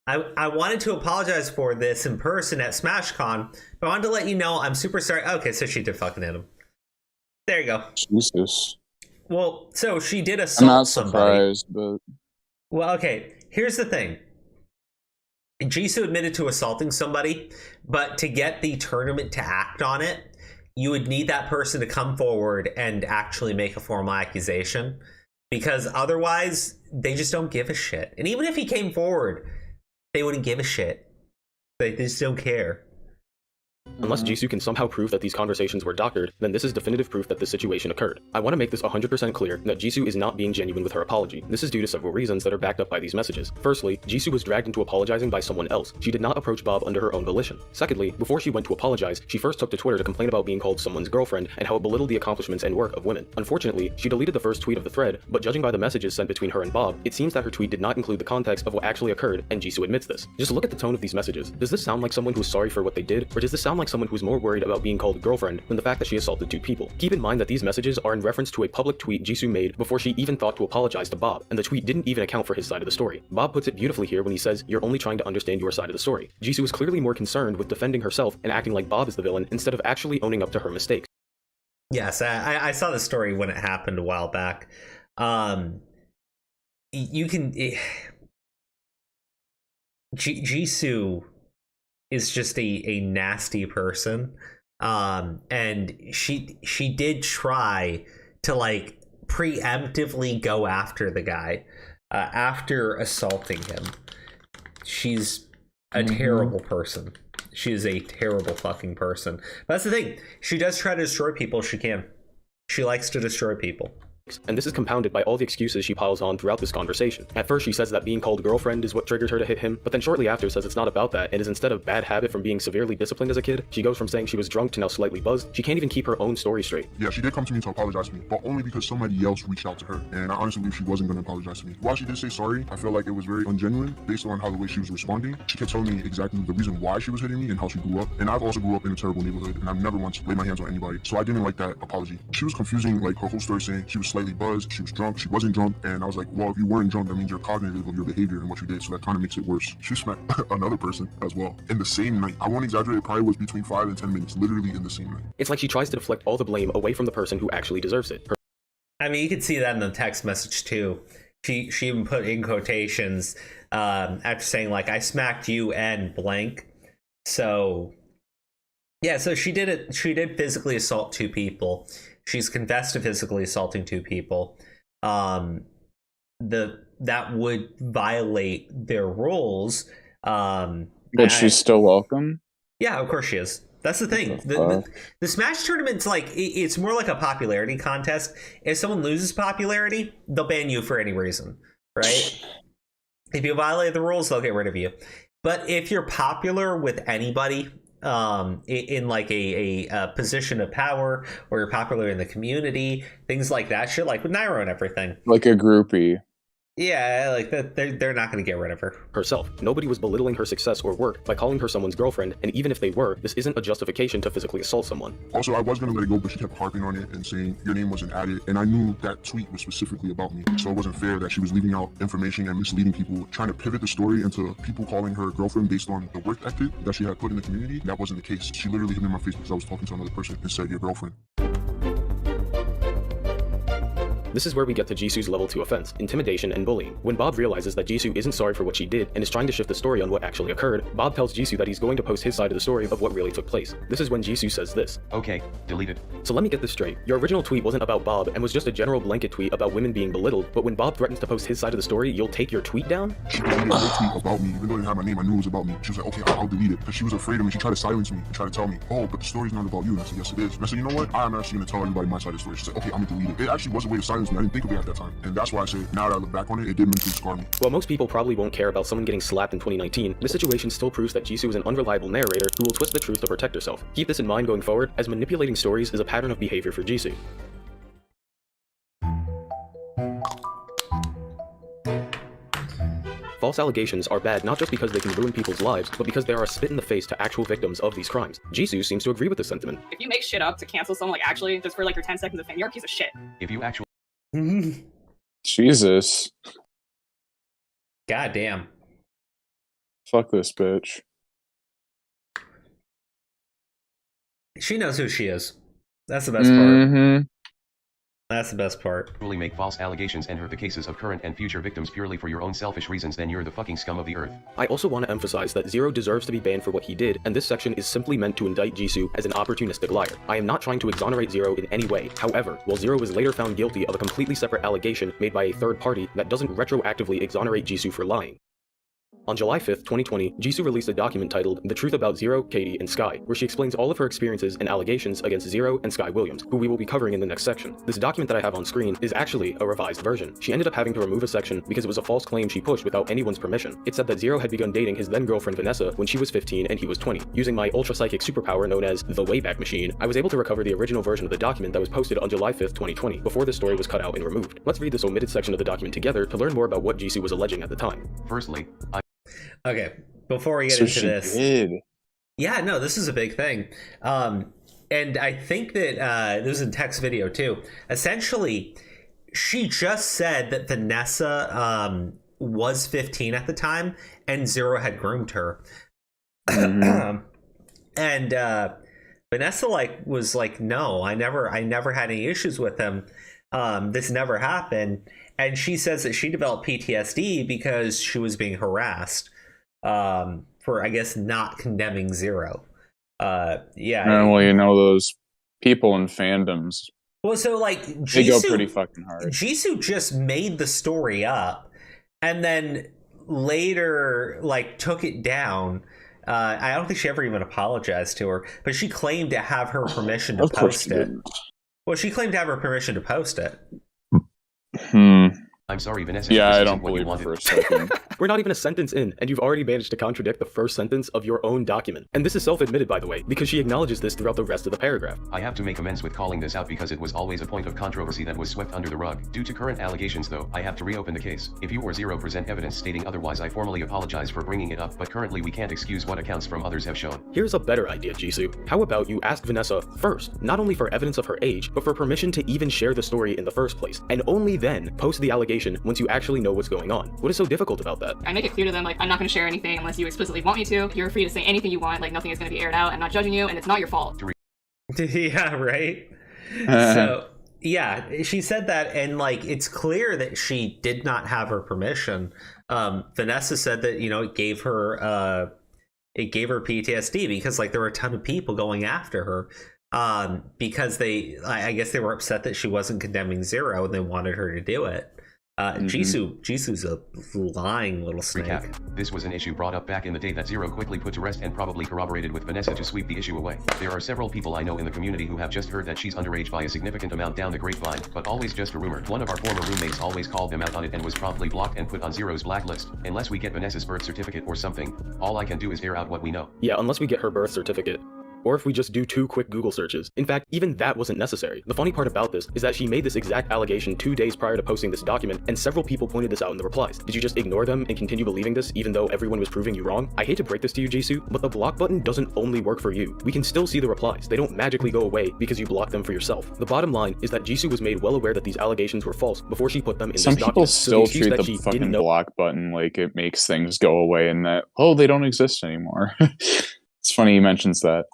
I wanted to apologize for this in person at SmashCon, but I wanted to let you know I'm super sorry. Okay, so she did fucking hit him. There you go. Jesus. Well, so she did assault I'm not somebody. surprised, but... Well, okay, here's the thing. Jisoo admitted to assaulting somebody, but to get the tournament to act on it, you would need that person to come forward and actually make a formal accusation, because otherwise they just don't give a shit. And even if he came forward, they wouldn't give a shit. They just don't care. Unless Jisoo can somehow prove that these conversations were doctored, then this is definitive proof that this situation occurred. I want to make this 100% clear that Jisoo is not being genuine with her apology. This is due to several reasons that are backed up by these messages. Firstly, Jisoo was dragged into apologizing by someone else. She did not approach Bob under her own volition. Secondly, before she went to apologize, she first took to Twitter to complain about being called someone's girlfriend and how it belittled the accomplishments and work of women. Unfortunately, she deleted the first tweet of the thread, but judging by the messages sent between her and Bob, it seems that her tweet did not include the context of what actually occurred, and Jisoo admits this. Just look at the tone of these messages. Does this sound like someone who's sorry for what they did, or does this sound like someone who's more worried about being called girlfriend than the fact that she assaulted 2 people? Keep in mind that these messages are in reference to a public tweet Jisoo made before she even thought to apologize to Bob, and the tweet didn't even account for his side of the story. Bob puts it beautifully here when he says, you're only trying to understand your side of the story. Jisoo is clearly more concerned with defending herself and acting like Bob is the villain instead of actually owning up to her mistakes. Yes, I saw the story when it happened a while back. You can... Jisoo is just a nasty person. And she did try to like preemptively go after the guy after assaulting him. She's a terrible person. She is a terrible fucking person. But that's the thing. She does try to destroy people if she can. She likes to destroy people. And this is compounded by all the excuses she piles on throughout this conversation. At first she says that being called girlfriend is what triggers her to hit him, but then shortly after says it's not about that and is instead of bad habit from being severely disciplined as a kid. She goes from saying she was drunk to now slightly buzzed. She can't even keep her own story straight. Yeah, she did come to me to apologize to me, but only because somebody else reached out to her, and I honestly believe she wasn't going to apologize to me. While she did say sorry, I felt like it was very ungenuine based on how the way she was responding. She kept telling me exactly the reason why she was hitting me and how she grew up, and I've also grew up in a terrible neighborhood, and I've never once laid my hands on anybody, so I didn't like that apology. She was confusing like her whole story, saying she was slightly buzzed, she was drunk, she wasn't drunk, and I was like, well, if you weren't drunk, that means you're cognitive of your behavior and what you did, so that kind of makes it worse. She smacked another person as well in the same night. I won't exaggerate, it probably was between 5 and 10 minutes, literally in the same night. It's like she tries to deflect all the blame away from the person who actually deserves it. I mean, you can see that in the text message too. She even put in quotations after saying like, I smacked you and blank. So yeah, so she did it. She did physically assault 2 people. She's confessed to physically assaulting 2 people. That would violate their rules. But she's still welcome? Yeah, of course she is. That's the thing. The Smash tournament's like, it's more like a popularity contest. If someone loses popularity, they'll ban you for any reason, right? If you violate the rules, they'll get rid of you. But if you're popular with anybody, in like a position of power, or you're popular in the community, things like that, shit, like with Nairo and everything. Like a groupie. Yeah, like that, they're not going to get rid of her. Herself. Nobody was belittling her success or work by calling her someone's girlfriend, and even if they were, this isn't a justification to physically assault someone. Also, I was going to let it go, but she kept harping on it and saying your name wasn't added, and I knew that tweet was specifically about me, so it wasn't fair that she was leaving out information and misleading people, trying to pivot the story into people calling her girlfriend based on the work ethic that she had put in the community. That wasn't the case. She literally hit me in my face because I was talking to another person and said your girlfriend. This is where we get to Jisoo's level 2 offense, intimidation and bullying. When Bob realizes that Jisoo isn't sorry for what she did and is trying to shift the story on what actually occurred, Bob tells Jisoo that he's going to post his side of the story of what really took place. This is when Jisoo says this. Okay, delete it. So let me get this straight. Your original tweet wasn't about Bob and was just a general blanket tweet about women being belittled, but when Bob threatens to post his side of the story, you'll take your tweet down? She deleted her tweet about me, even though it didn't have my name, I knew it was about me. She was like, okay, I'll delete it, because she was afraid of me. She tried to silence me and try to tell me, oh, but the story's not about you. And I said, yes, it is. And I said, you know what? I'm actually going to tell everybody my side of the story. She said, okay, I'm going to delete it. It actually was a way to silence me. I didn't think of it at that time. And that's why I say, now that I look back on it, it did mentally scar me. While most people probably won't care about someone getting slapped in 2019, this situation still proves that Jisoo is an unreliable narrator who will twist the truth to protect herself. Keep this in mind going forward, as manipulating stories is a pattern of behavior for Jisoo. False allegations are bad not just because they can ruin people's lives, but because they are a spit in the face to actual victims of these crimes. Jisoo seems to agree with this sentiment. If you make shit up to cancel someone, like actually, just for like your 10 seconds of fame, you're a piece of shit. If you actually... Jesus. God damn. Fuck this bitch. She knows who she is. That's the best part. That's the best part. Truly make false allegations and hurt the cases of current and future victims purely for your own selfish reasons, then you're the fucking scum of the earth. I also want to emphasize that Zero deserves to be banned for what he did, and this section is simply meant to indict Jisoo as an opportunistic liar. I am not trying to exonerate Zero in any way. However, while Zero was later found guilty of a completely separate allegation made by a third party, that doesn't retroactively exonerate Jisoo for lying. On July 5th, 2020, Jisoo released a document titled The Truth About Zero, Katie, and Sky, where she explains all of her experiences and allegations against Zero and Sky Williams, who we will be covering in the next section. This document that I have on screen is actually a revised version. She ended up having to remove a section because it was a false claim she pushed without anyone's permission. It said that Zero had begun dating his then-girlfriend Vanessa when she was 15 and he was 20. Using my ultra-psychic superpower known as the Wayback Machine, I was able to recover the original version of the document that was posted on July 5th, 2020, before the story was cut out and removed. Let's read this omitted section of the document together to learn more about what Jisoo was alleging at the time. Firstly, Okay, before we get into this, did. Yeah, no, this is a big thing, and I think that this is a text video too. Essentially, she just said that Vanessa was 15 at the time, and Zero had groomed her, and Vanessa was like, no, I never had any issues with him. This never happened. And she says that she developed PTSD because she was being harassed for, I guess, not condemning Zero. Yeah. Well, you know, those people in fandoms. Well, so they go pretty fucking hard. Jisoo just made the story up and then later took it down. I don't think she ever even apologized to her, but she claimed to have her permission to post it. Well, she claimed to have her permission to post it. I'm sorry, Vanessa. Yeah, I don't believe her for a second. We're not even a sentence in, and you've already managed to contradict the first sentence of your own document. And this is self-admitted, by the way, because she acknowledges this throughout the rest of the paragraph. I have to make amends with calling this out because it was always a point of controversy that was swept under the rug. Due to current allegations, though, I have to reopen the case. If you or Zero present evidence stating otherwise, I formally apologize for bringing it up, but currently we can't excuse what accounts from others have shown. Here's a better idea, Jisoo. How about you ask Vanessa first, not only for evidence of her age, but for permission to even share the story in the first place, and only then post the allegation once you actually know what's going on. What is so difficult about that? I make it clear to them, I'm not going to share anything unless you explicitly want me to. You're free to say anything you want, nothing is going to be aired out. I'm not judging you, and it's not your fault. Yeah, right? So, yeah, she said that, and, it's clear that she did not have her permission. Vanessa said that, it gave her PTSD because, there were a ton of people going after her because I guess they were upset that she wasn't condemning Zero and they wanted her to do it. Jisoo's a lying little snake. Recap. This was an issue brought up back in the day that Zero quickly put to rest and probably corroborated with Vanessa to sweep the issue away. There are several people I know in the community who have just heard that she's underage by a significant amount down the grapevine, but always just a rumor. One of our former roommates always called them out on it and was promptly blocked and put on Zero's blacklist. Unless we get Vanessa's birth certificate or something, all I can do is air out what we know. Yeah, unless we get her birth certificate. Or if we just do 2 quick Google searches. In fact, even that wasn't necessary. The funny part about this is that she made this exact allegation 2 days prior to posting this document, and several people pointed this out in the replies. Did you just ignore them and continue believing this even though everyone was proving you wrong? I hate to break this to you, Jisoo, but the block button doesn't only work for you. We can still see the replies. They don't magically go away because you block them for yourself. The bottom line is that Jisoo was made well aware that these allegations were false before she put them in Some this people document. still treat the fucking block button like it makes things go away and that, oh, they don't exist anymore. It's funny he mentions that.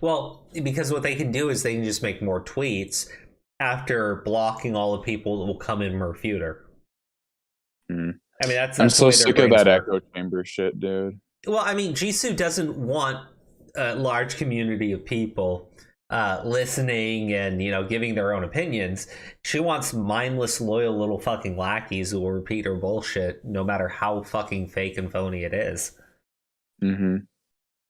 Well, because what they can do is they can just make more tweets after blocking all the people that will come in and refute her. I mean, that's I'm so the way sick their of that brains work. echo chamber shit, dude. Well, I mean, Jisoo doesn't want a large community of people listening and, you know, giving their own opinions. She wants mindless, loyal little fucking lackeys who will repeat her bullshit no matter how fucking fake and phony it is. Mm-hmm.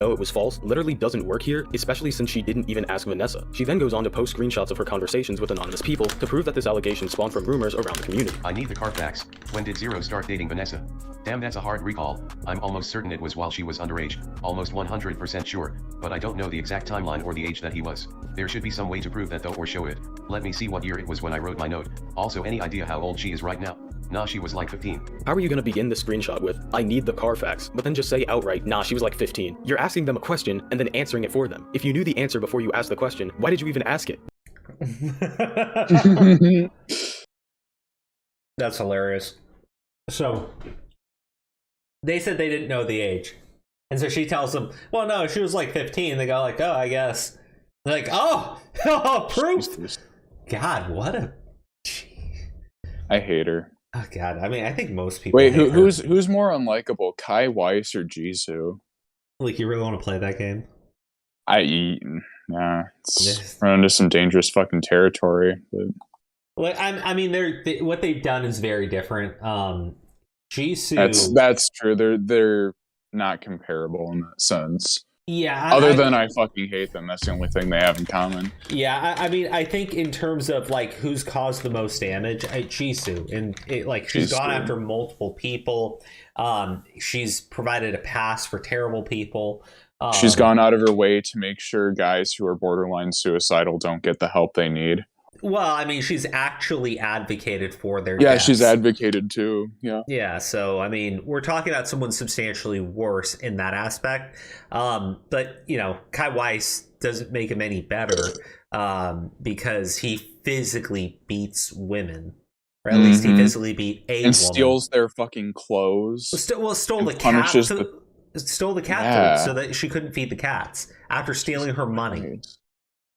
No, it was false literally doesn't work here, especially since she didn't even ask Vanessa. She then goes on to post screenshots of her conversations with anonymous people to prove that this allegation spawned from rumors around the community. I need the Carfax. When did Zero start dating Vanessa? Damn, that's a hard recall. I'm almost certain it was while she was underage. Almost 100% sure, but I don't know the exact timeline or the age that he was. There should be some way to prove that though, or show it. Let me see what year it was when I wrote my note. Also, any idea how old she is right now? Nah, she was like 15. How are you gonna begin this screenshot with, I need the Carfax, but then just say outright, nah, she was like 15? You're asking them a question and then answering it for them. If you knew the answer before you asked the question, why did you even ask it? That's hilarious. So, they said they didn't know the age. And so she tells them, well, no, she was like 15. They go like, oh, I guess. They're like, oh, proof. God, what a... I hate her. Oh, God. I mean, I think most people... Wait, who's more unlikable, Kai Weiss or Jisoo? Like, you really want to play that game? It's run into some dangerous fucking territory. But... Like, I mean, what they've done is very different. Jisoo... That's true. They're not comparable in that sense. Yeah. Other than I fucking hate them. That's the only thing they have in common. Yeah, I mean, I think in terms of, like, who's caused the most damage, Jisoo. And, she's gone after multiple people. She's provided a pass for terrible people. She's gone out of her way to make sure guys who are borderline suicidal don't get the help they need. Well, I mean, she's actually advocated for their deaths. deaths. She's advocated too. Yeah, so I mean, we're talking about someone substantially worse in that aspect. But you know, Kai Weiss doesn't make him any better because he physically beats women, or at least he physically beat a woman. Steals their fucking clothes. Stole the cat. Stole the cat food so that she couldn't feed the cats after stealing her money.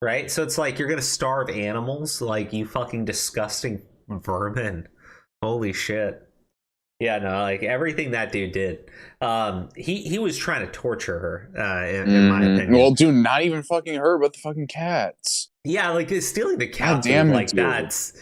Right? So it's like, you're gonna starve animals? Like, you fucking disgusting vermin. Holy shit. Yeah, no, like, everything that dude did. He was trying to torture her, in my opinion. Well, dude, not even fucking her, but the fucking cats. Yeah, like, stealing the cat food, like, that's...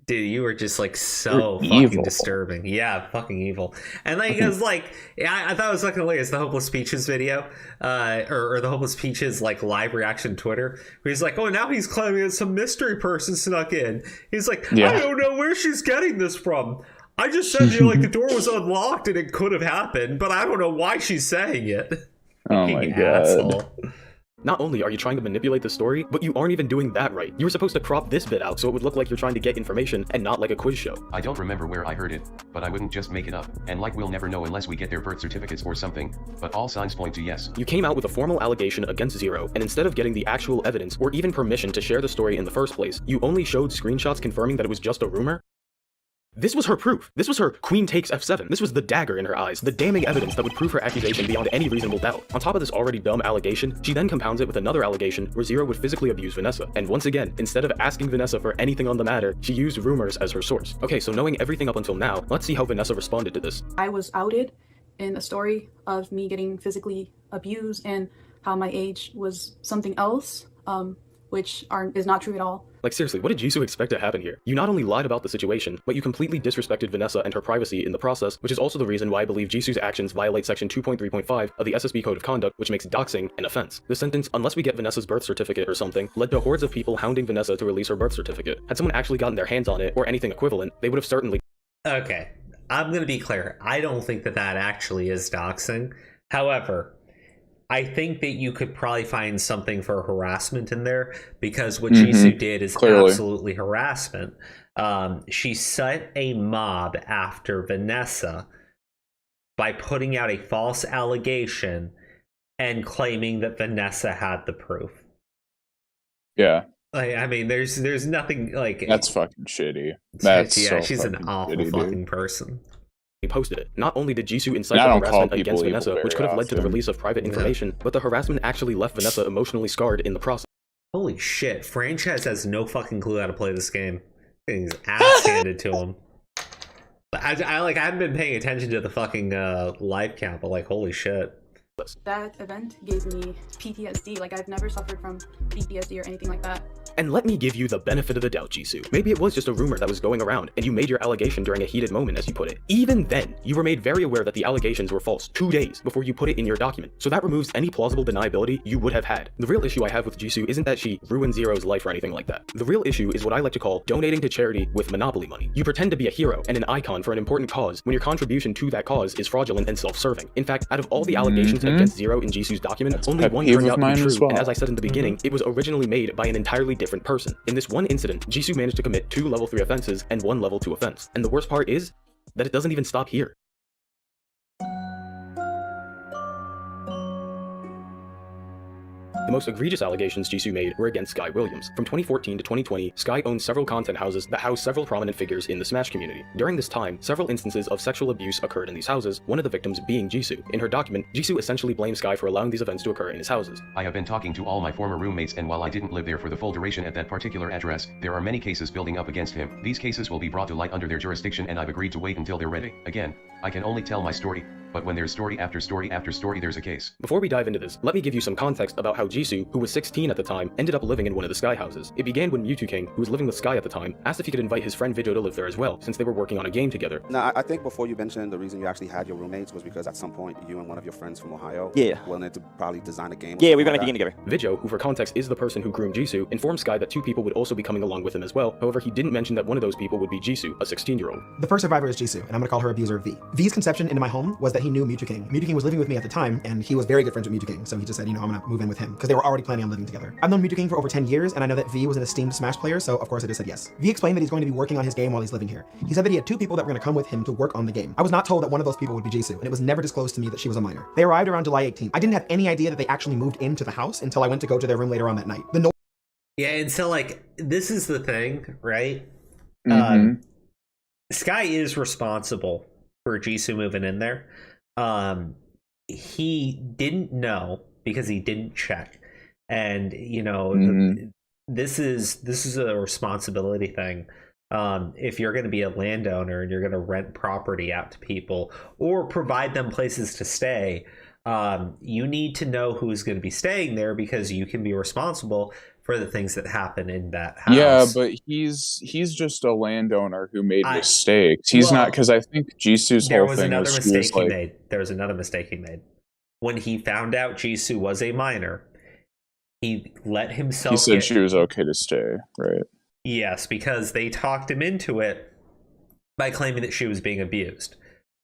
Dude, you were just, like, so fucking evil. disturbing. Yeah, fucking evil. And then he goes, like, I thought it was fucking hilarious, the Hopeless Peaches video, or the Hopeless Peaches, like, live reaction Twitter, where he's like, oh, now he's claiming that some mystery person snuck in. He's like, I don't know where she's getting this from. I just said, you know, like, the door was unlocked and it could have happened, but I don't know why she's saying it. Oh my god. Asshole. Not only are you trying to manipulate the story, but you aren't even doing that right. You were supposed to crop this bit out so it would look like you're trying to get information and not like a quiz show. I don't remember where I heard it, but I wouldn't just make it up. And like, we'll never know unless we get their birth certificates or something. But all signs point to yes. You came out with a formal allegation against Zero, and instead of getting the actual evidence or even permission to share the story in the first place, you only showed screenshots confirming that it was just a rumor? This was her proof. This was her queen takes f7. This was the dagger in her eyes, the damning evidence that would prove her accusation beyond any reasonable doubt. On top of this already dumb allegation, she then compounds it with another allegation where Zero would physically abuse Vanessa. And once again, instead of asking Vanessa for anything on the matter, she used rumors as her source. Okay, so knowing everything up until now, let's see how Vanessa responded to this. I was outed in a story of me getting physically abused and how my age was something else, which is not true at all. Like seriously, what did Jisoo expect to happen here? You not only lied about the situation, but you completely disrespected Vanessa and her privacy in the process, which is also the reason why I believe Jisoo's actions violate section 2.3.5 of the SSB Code of Conduct, which makes doxing an offense. The sentence, unless we get Vanessa's birth certificate or something, led to hordes of people hounding Vanessa to release her birth certificate. Had someone actually gotten their hands on it, or anything equivalent, they would have certainly... Okay, I'm going to be clear. I don't think that actually is doxing. However, I think that you could probably find something for harassment in there, because what Jisoo did is absolutely harassment. She set a mob after Vanessa by putting out a false allegation and claiming that Vanessa had the proof. Yeah. Like, I mean, there's nothing like... That's fucking shitty. That's yeah, so she's an awful shitty, fucking person. He posted it. Not only did Jisoo incite the harassment against Vanessa, which could have led to the release of private information, but the harassment actually left Vanessa emotionally scarred in the process. Holy shit, Franchise has no fucking clue how to play this game. Getting his ass handed to him. I haven't been paying attention to the fucking live count, but like, holy shit. That event gave me PTSD. Like, I've never suffered from PTSD or anything like that. And let me give you the benefit of the doubt, Jisoo. Maybe it was just a rumor that was going around, and you made your allegation during a heated moment, as you put it. Even then, you were made very aware that the allegations were false 2 days before you put it in your document. So that removes any plausible deniability you would have had. The real issue I have with Jisoo isn't that she ruined Zero's life or anything like that. The real issue is what I like to call donating to charity with monopoly money. You pretend to be a hero and an icon for an important cause when your contribution to that cause is fraudulent and self-serving. In fact, out of all the allegations against Zero in Jisoo's document, only one turned out to be true, and as I said in the beginning, it was originally made by an entirely different person. In this one incident, Jisoo managed to commit 2 level 3 offenses and 1 level 2 offense. And the worst part is that it doesn't even stop here. The most egregious allegations Jisoo made were against Sky Williams. From 2014 to 2020, Sky owned several content houses that housed several prominent figures in the Smash community. During this time, several instances of sexual abuse occurred in these houses, one of the victims being Jisoo. In her document, Jisoo essentially blames Sky for allowing these events to occur in his houses. I have been talking to all my former roommates, and while I didn't live there for the full duration at that particular address, there are many cases building up against him. These cases will be brought to light under their jurisdiction, and I've agreed to wait until they're ready. Again, I can only tell my story, but when there's story after story after story, there's a case. Before we dive into this, let me give you some context about how Jisoo, who was 16 at the time, ended up living in one of the Sky houses. It began when Mewtwo King, who was living with Sky at the time, asked if he could invite his friend Vidyo to live there as well, since they were working on a game together. Now, I think before you mentioned the reason you actually had your roommates was because at some point you and one of your friends from Ohio wanted to probably design a game. Yeah, we were gonna make a game together. Vidyo, who for context is the person who groomed Jisoo, informed Sky that 2 people would also be coming along with him as well. However, he didn't mention that one of those people would be Jisoo, a 16-year-old. The first survivor is Jisoo, and I'm gonna call her abuser V. V's conception into my home was that he knew Mewtwo King. Mewtwo King was living with me at the time, and he was very good friends with Mewtwo King, so he just said, you know, I'm gonna move in with him, because they were already planning on living together. I've known Mewtwo King for over 10 years, and I know that V was an esteemed Smash player, so of course I just said yes. V explained that he's going to be working on his game while he's living here. He said that he had 2 people that were gonna come with him to work on the game. I was not told that one of those people would be Jisoo, and it was never disclosed to me that she was a minor. They arrived around July 18th. I didn't have any idea that they actually moved into the house until I went to go to their room later on that night. Yeah, and so like, this is the thing, right? Sky is responsible for Jisoo moving in there. He didn't know because he didn't check, and you know, this is a responsibility thing. If you're going to be a landowner and you're going to rent property out to people or provide them places to stay, you need to know who's going to be staying there, because you can be responsible for the things that happen in that house. Yeah, but he's just a landowner who made mistakes. He's not, because I think Jisoo's whole thing There was another mistake he made. When he found out Jisoo was a minor, he let himself... He said she was okay to stay, right? Yes, because they talked him into it by claiming that she was being abused.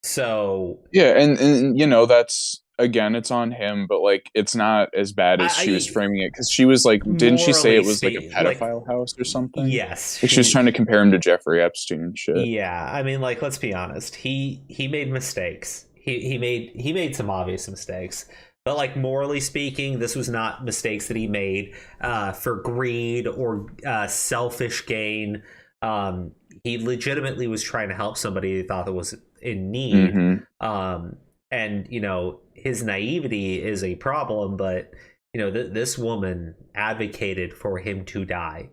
So... Yeah, and you know, that's... Again, it's on him, but like, it's not as bad as she was framing it, because she was like, didn't she say it was like a pedophile house or something? Yes, like she was trying to compare him to Jeffrey Epstein and shit. Yeah, I mean, like, let's be honest. He made mistakes. He made some obvious mistakes, but like, morally speaking, this was not mistakes that he made for greed or selfish gain. He legitimately was trying to help somebody he thought that was in need. And, you know, his naivety is a problem, but, you know, this woman advocated for him to die.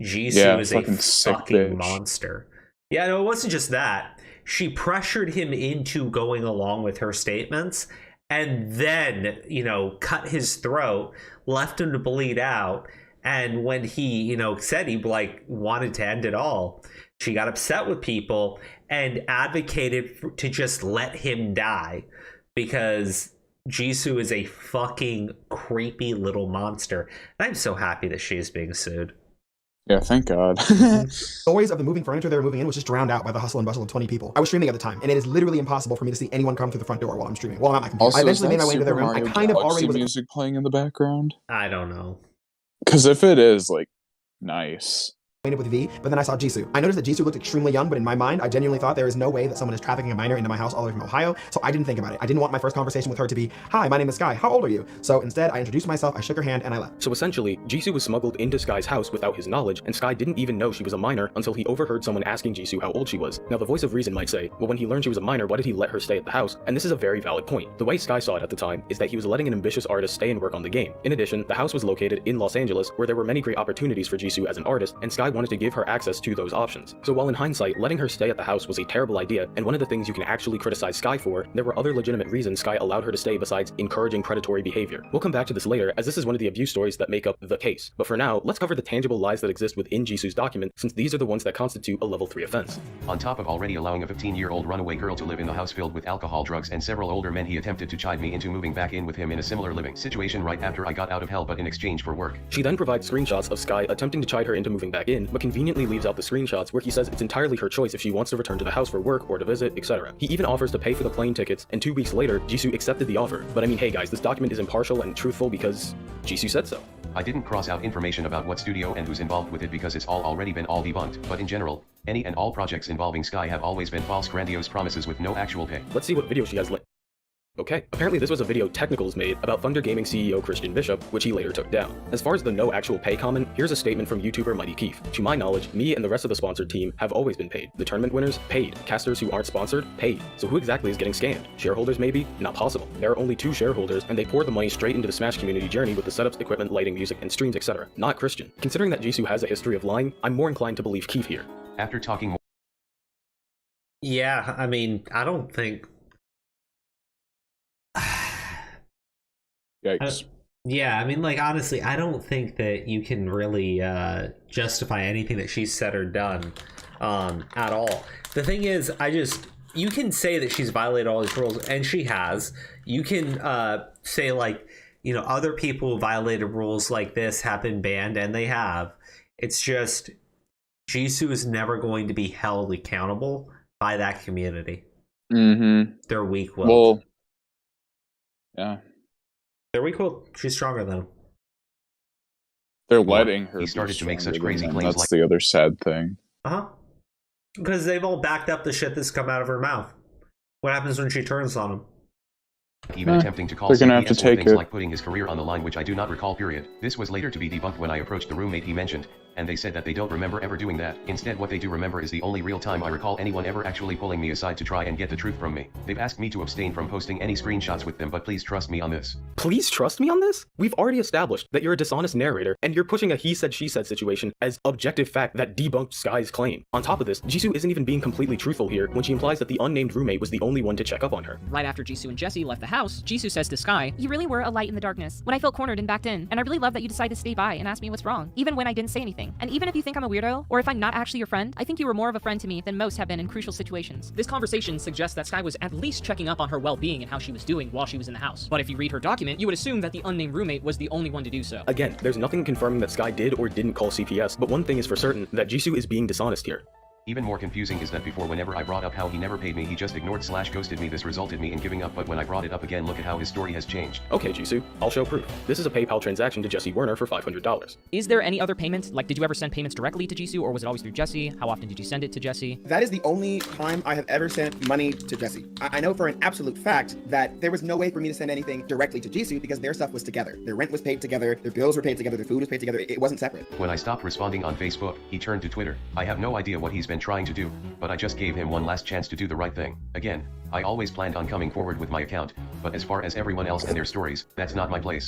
Jisoo is a fucking monster. Yeah, no, it wasn't just that. She pressured him into going along with her statements, and then, you know, cut his throat, left him to bleed out, And when he, you know, said he like wanted to end it all, she got upset with people and advocated to just let him die because Jisoo is a fucking creepy little monster. And I'm so happy that she is being sued. Yeah, thank God. The noise of the moving furniture they were moving in was just drowned out by the hustle and bustle of 20 people. I was streaming at the time, and it is literally impossible for me to see anyone come through the front door while I'm streaming. While I'm at my computer. Also, I eventually is made that my way into their Super room. I Mario kind of Galaxy already was. music playing in the background? I don't know. Because if it is, like, nice. With V, but then I saw Jisoo. I noticed that Jisoo looked extremely young, but in my mind, I genuinely thought there is no way that someone is trafficking a minor into my house all the way from Ohio, so I didn't think about it. I didn't want my first conversation with her to be, "Hi, my name is Sky. How old are you?" So instead, I introduced myself, I shook her hand, and I left. So essentially, Jisoo was smuggled into Sky's house without his knowledge, and Sky didn't even know she was a minor until he overheard someone asking Jisoo how old she was. Now, the voice of reason might say, well, when he learned she was a minor, why did he let her stay at the house? And this is a very valid point. The way Sky saw it at the time is that he was letting an ambitious artist stay and work on the game. In addition, the house was located in Los Angeles, where there were many great opportunities for Jisoo as an artist, and Sky wanted to give her access to those options. So while in hindsight, letting her stay at the house was a terrible idea, and one of the things you can actually criticize Sky for, there were other legitimate reasons Sky allowed her to stay besides encouraging predatory behavior. We'll come back to this later, as this is one of the abuse stories that make up the case. But for now, let's cover the tangible lies that exist within Jisoo's document, since these are the ones that constitute a level 3 offense. On top of already allowing a 15-year-old runaway girl to live in the house filled with alcohol, drugs, and several older men, he attempted to chide me into moving back in with him in a similar living situation right after I got out of hell, but in exchange for work. She then provides screenshots of Sky attempting to chide her into moving back in, but conveniently leaves out the screenshots where he says it's entirely her choice if she wants to return to the house for work or to visit, etc. He even offers to pay for the plane tickets, and 2 weeks later, Jisoo accepted the offer. But I mean, hey guys, this document is impartial and truthful because Jisoo said so. I didn't cross out information about what studio and who's involved with it because it's already been all debunked, but in general, any and all projects involving Sky have always been false grandiose promises with no actual pay. Let's see what video she has Okay, apparently this was a video Technicals made about Thunder Gaming CEO Christian Bishop, which he later took down. As far as the no actual pay comment, here's a statement from YouTuber Mighty Keith. To my knowledge, me and the rest of the sponsored team have always been paid. The tournament winners, paid. Casters who aren't sponsored, paid. So who exactly is getting scammed? Shareholders maybe? Not possible. There are only 2 shareholders, and they poured the money straight into the Smash community journey with the setups, equipment, lighting, music, and streams, etc. Not Christian. Considering that Jisoo has a history of lying, I'm more inclined to believe Keith here. After talking more... Yeah, I mean, I don't think... Yikes. Yeah, I mean, like, honestly, I don't think that you can really justify anything that she's said or done at all. The thing is, you can say that she's violated all these rules, and she has. You can say, like, you know, other people who violated rules like this have been banned, and they have. It's just, Jisoo is never going to be held accountable by that community. Mm-hmm. They're weak-willed. Well, yeah. They're weak-willed. She's stronger than them. They're letting her. He started to make such crazy claims. claims. That's the other sad thing. Because they've all backed up the shit that's come out of her mouth. What happens when she turns on them? Even attempting to call they're gonna have to CPS take things it. like putting his career on the line, which I do not recall, period. This was later to be debunked when I approached the roommate he mentioned, and they said that they don't remember ever doing that. Instead, what they do remember is the only real time I recall anyone ever actually pulling me aside to try and get the truth from me. They've asked me to abstain from posting any screenshots with them, but please trust me on this. Please trust me on this? We've already established that you're a dishonest narrator, and you're pushing a he said she said situation as objective fact that debunked Sky's claim. On top of this, Jisoo isn't even being completely truthful here when she implies that the unnamed roommate was the only one to check up on her. Right after Jisoo and Jesse left the house, Jisoo says to Sky, "You really were a light in the darkness when I felt cornered and backed in, and I really love that you decided to stay by and ask me what's wrong, even when I didn't say anything. And even if you think I'm a weirdo, or if I'm not actually your friend, I think you were more of a friend to me than most have been in crucial situations." This conversation suggests that Sky was at least checking up on her well-being and how she was doing while she was in the house. But if you read her document, you would assume that the unnamed roommate was the only one to do so. Again, there's nothing confirming that Sky did or didn't call CPS, but one thing is for certain, that Jisoo is being dishonest here. Even more confusing is that before, whenever I brought up how he never paid me, he just ignored/ghosted me. This resulted me in giving up, but when I brought it up again, look at how his story has changed. Okay, Jisoo, I'll show proof. This is a PayPal transaction to Jesse Werner for $500. Is there any other payment? Like, did you ever send payments directly to Jisoo, or was it always through Jesse? How often did you send it to Jesse? That is the only time I have ever sent money to Jesse. I know for an absolute fact that there was no way for me to send anything directly to Jisoo because their stuff was together. Their rent was paid together, their bills were paid together, their food was paid together. It wasn't separate. When I stopped responding on Facebook, he turned to Twitter. I have no idea what he's been trying to do, but I just gave him one last chance to do the right thing. Again, I always planned on coming forward with my account, but as far as everyone else and their stories, that's not my place.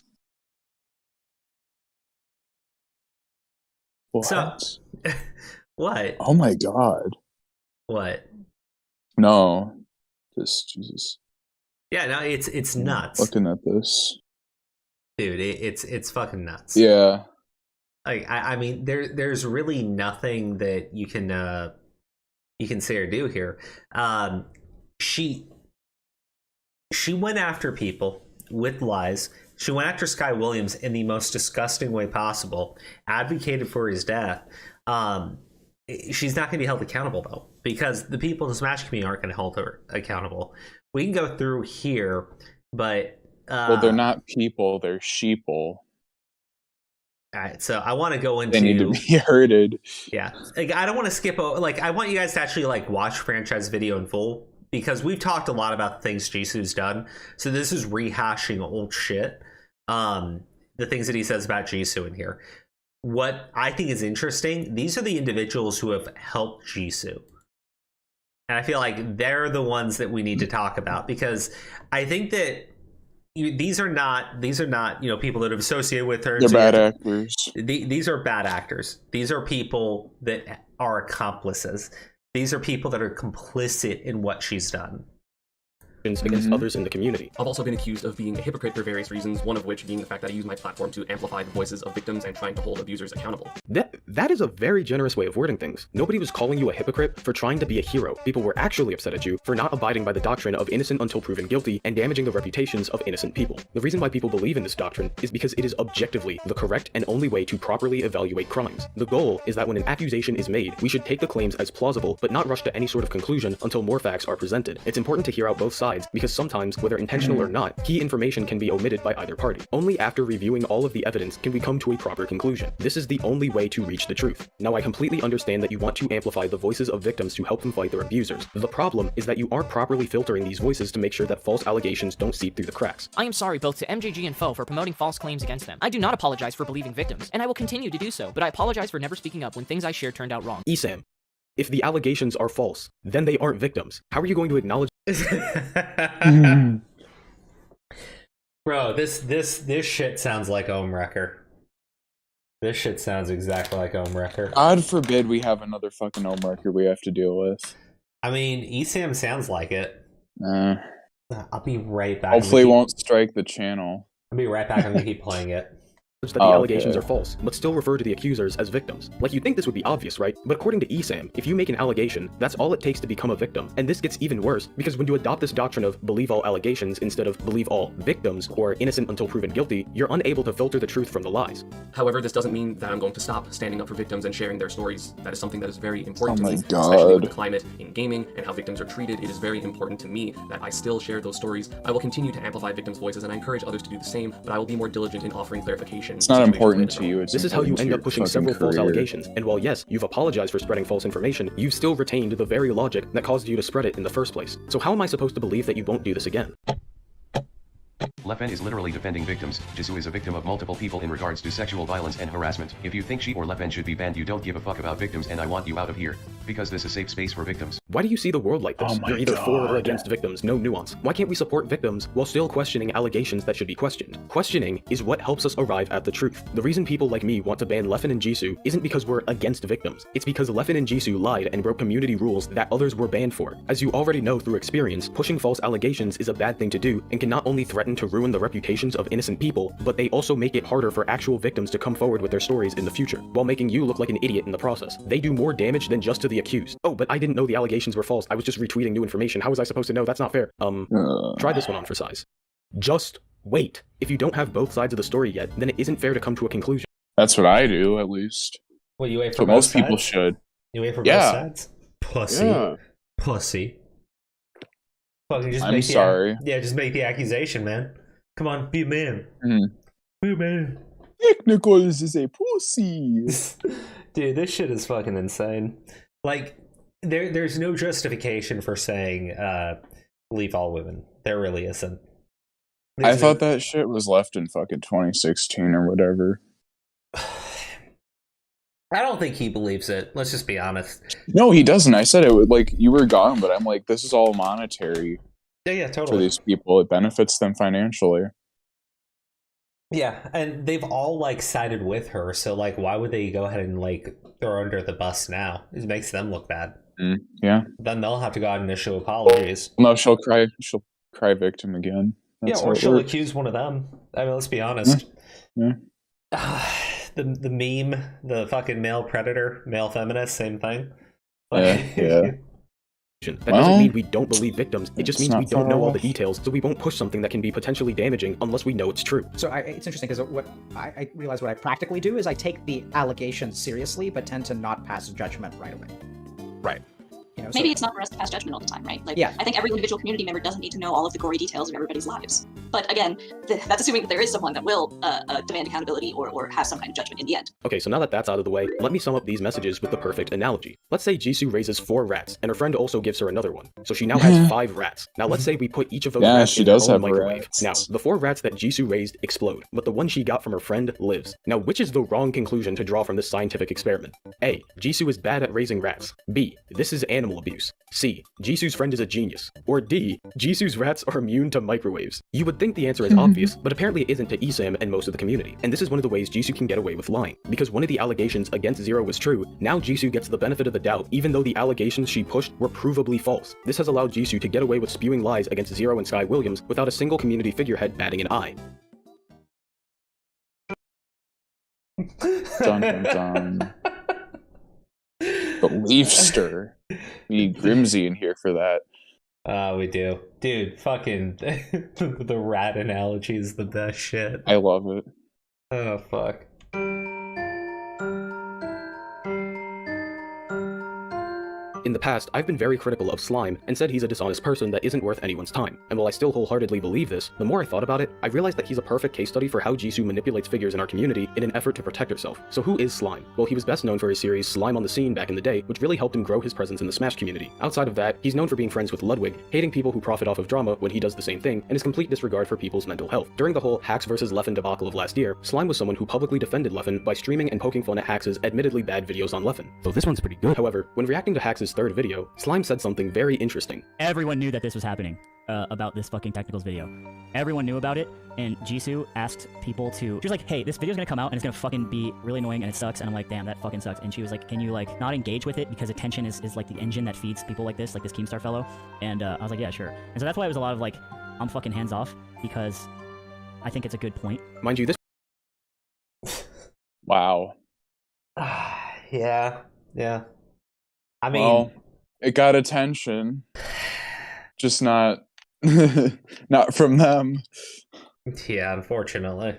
What? So, what? Oh my god. What? No. Just Jesus. Yeah, no, it's nuts. Looking at this. Dude, it's fucking nuts. Yeah. I mean, there's really nothing that you can say or do here. She went after people with lies. She went after Sky Williams in the most disgusting way possible, advocated for his death. She's not going to be held accountable, though, because the people in the Smash community aren't going to hold her accountable. We can go through here, but... well, they're not people, they're sheeple. All right, so I want to go into... They need to be herded. Yeah. Like, I don't want to skip over... Like, I want you guys to actually, like, watch franchise video in full, because we've talked a lot about the things Jisoo's done. So this is rehashing old shit. The things that he says about Jisoo in here. What I think is interesting, these are the individuals who have helped Jisoo. And I feel like they're the ones that we need to talk about, because I think that these are not people that have associated with her. They're bad actors. These are bad actors. These are people that are accomplices. These are people that are complicit in what she's done. Against others in the community. I've also been accused of being a hypocrite for various reasons, one of which being the fact that I use my platform to amplify the voices of victims and trying to hold abusers accountable. That is a very generous way of wording things. Nobody was calling you a hypocrite for trying to be a hero. People were actually upset at you for not abiding by the doctrine of innocent until proven guilty and damaging the reputations of innocent people. The reason why people believe in this doctrine is because it is objectively the correct and only way to properly evaluate crimes. The goal is that when an accusation is made, we should take the claims as plausible but not rush to any sort of conclusion until more facts are presented. It's important to hear out both sides, because sometimes, whether intentional or not, key information can be omitted by either party. Only after reviewing all of the evidence can we come to a proper conclusion. This is the only way to reach the truth. Now, I completely understand that you want to amplify the voices of victims to help them fight their abusers. The problem is that you aren't properly filtering these voices to make sure that false allegations don't seep through the cracks. I am sorry both to MJG and Foe for promoting false claims against them. I do not apologize for believing victims, and I will continue to do so, but I apologize for never speaking up when things I shared turned out wrong. Esam, if the allegations are false, then they aren't victims. How are you going to acknowledge? Bro, this shit sounds like Wrecker. This shit sounds exactly like Wrecker. God forbid we have another fucking Wrecker we have to deal with. I mean, Esam sounds like it. I'll be right back. Hopefully it won't strike the channel. I'll be right back. I'm gonna keep playing it. That the allegations are false, but still refer to the accusers as victims. Like, you'd think this would be obvious, right? But according to Esam, if you make an allegation, that's all it takes to become a victim. And this gets even worse, because when you adopt this doctrine of believe all allegations instead of believe all victims, or innocent until proven guilty, you're unable to filter the truth from the lies. However, this doesn't mean that I'm going to stop standing up for victims and sharing their stories. That is something that is very important to me, especially with the climate in gaming and how victims are treated. It is very important to me that I still share those stories. I will continue to amplify victims' voices, and I encourage others to do the same, but I will be more diligent in offering clarification. It's not important to you. This is how you end up pushing several false allegations, and while yes, you've apologized for spreading false information, you've still retained the very logic that caused you to spread it in the first place. So how am I supposed to believe that you won't do this again? Leffen is literally defending victims. Jisoo is a victim of multiple people in regards to sexual violence and harassment. If you think she or Leffen should be banned, you don't give a fuck about victims, and I want you out of here. Because this is a safe space for victims. Why do you see the world like this? You're either for or against victims, no nuance. Why can't we support victims while still questioning allegations that should be questioned? Questioning is what helps us arrive at the truth. The reason people like me want to ban Leffen and Jisoo isn't because we're against victims. It's because Leffen and Jisoo lied and broke community rules that others were banned for. As you already know through experience, pushing false allegations is a bad thing to do and can not only threaten to ruin the reputations of innocent people, but they also make it harder for actual victims to come forward with their stories in the future, while making you look like an idiot in the process. They do more damage than just to the accused. Oh, but I didn't know the allegations were false. I was just retweeting new information. How was I supposed to know? That's not fair. Try this one on for size. Just wait. If you don't have both sides of the story yet, then it isn't fair to come to a conclusion. That's what I do, at least. Well, you wait for both most people sides? should. You wait for both sides? Pussy. Yeah. Pussy. Fucking just I'm make sorry. just make the accusation, man. Come on, be a man. Be a man. Nick Nichols is a pussy. Dude, this shit is fucking insane. Like, there's no justification for saying leave all women. There really isn't. I thought that shit was left in fucking 2016 or whatever. I don't think he believes it. Let's just be honest. No, he doesn't. I said it would, like, you were gone, but I'm like, this is all monetary. Yeah, totally. For these people, it benefits them financially. Yeah, and they've all like sided with her, so like, why would they go ahead and like throw her under the bus now? It makes them look bad. Yeah. Then they'll have to go out and issue apologies. No, she'll cry victim again. That's or she'll accuse one of them. I mean, let's be honest. Yeah. the meme, the fucking male predator, male feminist, same thing. Yeah. That doesn't mean we don't believe victims, it just means we don't know all the details, so we won't push something that can be potentially damaging unless we know it's true. So it's interesting because what I realize what I practically do is I take the allegations seriously, but tend to not pass judgment right away. Right. You know, Maybe it's not for us to pass judgment all the time, right? Like, Yeah. I think every individual community member doesn't need to know all of the gory details of everybody's lives. But again, that's assuming that there is someone that will demand accountability or have some kind of judgment in the end. Okay, so now that that's out of the way, let me sum up these messages with the perfect analogy. Let's say Jisoo raises 4 rats, and her friend also gives her another one. So she now has 5 rats. Now let's say we put each of those rats she in her does own have microwave. rats. Now, the 4 rats that Jisoo raised explode, but the one she got from her friend lives. Now, which is the wrong conclusion to draw from this scientific experiment? A. Jisoo is bad at raising rats. B. This is animal abuse. C. Jisoo's friend is a genius. Or D. Jisoo's rats are immune to microwaves. You would think the answer is obvious, but apparently it isn't to Isam and most of the community. And this is one of the ways Jisoo can get away with lying. Because one of the allegations against Zero was true, now Jisoo gets the benefit of the doubt even though the allegations she pushed were provably false. This has allowed Jisoo to get away with spewing lies against Zero and Sky Williams without a single community figurehead batting an eye. Dun dun dun. Beliefster. We need Grimsy in here for that. We do. Dude, fucking the rat analogy is the best shit. I love it. Oh, fuck. In the past, I've been very critical of Slime and said he's a dishonest person that isn't worth anyone's time. And while I still wholeheartedly believe this, the more I thought about it, I realized that he's a perfect case study for how Jisoo manipulates figures in our community in an effort to protect herself. So who is Slime? Well, he was best known for his series Slime on the Scene back in the day, which really helped him grow his presence in the Smash community. Outside of that, he's known for being friends with Ludwig, hating people who profit off of drama when he does the same thing, and his complete disregard for people's mental health. During the whole Hacks vs. Leffen debacle of last year, Slime was someone who publicly defended Leffen by streaming and poking fun at Hacks' admittedly bad videos on Leffen. So this one's pretty good. However, when reacting to Hacks' third video, Slime said something very interesting. Everyone knew that this was happening, about this fucking technicals video. Everyone knew about it, and Jisoo asked people to... She was like, hey, this video's gonna come out, and it's gonna fucking be really annoying, and it sucks, and I'm like, damn, that fucking sucks. And she was like, can you, like, not engage with it, because attention is like the engine that feeds people like this Keemstar fellow? And I was like, yeah, sure. And so that's why it was a lot of, like, I'm fucking hands off, because I think it's a good point. Mind you, this... Wow. Yeah. I mean... Well, it got attention. Just not... not from them. Yeah, unfortunately.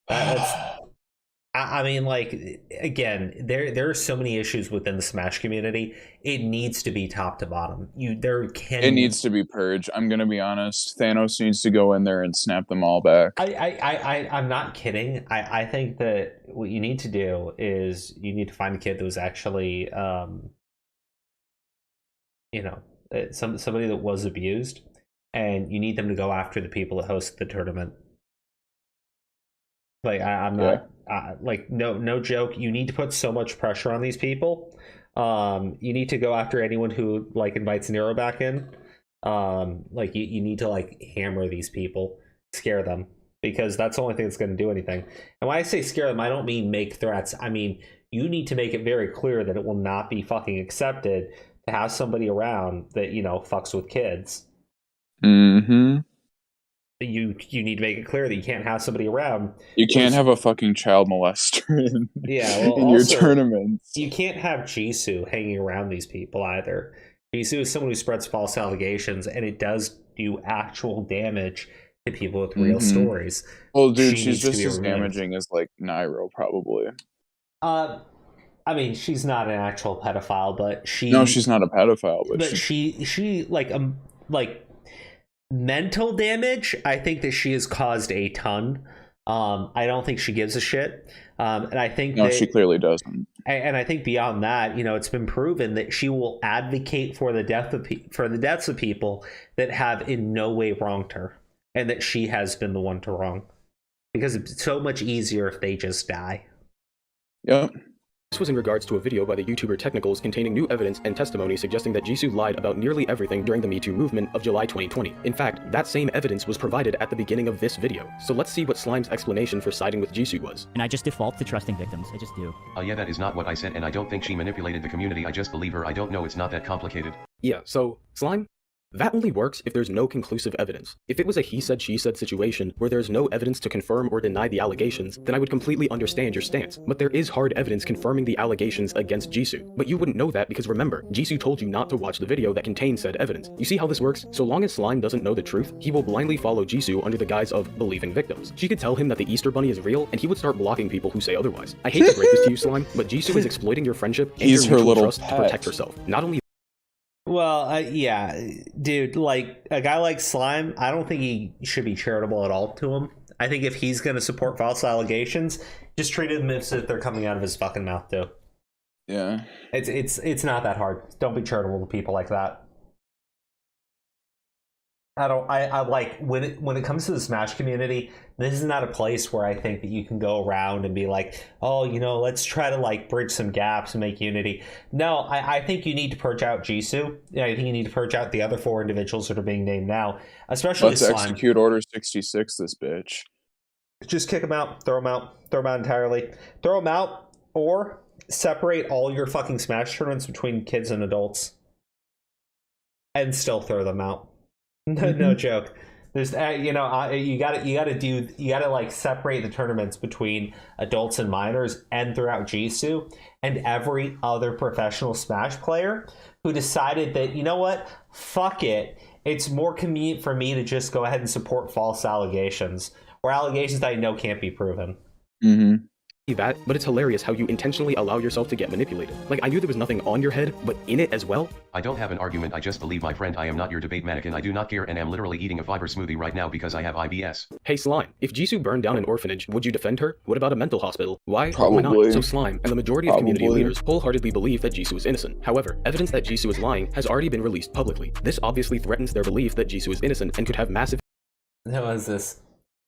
I mean, like, again, there are so many issues within the Smash community. It needs to be top to bottom. It needs to be purged. I'm gonna be honest. Thanos needs to go in there and snap them all back. I'm not kidding. I think that what you need to do is you need to find a kid that was actually, somebody that was abused, and you need them to go after the people that hosted the tournament. Like, I'm not, like, no joke. You need to put so much pressure on these people. You need to go after anyone who, like, invites Nero back in. Like, you need to, like, hammer these people, scare them, because that's the only thing that's going to do anything. And when I say scare them, I don't mean make threats. I mean, you need to make it very clear that it will not be fucking accepted to have somebody around that, fucks with kids. Mm-hmm. You need to make it clear that you can't have somebody around. You can't have a fucking child molester in your also, tournaments. You can't have Jisoo hanging around these people either. Jisoo is someone who spreads false allegations, and it does do actual damage to people with real stories. Well, dude, she's just as damaging as, like, Nairo, probably. I mean, she's not an actual pedophile, but she... No, she's not a pedophile, but she like mental damage, I think that she has caused a ton. I don't think she gives a shit. And I think she clearly doesn't. And I think beyond that, it's been proven that she will advocate for the deaths of people that have in no way wronged her, and that she has been the one to wrong, because it's so much easier if they just die. Yep. This was in regards to a video by the YouTuber Technicals containing new evidence and testimony suggesting that Jisoo lied about nearly everything during the Me Too movement of July 2020. In fact, that same evidence was provided at the beginning of this video. So let's see what Slime's explanation for siding with Jisoo was. And I just default to trusting victims. I just do. Yeah, that is not what I said, and I don't think she manipulated the community. I just believe her. I don't know. It's not that complicated. Yeah, so, Slime? That only works if there's no conclusive evidence. If it was a he said, she said situation where there's no evidence to confirm or deny the allegations, then I would completely understand your stance. But there is hard evidence confirming the allegations against Jisoo. But you wouldn't know that because remember, Jisoo told you not to watch the video that contains said evidence. You see how this works? So long as Slime doesn't know the truth, he will blindly follow Jisoo under the guise of believing victims. She could tell him that the Easter Bunny is real, and he would start blocking people who say otherwise. I hate to break this to you, Slime, but Jisoo is exploiting your friendship and He's your her mutual little trust to pet. protect herself. Not only Well, yeah, dude, like a guy like Slime, I don't think he should be charitable at all to him. I think if he's going to support false allegations, just treat them as if they're coming out of his fucking mouth, too. Yeah. It's not that hard. Don't be charitable to people like that. I like when it comes to the Smash community, this is not a place where I think that you can go around and be like, oh, you know, let's try to like bridge some gaps and make unity. No, I think you need to purge out Jisoo. I think you need to purge out the other 4 individuals that are being named now, especially Let's Slime. execute Order 66, this bitch. Just kick them out, throw them out entirely. Throw them out, or separate all your fucking Smash tournaments between kids and adults, and still throw them out. No joke. There's you gotta like separate the tournaments between adults and minors and throughout Jisoo and every other professional Smash player who decided that, you know what, fuck it, it's more convenient for me to just go ahead and support false allegations or allegations that I know can't be proven. that, but it's hilarious how you intentionally allow yourself to get manipulated. Like, I knew there was nothing on your head, but in it as well. I don't have an argument, I just believe my friend. I am not your debate mannequin. I do not care and am literally eating a fiber smoothie right now because I have IBS. Hey Slime, if Jisoo burned down an orphanage, would you defend her? What about a mental hospital? Why? Probably. Why not? So Slime, and the majority of community leaders wholeheartedly believe that Jisoo is innocent. However, evidence that Jisoo is lying has already been released publicly. This obviously threatens their belief that Jisoo is innocent and could have massive... How is this?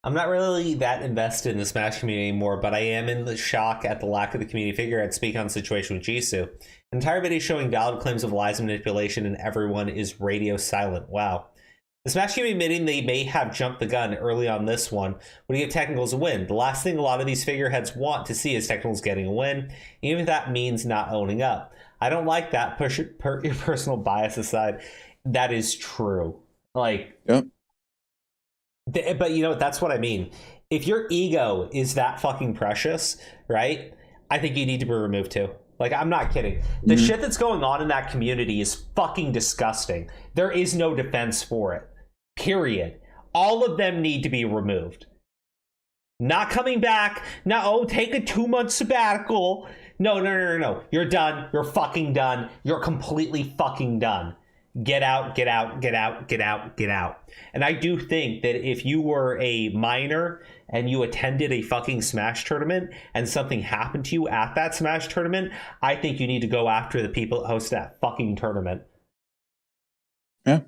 I'm not really that invested in the Smash community anymore, but I am in the shock at the lack of the community figure at Speak on the situation with Jisoo. An entire video showing valid claims of lies and manipulation, and everyone is radio silent. Wow. The Smash community admitting they may have jumped the gun early on this one would give Technicals a win. The last thing a lot of these figureheads want to see is Technicals getting a win, even if that means not owning up. I don't like that. Push your personal bias aside. That is true. Like, yep. But you know, that's what I mean. If your ego is that fucking precious, right? I think you need to be removed too. Like, I'm not kidding. The shit that's going on in that community is fucking disgusting. There is no defense for it. Period. All of them need to be removed. Not coming back. No, take a 2-month sabbatical. No. You're done. You're fucking done. You're completely fucking done. Get out. And I do think that if you were a minor and you attended a fucking Smash tournament and something happened to you at that Smash tournament, I think you need to go after the people that host that fucking tournament. Yeah.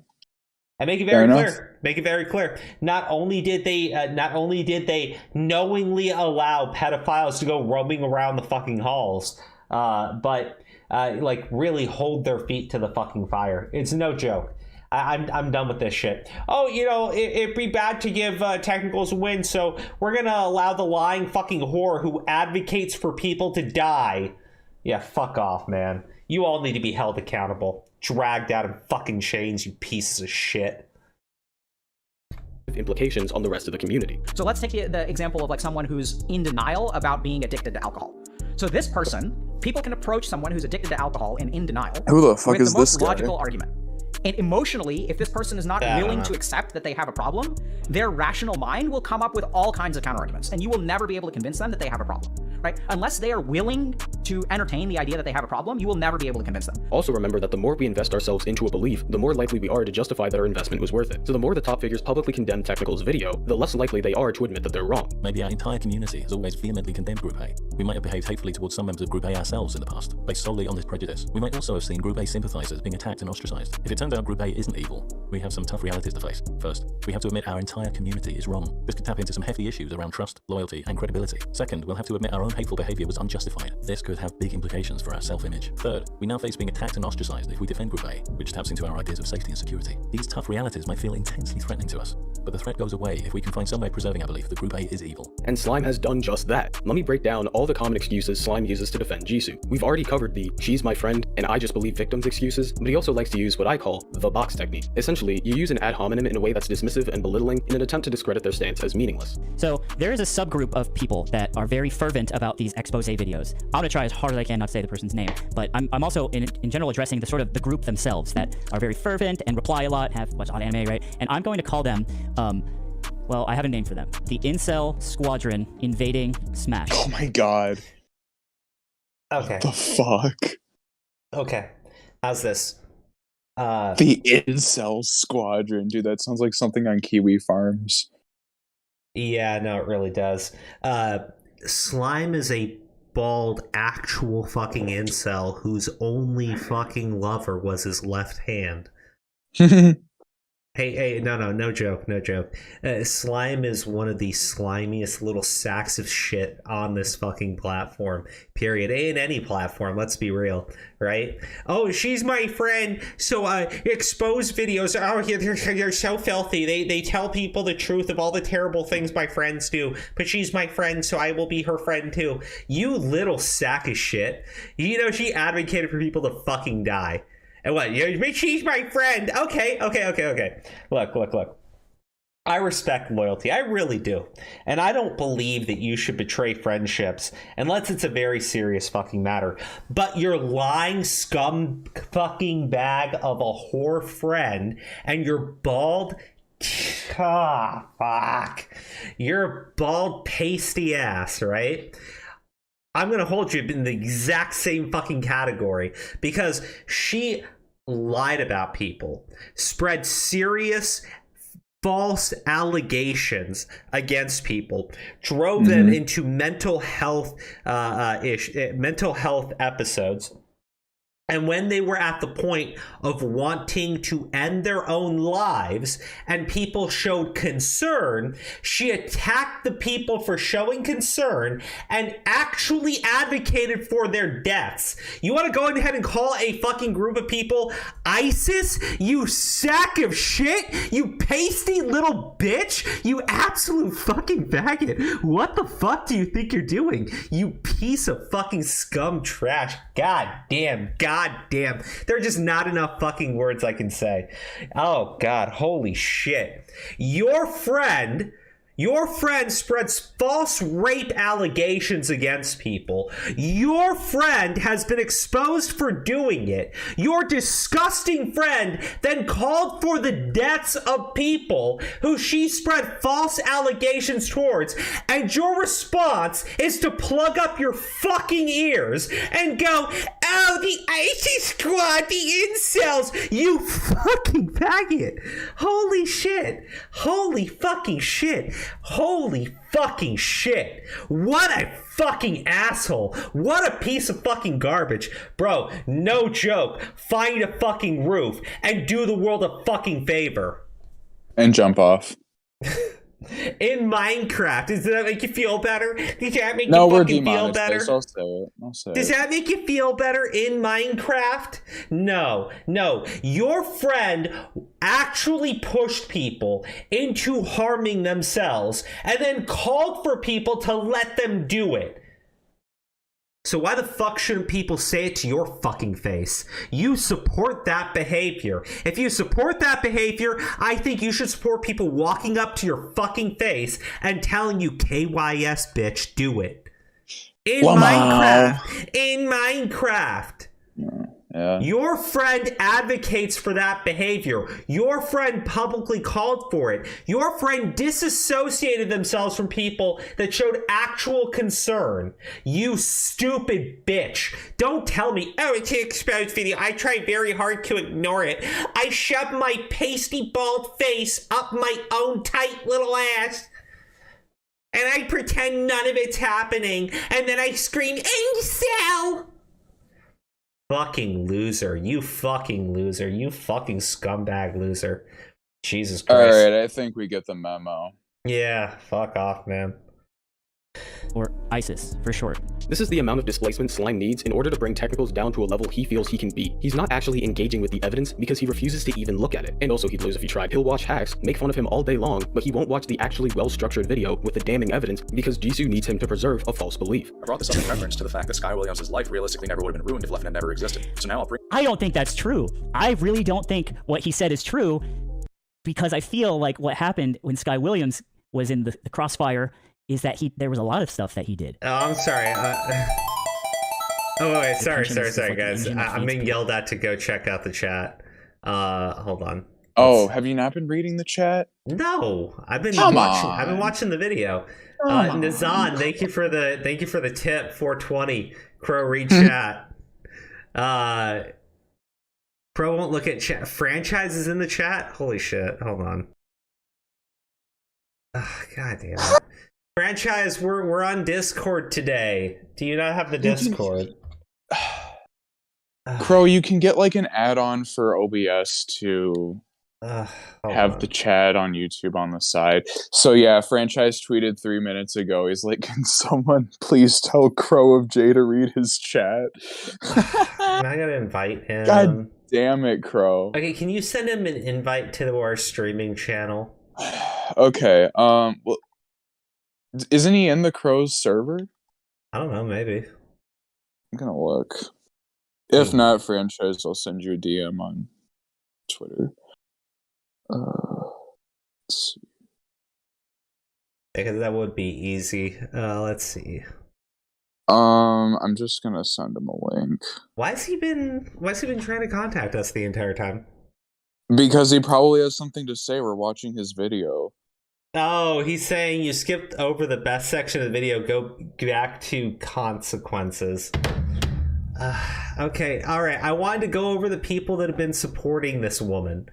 And make it very clear. Make it very clear. Not only did they knowingly allow pedophiles to go roaming around the fucking halls, but like really hold their feet to the fucking fire. It's no joke. I'm done with this shit. Oh, you know, it'd be bad to give Technicals a win, so we're gonna allow the lying fucking whore who advocates for people to die. Yeah, fuck off, man. You all need to be held accountable. Dragged out in fucking chains, you pieces of shit. Implications on the rest of the community. So let's take the example of like someone who's in denial about being addicted to alcohol. So this person, people can approach someone who's addicted to alcohol and in denial. Who the fuck with is the most this guy? Logical argument. And emotionally, if this person is not willing to accept that they have a problem, their rational mind will come up with all kinds of counterarguments, and you will never be able to convince them that they have a problem, right? Unless they are willing to entertain the idea that they have a problem, you will never be able to convince them. Also remember that the more we invest ourselves into a belief, the more likely we are to justify that our investment was worth it. So the more the top figures publicly condemn Technicals' video, the less likely they are to admit that they're wrong. Maybe our entire community has always vehemently condemned Group A. We might have behaved hatefully towards some members of Group A ourselves in the past, based solely on this prejudice. We might also have seen Group A sympathizers being attacked and ostracized. If it turns out Group A isn't evil, we have some tough realities to face. First, we have to admit our entire community is wrong. This could tap into some hefty issues around trust, loyalty, and credibility. Second, we'll have to admit our own hateful behavior was unjustified. This could could have big implications for our self-image. Third, we now face being attacked and ostracized if we defend Group A, which taps into our ideas of safety and security. These tough realities might feel intensely threatening to us, but the threat goes away if we can find some way of preserving our belief that Group A is evil. And Slime has done just that. Let me break down all the common excuses Slime uses to defend Jisoo. We've already covered the "she's my friend" and "I just believe victims" excuses, but he also likes to use what I call the box technique. Essentially, you use an ad hominem in a way that's dismissive and belittling in an attempt to discredit their stance as meaningless. So there is a subgroup of people that are very fervent about these expose videos. I'm gonna try as hard as I can not to say the person's name, but I'm also in general addressing the sort of the group themselves that are very fervent and reply a lot, have watched a lot of anime, right? And I'm going to call them, well, I have a name for them. The Incel Squadron invading Smash. Oh my god. Okay. The fuck? Okay. How's this? The Incel Squadron. Dude, that sounds like something on Kiwi Farms. Yeah, no, it really does. Slime is a bald, actual fucking incel whose only fucking lover was his left hand. Hey, no joke. Slime is one of the slimiest little sacks of shit on this fucking platform, period. In any platform, let's be real, right? Oh, she's my friend, so expose videos, oh, they're so filthy. They tell people the truth of all the terrible things my friends do, but she's my friend, so I will be her friend too. You little sack of shit. You know, she advocated for people to fucking die. And what? She's my friend. Okay. Look. I respect loyalty. I really do. And I don't believe that you should betray friendships unless it's a very serious fucking matter. But your lying scum fucking bag of a whore friend and your bald... Your bald pasty ass, right? I'm going to hold you in the exact same fucking category because she lied about people, spread serious false allegations against people, drove them into mental health episodes. And when they were at the point of wanting to end their own lives and people showed concern, she attacked the people for showing concern and actually advocated for their deaths. You want to go ahead and call a fucking group of people ISIS? You sack of shit? You pasty little bitch? You absolute fucking faggot. What the fuck do you think you're doing? You piece of fucking scum trash. God damn. There are just not enough fucking words I can say. Oh, God. Holy shit. Your friend spreads false rape allegations against people. Your friend has been exposed for doing it. Your disgusting friend then called for the deaths of people who she spread false allegations towards. And your response is to plug up your fucking ears and go, oh, the ISIS squad, the incels, you fucking faggot. Holy shit. Holy fucking shit. Holy fucking shit. What a fucking asshole. What a piece of fucking garbage. Bro, no joke. Find a fucking roof and do the world a fucking favor. And jump off. In Minecraft. Does that make you feel better? Does that make no, you we're fucking feel better? I'll say it. Does that make you feel better in Minecraft? No. Your friend actually pushed people into harming themselves and then called for people to let them do it. So why the fuck shouldn't people say it to your fucking face? You support that behavior. If you support that behavior, I think you should support people walking up to your fucking face and telling you, KYS, bitch, do it. In Minecraft. Yeah. Your friend advocates for that behavior. Your friend publicly called for it. Your friend disassociated themselves from people that showed actual concern. You stupid bitch. Don't tell me, oh, it's an exposed video. I tried very hard to ignore it. I shoved my pasty bald face up my own tight little ass. And I pretend none of it's happening. And then I scream, incel! Fucking loser. You fucking loser. You fucking scumbag loser. Jesus Christ. Alright, I think we get the memo. Yeah, fuck off, man. or ISIS for short. This is the amount of displacement Slime needs in order to bring technicals down to a level he feels he can beat. He's not actually engaging with the evidence because he refuses to even look at it. And also he'd lose if he tried. He'll watch hacks, make fun of him all day long, but he won't watch the actually well-structured video with the damning evidence because Jisoo needs him to preserve a false belief. I brought this up in reference to the fact that Sky Williams' life realistically never would have been ruined if Leffen had never existed. So now I'll bring— I don't think that's true. I really don't think what he said is true, because I feel like what happened when Sky Williams was in the crossfire is that there was a lot of stuff that he did. Oh, I'm sorry. Oh, wait, sorry, guys. I'm being yelled at to go check out the chat. Hold on. Oh, have you not been reading the chat? No, I've been Come watching. on. I've been watching the video. Nazan, thank you for the tip. 420. Crow, read chat. Crow won't look at chat. Franchises in the chat. Holy shit! Hold on. Oh, God damn it. Franchise, we're on Discord today. Do you not have the Discord? Crow, you can get like an add-on for OBS to have the chat on YouTube on the side. So yeah, Franchise tweeted 3 minutes ago. He's like, can someone please tell Crow of J to read his chat? Am I gonna invite him? God damn it, Crow. Okay, can you send him an invite to our streaming channel? Okay, well, isn't he in the Crow's server? I don't know, maybe. I'm gonna look. If not, Franchise, I'll send you a DM on Twitter. Let's see. Because that would be easy. Let's see. I'm just gonna send him a link. Why has he been trying to contact us the entire time? Because he probably has something to say. We're watching his video. Oh, he's saying you skipped over the best section of the video. Go back to consequences. Okay, all right. I wanted to go over the people that have been supporting this woman.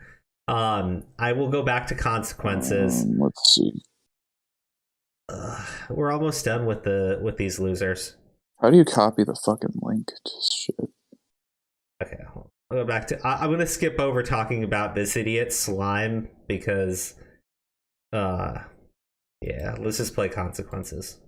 I will go back to consequences. Let's see. We're almost done with these losers. How do you copy the fucking link? Just shit. Okay, I'll go back to. I'm gonna skip over talking about this idiot Slime because, yeah. Let's just play consequences.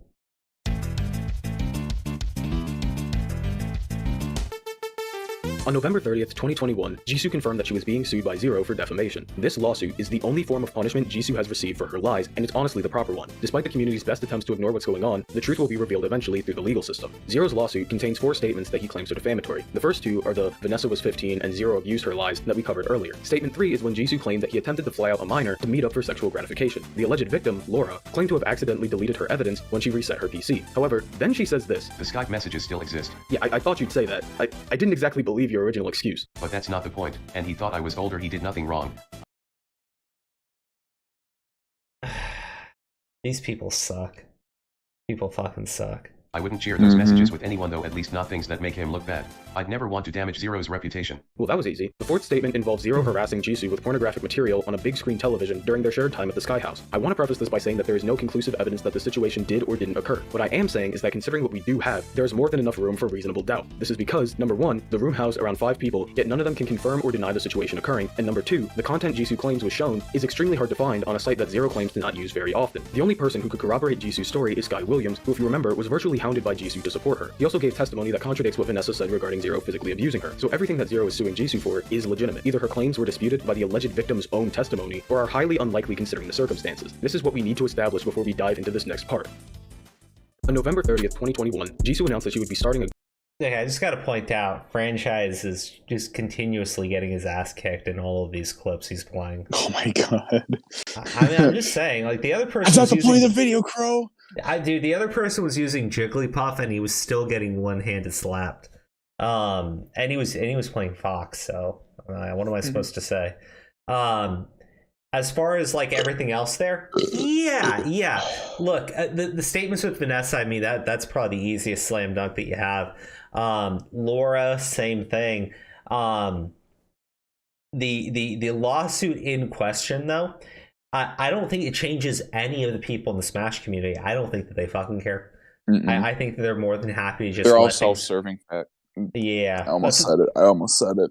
On November 30th, 2021, Jisoo confirmed that she was being sued by Zero for defamation. This lawsuit is the only form of punishment Jisoo has received for her lies, and it's honestly the proper one. Despite the community's best attempts to ignore what's going on, the truth will be revealed eventually through the legal system. Zero's lawsuit contains 4 statements that he claims are defamatory. The first 2 are the Vanessa was 15 and Zero abused her lies that we covered earlier. Statement 3 is when Jisoo claimed that he attempted to fly out a minor to meet up for sexual gratification. The alleged victim, Laura, claimed to have accidentally deleted her evidence when she reset her PC. However, then she says this. The Skype messages still exist. Yeah, I thought you'd say that. I didn't exactly believe your original excuse. But that's not the point, and he thought I was older. He did nothing wrong. These people suck. People fucking suck. I wouldn't share those messages with anyone though, at least not things that make him look bad. I'd never want to damage Zero's reputation. Well, that was easy. The 4th statement involves Zero harassing Jisoo with pornographic material on a big screen television during their shared time at the Sky House. I want to preface this by saying that there is no conclusive evidence that the situation did or didn't occur. What I am saying is that considering what we do have, there is more than enough room for reasonable doubt. This is because, number 1, the room housed around 5 people, yet none of them can confirm or deny the situation occurring, and number 2, the content Jisoo claims was shown is extremely hard to find on a site that Zero claims to not use very often. The only person who could corroborate Jisoo's story is Sky Williams, who, if you remember, was virtually hounded by Jisoo to support her. He also gave testimony that contradicts what Vanessa said regarding Zero physically abusing her. So everything that Zero is suing Jisoo for is legitimate. Either her claims were disputed by the alleged victim's own testimony, or are highly unlikely considering the circumstances. This is what we need to establish before we dive into this next part. On November 30th, 2021, Jisoo announced that she would be starting a... Okay, I just gotta point out, Franchise is just continuously getting his ass kicked in all of these clips he's playing. Oh my god. I mean, I'm just saying, like, the other person... That's not the point of the video, Crow! Dude, the other person was using Jigglypuff and he was still getting one-handed slapped. And he was playing Fox, so what am I supposed to say? As far as like everything else there, yeah. Look, the statements with Vanessa, I mean that's probably the easiest slam dunk that you have. Laura, same thing. The lawsuit in question though, I don't think it changes any of the people in the Smash community. I don't think that they fucking care. I think that they're more than happy to just. They're all self-serving. Yeah, I almost said it.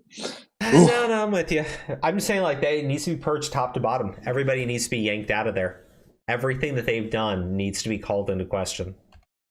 No, I'm with you. I'm just saying, like, they needs to be purged top to bottom. Everybody needs to be yanked out of there. Everything that they've done needs to be called into question.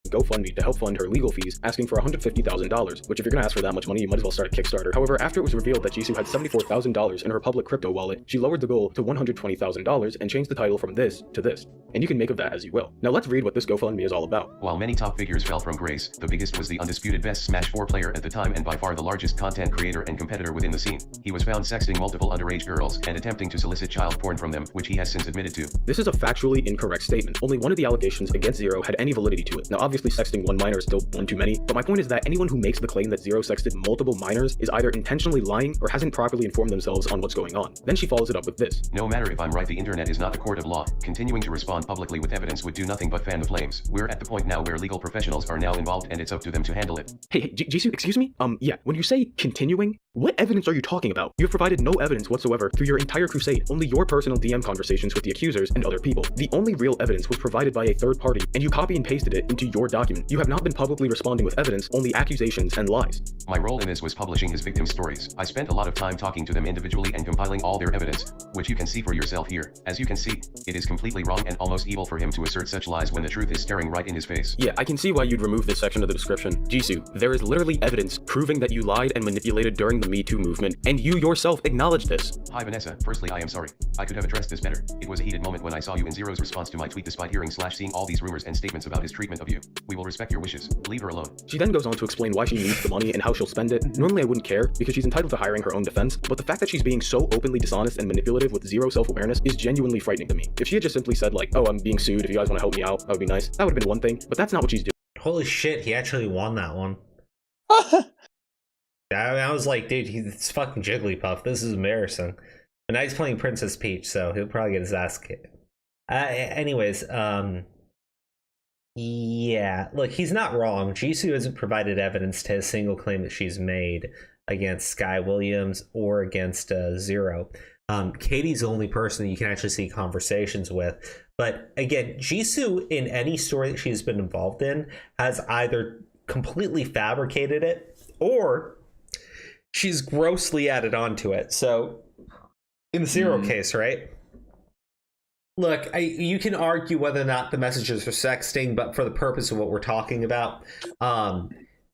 GoFundMe to help fund her legal fees, asking for $150,000, which if you're gonna ask for that much money, you might as well start a Kickstarter. However, after it was revealed that Jisoo had $74,000 in her public crypto wallet, she lowered the goal to $120,000 and changed the title from this to this. And you can make of that as you will. Now let's read what this GoFundMe is all about. While many top figures fell from grace, the biggest was the undisputed best Smash 4 player at the time and by far the largest content creator and competitor within the scene. He was found sexting multiple underage girls and attempting to solicit child porn from them, which he has since admitted to. This is a factually incorrect statement. Only one of the allegations against Zero had any validity to it. Now obviously sexting one minor is still one too many, but my point is that anyone who makes the claim that Zero sexted multiple minors is either intentionally lying or hasn't properly informed themselves on what's going on. Then she follows it up with this. No matter if I'm right, the internet is not a court of law. Continuing to respond publicly with evidence would do nothing but fan the flames. We're at the point now where legal professionals are now involved and it's up to them to handle it. Hey, Jisoo, excuse me? Yeah, when you say continuing, what evidence are you talking about? You have provided no evidence whatsoever through your entire crusade, only your personal DM conversations with the accusers and other people. The only real evidence was provided by a third party, and you copy and pasted it into your document. You have not been publicly responding with evidence, only accusations and lies. My role in this was publishing his victim stories. I spent a lot of time talking to them individually and compiling all their evidence, which you can see for yourself here. As you can see, it is completely wrong and almost evil for him to assert such lies when the truth is staring right in his face. Yeah, I can see why you'd remove this section of the description. Jisoo, there is literally evidence proving that you lied and manipulated during the Me Too movement, and you yourself acknowledged this. Hi Vanessa, firstly I am sorry. I could have addressed this better. It was a heated moment when I saw you in Zero's response to my tweet despite hearing/seeing all these rumors and statements about his treatment of you. We will respect your wishes. Leave her alone. She then goes on to explain why she needs the money and how she'll spend it. Normally I wouldn't care because she's entitled to hiring her own defense, but the fact that she's being so openly dishonest and manipulative with zero self-awareness is genuinely frightening to me. If she had just simply said like, oh, I'm being sued, if you guys want to help me out, that would be nice. That would have been one thing, but that's not what she's doing. Holy shit, he actually won that one. I was like, dude, he's fucking Jigglypuff. This is embarrassing. But now he's playing Princess Peach, so he'll probably get his ass kicked. Anyways, yeah, look, he's not wrong. Jisoo hasn't provided evidence to a single claim that she's made against Sky Williams or against Zero. Katie's the only person that you can actually see conversations with. But again, Jisoo, in any story that she's been involved in, has either completely fabricated it or she's grossly added onto it. So in the Zero case, right? Look, you can argue whether or not the messages are sexting, but for the purpose of what we're talking about,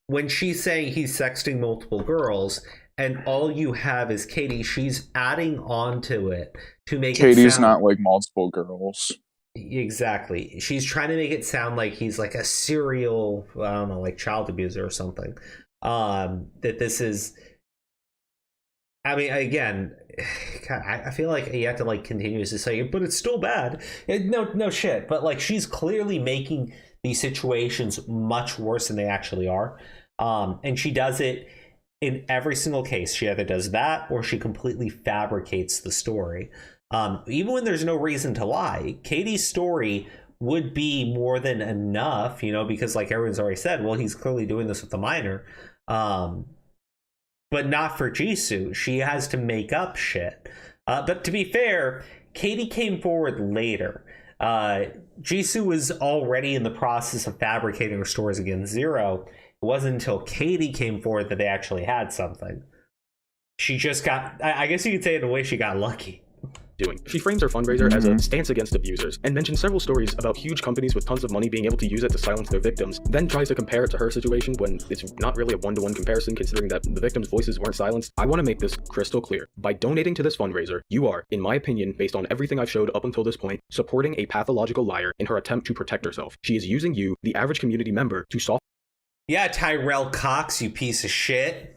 when she's saying he's sexting multiple girls and all you have is Katie, she's adding onto it to make Katie's it sound... not like multiple girls. Exactly. She's trying to make it sound like he's like a serial, I don't know, like child abuser or something. That this is... I mean, again, God, I feel like you have to like continuously say it, but it's still bad. No shit. But like, she's clearly making these situations much worse than they actually are. And she does it in every single case. She either does that or she completely fabricates the story. Even when there's no reason to lie, Katie's story would be more than enough, you know, because like everyone's already said, well, he's clearly doing this with the minor. But not for Jisoo. She has to make up shit. But to be fair, Katie came forward later. Jisoo was already in the process of fabricating her stories against Zero. It wasn't until Katie came forward that they actually had something. She just got, I guess you could say in a way she got lucky. She frames her fundraiser as a stance against abusers and mentions several stories about huge companies with tons of money being able to use it to silence their victims, then tries to compare it to her situation when it's not really a one-to-one comparison considering that the victims' voices weren't silenced. I want to make this crystal clear. By donating to this fundraiser, you are, in my opinion, based on everything I've showed up until this point, supporting a pathological liar in her attempt to protect herself. She is using you, the average community member, to soften... Yeah, Tyrell Cox, you piece of shit.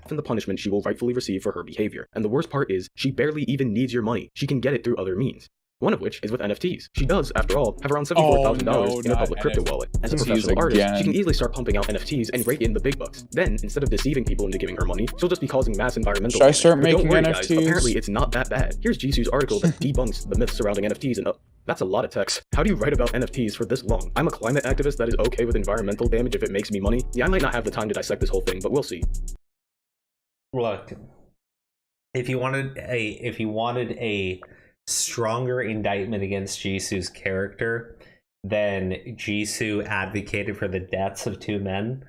The punishment she will rightfully receive for her behavior. And the worst part is, she barely even needs your money. She can get it through other means. One of which is with NFTs. She does, after all, have around $74,000 in a public crypto wallet. As a professional artist, she can easily start pumping out NFTs and rake in the big bucks. Then, instead of deceiving people into giving her money, she'll just be causing mass environmental damage. Should I start making don't worry, NFTs? Guys, apparently it's not that bad. Here's Jisoo's article that debunks the myths surrounding NFTs and that's a lot of text. How do you write about NFTs for this long? I'm a climate activist that is okay with environmental damage if it makes me money. Yeah, I might not have the time to dissect this whole thing, but we'll see. Look, if you wanted a stronger indictment against Jisoo's character than Jisoo advocated for the deaths of two men,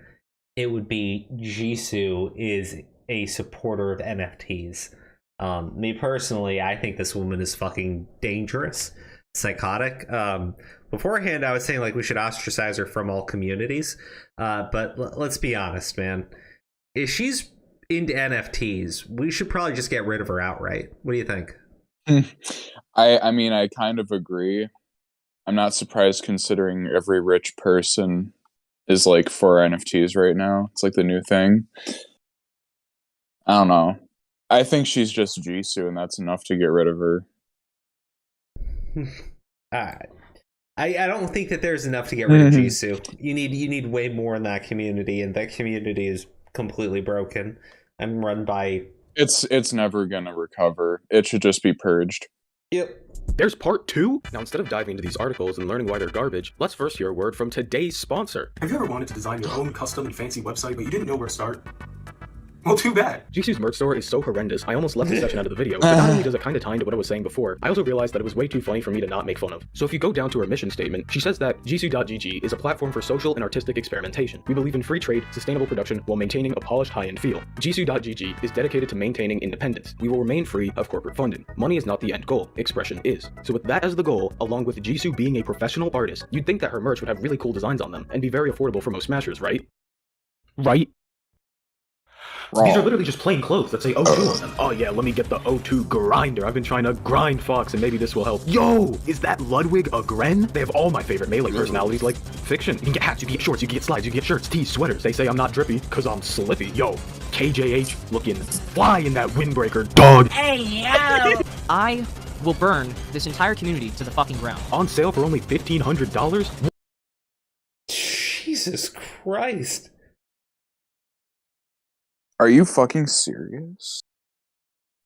it would be Jisoo is a supporter of NFTs. Me personally, I think this woman is fucking dangerous. psychotic. Beforehand, I was saying like we should ostracize her from all communities, but let's be honest, man. If she's into NFTs, we should probably just get rid of her outright. What do you think? I mean, I kind of agree. I'm not surprised considering every rich person is like for NFTs right now. It's like the new thing. I don't know. I think she's just Jisoo, and that's enough to get rid of her. I don't think that there's enough to get rid of Jisoo. You need way more in that community, and that community is completely broken and run by. It's never gonna recover. It should just be purged. Yep. There's part 2? Now, instead of diving into these articles and learning why they're garbage, let's first hear a word from today's sponsor. Have you ever wanted to design your own custom and fancy website, but you didn't know where to start? Well, too bad. Jisoo's merch store is so horrendous, I almost left this section out of the video, but not only does it kind of tie into what I was saying before, I also realized that it was way too funny for me to not make fun of. So if you go down to her mission statement, she says that Jisoo.gg is a platform for social and artistic experimentation. We believe in free trade, sustainable production, while maintaining a polished high-end feel. Jisoo.gg is dedicated to maintaining independence. We will remain free of corporate funding. Money is not the end goal, expression is. So with that as the goal, along with Jisoo being a professional artist, you'd think that her merch would have really cool designs on them, and be very affordable for most smashers, right? Right? Wrong. These are literally just plain clothes that say O2 on them. Oh yeah, let me get the O2 grinder. I've been trying to grind Fox and maybe this will help. Yo, is that Ludwig a Gren? They have all my favorite melee personalities like fiction. You can get hats, you can get shorts, you can get slides, you can get shirts, tees, sweaters. They say I'm not drippy because I'm slippy. Yo, KJH looking fly in that windbreaker, dog. Hey, yo! I will burn this entire community to the fucking ground. On sale for only $1,500? Jesus Christ. Are you fucking serious?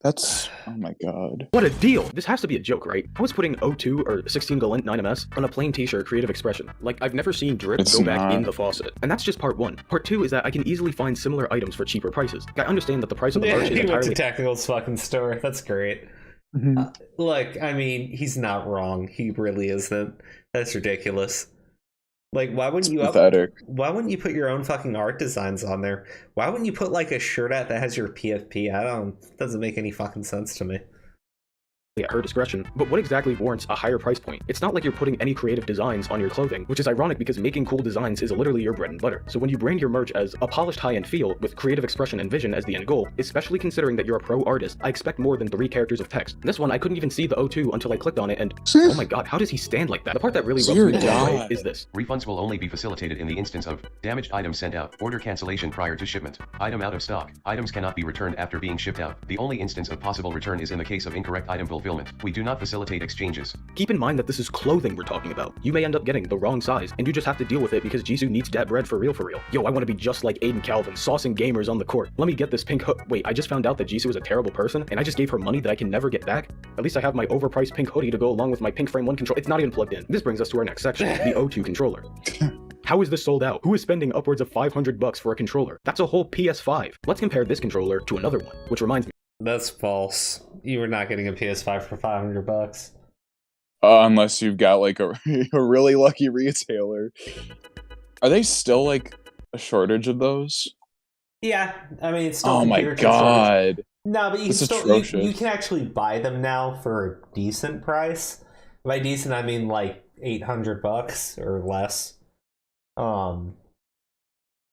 That's... oh my god. What a deal! This has to be a joke, right? I was putting O2 or 16 Galent 9MS on a plain t-shirt creative expression. Like, I've never seen drip go back in the faucet. And that's just part 1. Part 2 is that I can easily find similar items for cheaper prices. I understand that the price of the merch is He went entirely... to Technical's fucking store. That's great. Look, I mean, he's not wrong. He really isn't. That's ridiculous. Like, why wouldn't you put your own fucking art designs on there? Why wouldn't you put like a shirt that has your PFP? Doesn't make any fucking sense to me. At her discretion, but what exactly warrants a higher price point? It's not like you're putting any creative designs on your clothing, which is ironic because making cool designs is literally your bread and butter. So when you brand your merch as a polished high-end feel with creative expression and vision as the end goal, especially considering that you're a pro artist, I expect more than 3 characters of text. This one, I couldn't even see the O2 until I clicked on it and oh my god, how does he stand like that? The part that really rubs me the wrong way is this. Refunds will only be facilitated in the instance of damaged items sent out, order cancellation prior to shipment, item out of stock, items cannot be returned after being shipped out. The only instance of possible return is in the case of incorrect item fulfillment. We do not facilitate exchanges. Keep in mind that this is clothing we're talking about. You may end up getting the wrong size, and you just have to deal with it because Jisoo needs that bread for real for real. Yo, I want to be just like Aiden Calvin, saucing gamers on the court. Let me get this pink hood. Wait, I just found out that Jisoo is a terrible person, and I just gave her money that I can never get back? At least I have my overpriced pink hoodie to go along with my pink frame 1 controller. It's not even plugged in. This brings us to our next section, the O2 controller. How is this sold out? Who is spending upwards of $500 for a controller? That's a whole PS5. Let's compare this controller to another one, which reminds me. That's false. You were not getting a PS5 for $500. Unless you've got like a really lucky retailer. Are they still like a shortage of those? Yeah, I mean it's still. Oh my god! No, but you can actually buy them now for a decent price. By decent, I mean like $800 or less.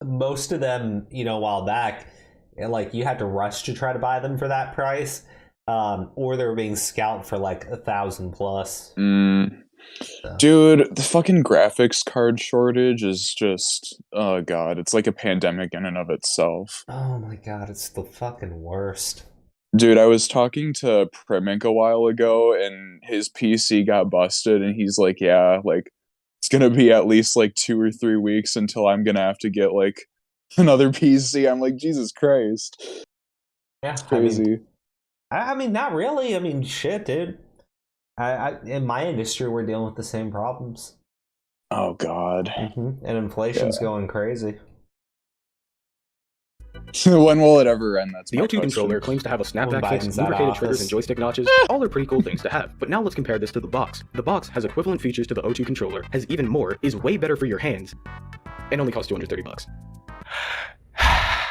Most of them, a while back, like you had to rush to try to buy them for that price. Or they were being scalped for like $1,000+. So. Dude, the fucking graphics card shortage is just, oh god, it's like a pandemic in and of itself. Oh my god, it's the fucking worst. Dude, I was talking to Primink a while ago, and his PC got busted, and he's like, yeah, like, it's gonna be at least like 2 or 3 weeks until I'm gonna have to get like another PC. I'm like, Jesus Christ. Yeah, it's crazy. I mean, not really. I mean, shit, dude. I in my industry, we're dealing with the same problems. Oh, God. And inflation's going crazy. When will it ever end? That's the O2 controller claims to have a snapback fix, lubricated triggers, and joystick notches. All are pretty cool things to have. But now let's compare this to the box. The box has equivalent features to the O2 controller, has even more, is way better for your hands, and only costs $230.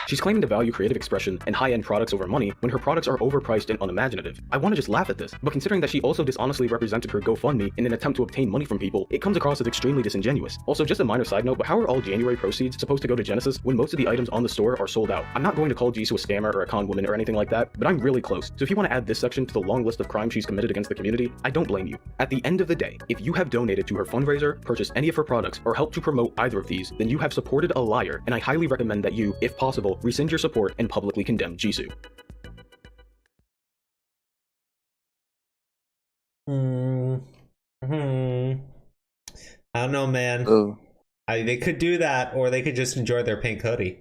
She's claiming to value creative expression and high-end products over money when her products are overpriced and unimaginative. I want to just laugh at this, but considering that she also dishonestly represented her GoFundMe in an attempt to obtain money from people, it comes across as extremely disingenuous. Also, just a minor side note, but how are all January proceeds supposed to go to Genesis when most of the items on the store are sold out? I'm not going to call Jisoo a scammer or a con woman or anything like that, but I'm really close. So if you want to add this section to the long list of crimes she's committed against the community, I don't blame you. At the end of the day, if you have donated to her fundraiser, purchased any of her products, or helped to promote either of these, then you have supported a liar, and I highly recommend that you, if possible, rescind your support and publicly condemn Jisoo. I don't know, man. They could do that, or they could just enjoy their pink hoodie.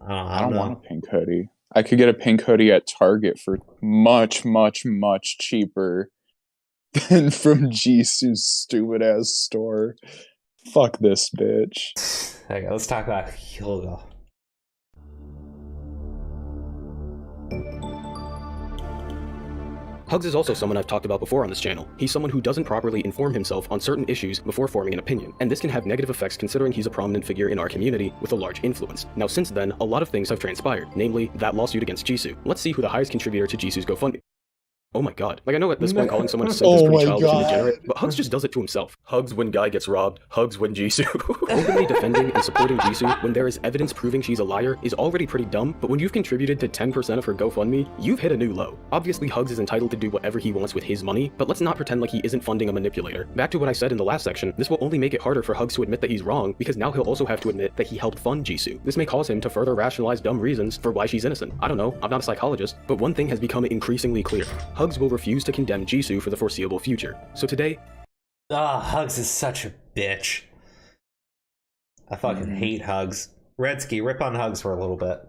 I don't want a pink hoodie. I could get a pink hoodie at Target for much, much, much cheaper than from Jisoo's stupid ass store. Fuck this bitch. Okay, let's talk about Hyuga. Hugs is also someone I've talked about before on this channel. He's someone who doesn't properly inform himself on certain issues before forming an opinion, and this can have negative effects considering he's a prominent figure in our community with a large influence. Now since then, a lot of things have transpired, namely that lawsuit against Jisoo. Let's see who the highest contributor to Jisoo's GoFundMe. Oh my god. Like, I know at this point calling someone a simp is pretty childish and degenerate, but Hugs just does it to himself. Hugs when guy gets robbed, hugs when Jisoo. Openly defending and supporting Jisoo when there is evidence proving she's a liar is already pretty dumb, but when you've contributed to 10% of her GoFundMe, you've hit a new low. Obviously Hugs is entitled to do whatever he wants with his money, but let's not pretend like he isn't funding a manipulator. Back to what I said in the last section, this will only make it harder for Hugs to admit that he's wrong, because now he'll also have to admit that he helped fund Jisoo. This may cause him to further rationalize dumb reasons for why she's innocent. I don't know, I'm not a psychologist, but one thing has become increasingly clear. Hugs will refuse to condemn Jisoo for the foreseeable future. So today... Hugs is such a bitch. I fucking hate Hugs. Redsky, rip on Hugs for a little bit.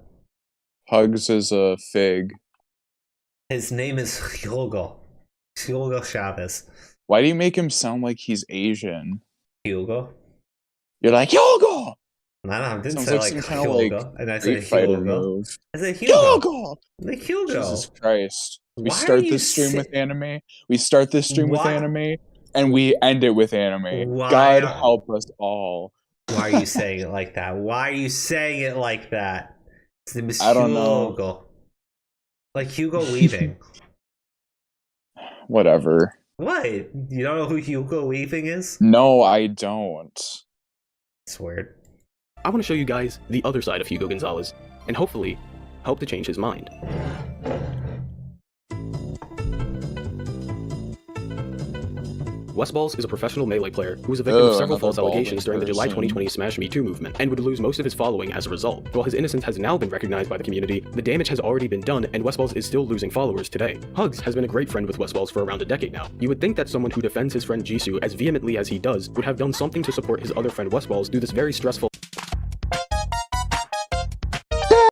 Hugs is a fig. His name is Hyuga. Hyuga Chavez. Why do you make him sound like he's Asian? Hyuga? You're like, Hyuga! I didn't Sounds say like some like kind of Hyuga. And I said Hyuga. I said Hyuga! Like Hyuga. Jesus Christ. We Why start are you this stream with anime. We start this stream with Why? anime. And we end it with anime. Why? God help us all. Why are you saying it like that? Why are you saying it like that? His name is I don't Hyuga. know. Like Hugo Weaving. Whatever. What? You don't know who Hugo Weaving is? No, I don't. It's weird. I want to show you guys the other side of Hugo Gonzalez, and hopefully help to change his mind. Westballs is a professional Melee player who was a victim of several false allegations during the July 2020 Smash Me Too movement and would lose most of his following as a result. While his innocence has now been recognized by the community, the damage has already been done and Westballs is still losing followers today. Hugs has been a great friend with Westballs for around a decade now. You would think that someone who defends his friend Jisoo as vehemently as he does would have done something to support his other friend Westballs through this very stressful...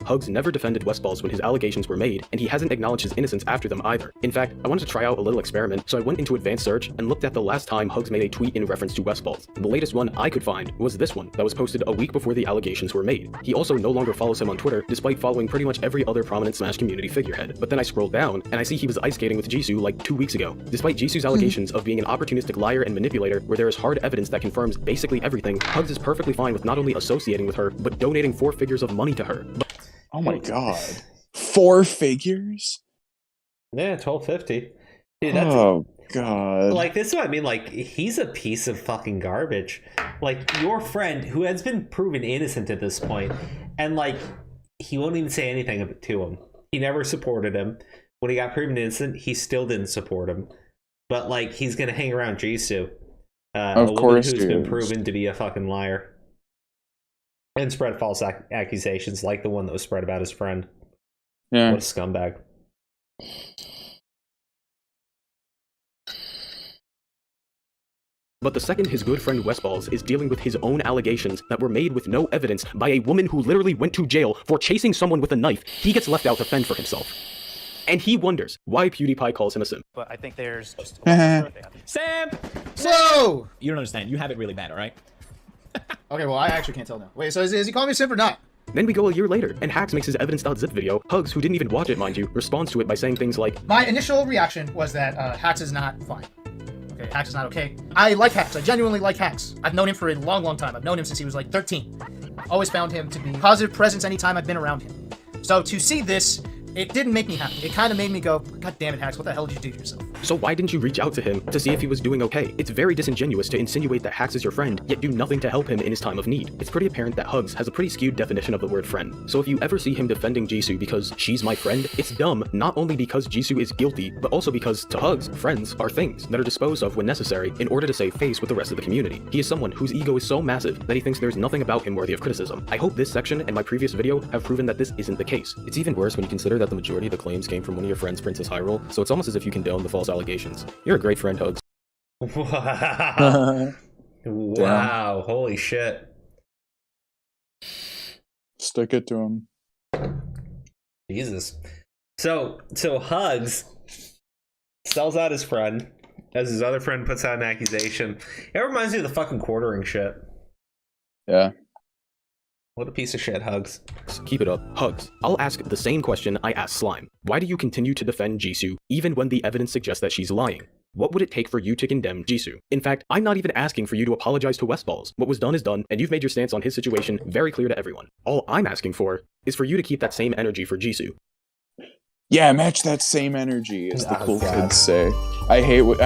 Hugs never defended Westballs when his allegations were made, and he hasn't acknowledged his innocence after them either. In fact, I wanted to try out a little experiment, so I went into advanced search and looked at the last time Hugs made a tweet in reference to Westballs. The latest one I could find was this one that was posted a week before the allegations were made. He also no longer follows him on Twitter, despite following pretty much every other prominent Smash community figurehead. But then I scrolled down, and I see he was ice skating with Jisoo like 2 weeks ago. Despite Jisoo's allegations of being an opportunistic liar and manipulator, where there is hard evidence that confirms basically everything, Hugs is perfectly fine with not only associating with her, but donating 4 figures of money to her. Oh my god. 4 figures? Yeah, $12.50. Dude, oh god. Like, this is what I mean. Like, he's a piece of fucking garbage. Like, your friend who has been proven innocent at this point, and like, he won't even say anything to him. He never supported him. When he got proven innocent, he still didn't support him. But like, he's gonna hang around Jisoo, of course, who's been proven to be a fucking liar. And spread false accusations like the one that was spread about his friend. Yeah. What a scumbag. But the second his good friend Westballs is dealing with his own allegations that were made with no evidence by a woman who literally went to jail for chasing someone with a knife, he gets left out to fend for himself. And he wonders why PewDiePie calls him a simp. But I think there's just Sam! Whoa! You don't understand. You have it really bad, all right? Okay, well, I actually can't tell now. Wait, so is he calling me a simp or not? Then we go a year later, and Hax makes his evidence.zip video. Hugs, who didn't even watch it, mind you, responds to it by saying things like, My initial reaction was that Hax is not fine. Okay, Hax is not okay. I like Hax. I genuinely like Hax. I've known him for a long, long time. I've known him since he was like 13. always found him to be a positive presence anytime I've been around him. So to see this, it didn't make me happy. It kind of made me go, God damn it, Hax, what the hell did you do to yourself? So why didn't you reach out to him to see if he was doing okay? It's very disingenuous to insinuate that Hax is your friend, yet do nothing to help him in his time of need. It's pretty apparent that Hugs has a pretty skewed definition of the word friend. So if you ever see him defending Jisoo because she's my friend, it's dumb, not only because Jisoo is guilty, but also because, to Hugs, friends are things that are disposed of when necessary in order to save face with the rest of the community. He is someone whose ego is so massive that he thinks there's nothing about him worthy of criticism. I hope this section and my previous video have proven that this isn't the case. It's even worse when you consider that the majority of the claims came from one of your friends, Princess Hyrule, so it's almost as if you condone the false allegations. You're a great friend, Hugs. Wow. Wow, holy shit. Stick it to him. Jesus. So Hugs sells out his friend as his other friend puts out an accusation. It reminds me of the fucking quartering shit. Yeah. What a piece of shit, Hugs. Keep it up. Hugs, I'll ask the same question I asked Slime. Why do you continue to defend Jisoo, even when the evidence suggests that she's lying? What would it take for you to condemn Jisoo? In fact, I'm not even asking for you to apologize to Westballs. What was done is done, and you've made your stance on his situation very clear to everyone. All I'm asking for is for you to keep that same energy for Jisoo. Yeah, match that same energy, as the cool kids say. I hate what...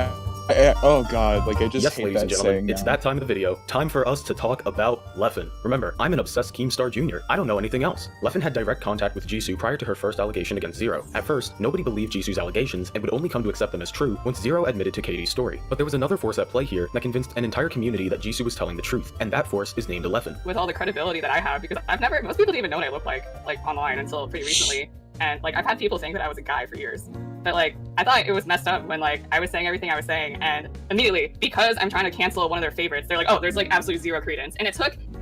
oh god, like I just yes, hate ladies that and gentlemen, saying it's now. that time of the video. Time for us to talk about Leffen. Remember, I'm an obsessed Keemstar Jr. I don't know anything else. Leffen had direct contact with Jisoo prior to her first allegation against Zero. At first, nobody believed Jisoo's allegations and would only come to accept them as true once Zero admitted to Katie's story. But there was another force at play here that convinced an entire community that Jisoo was telling the truth, and that force is named Leffen. With all the credibility that I have, because most people didn't even know what I look like online until pretty recently. And like I've had people saying that I was a guy for years. But like I thought it was messed up when like I was saying everything I was saying, and immediately, because I'm trying to cancel one of their favorites, they're like, oh, there's like absolutely zero credence. And it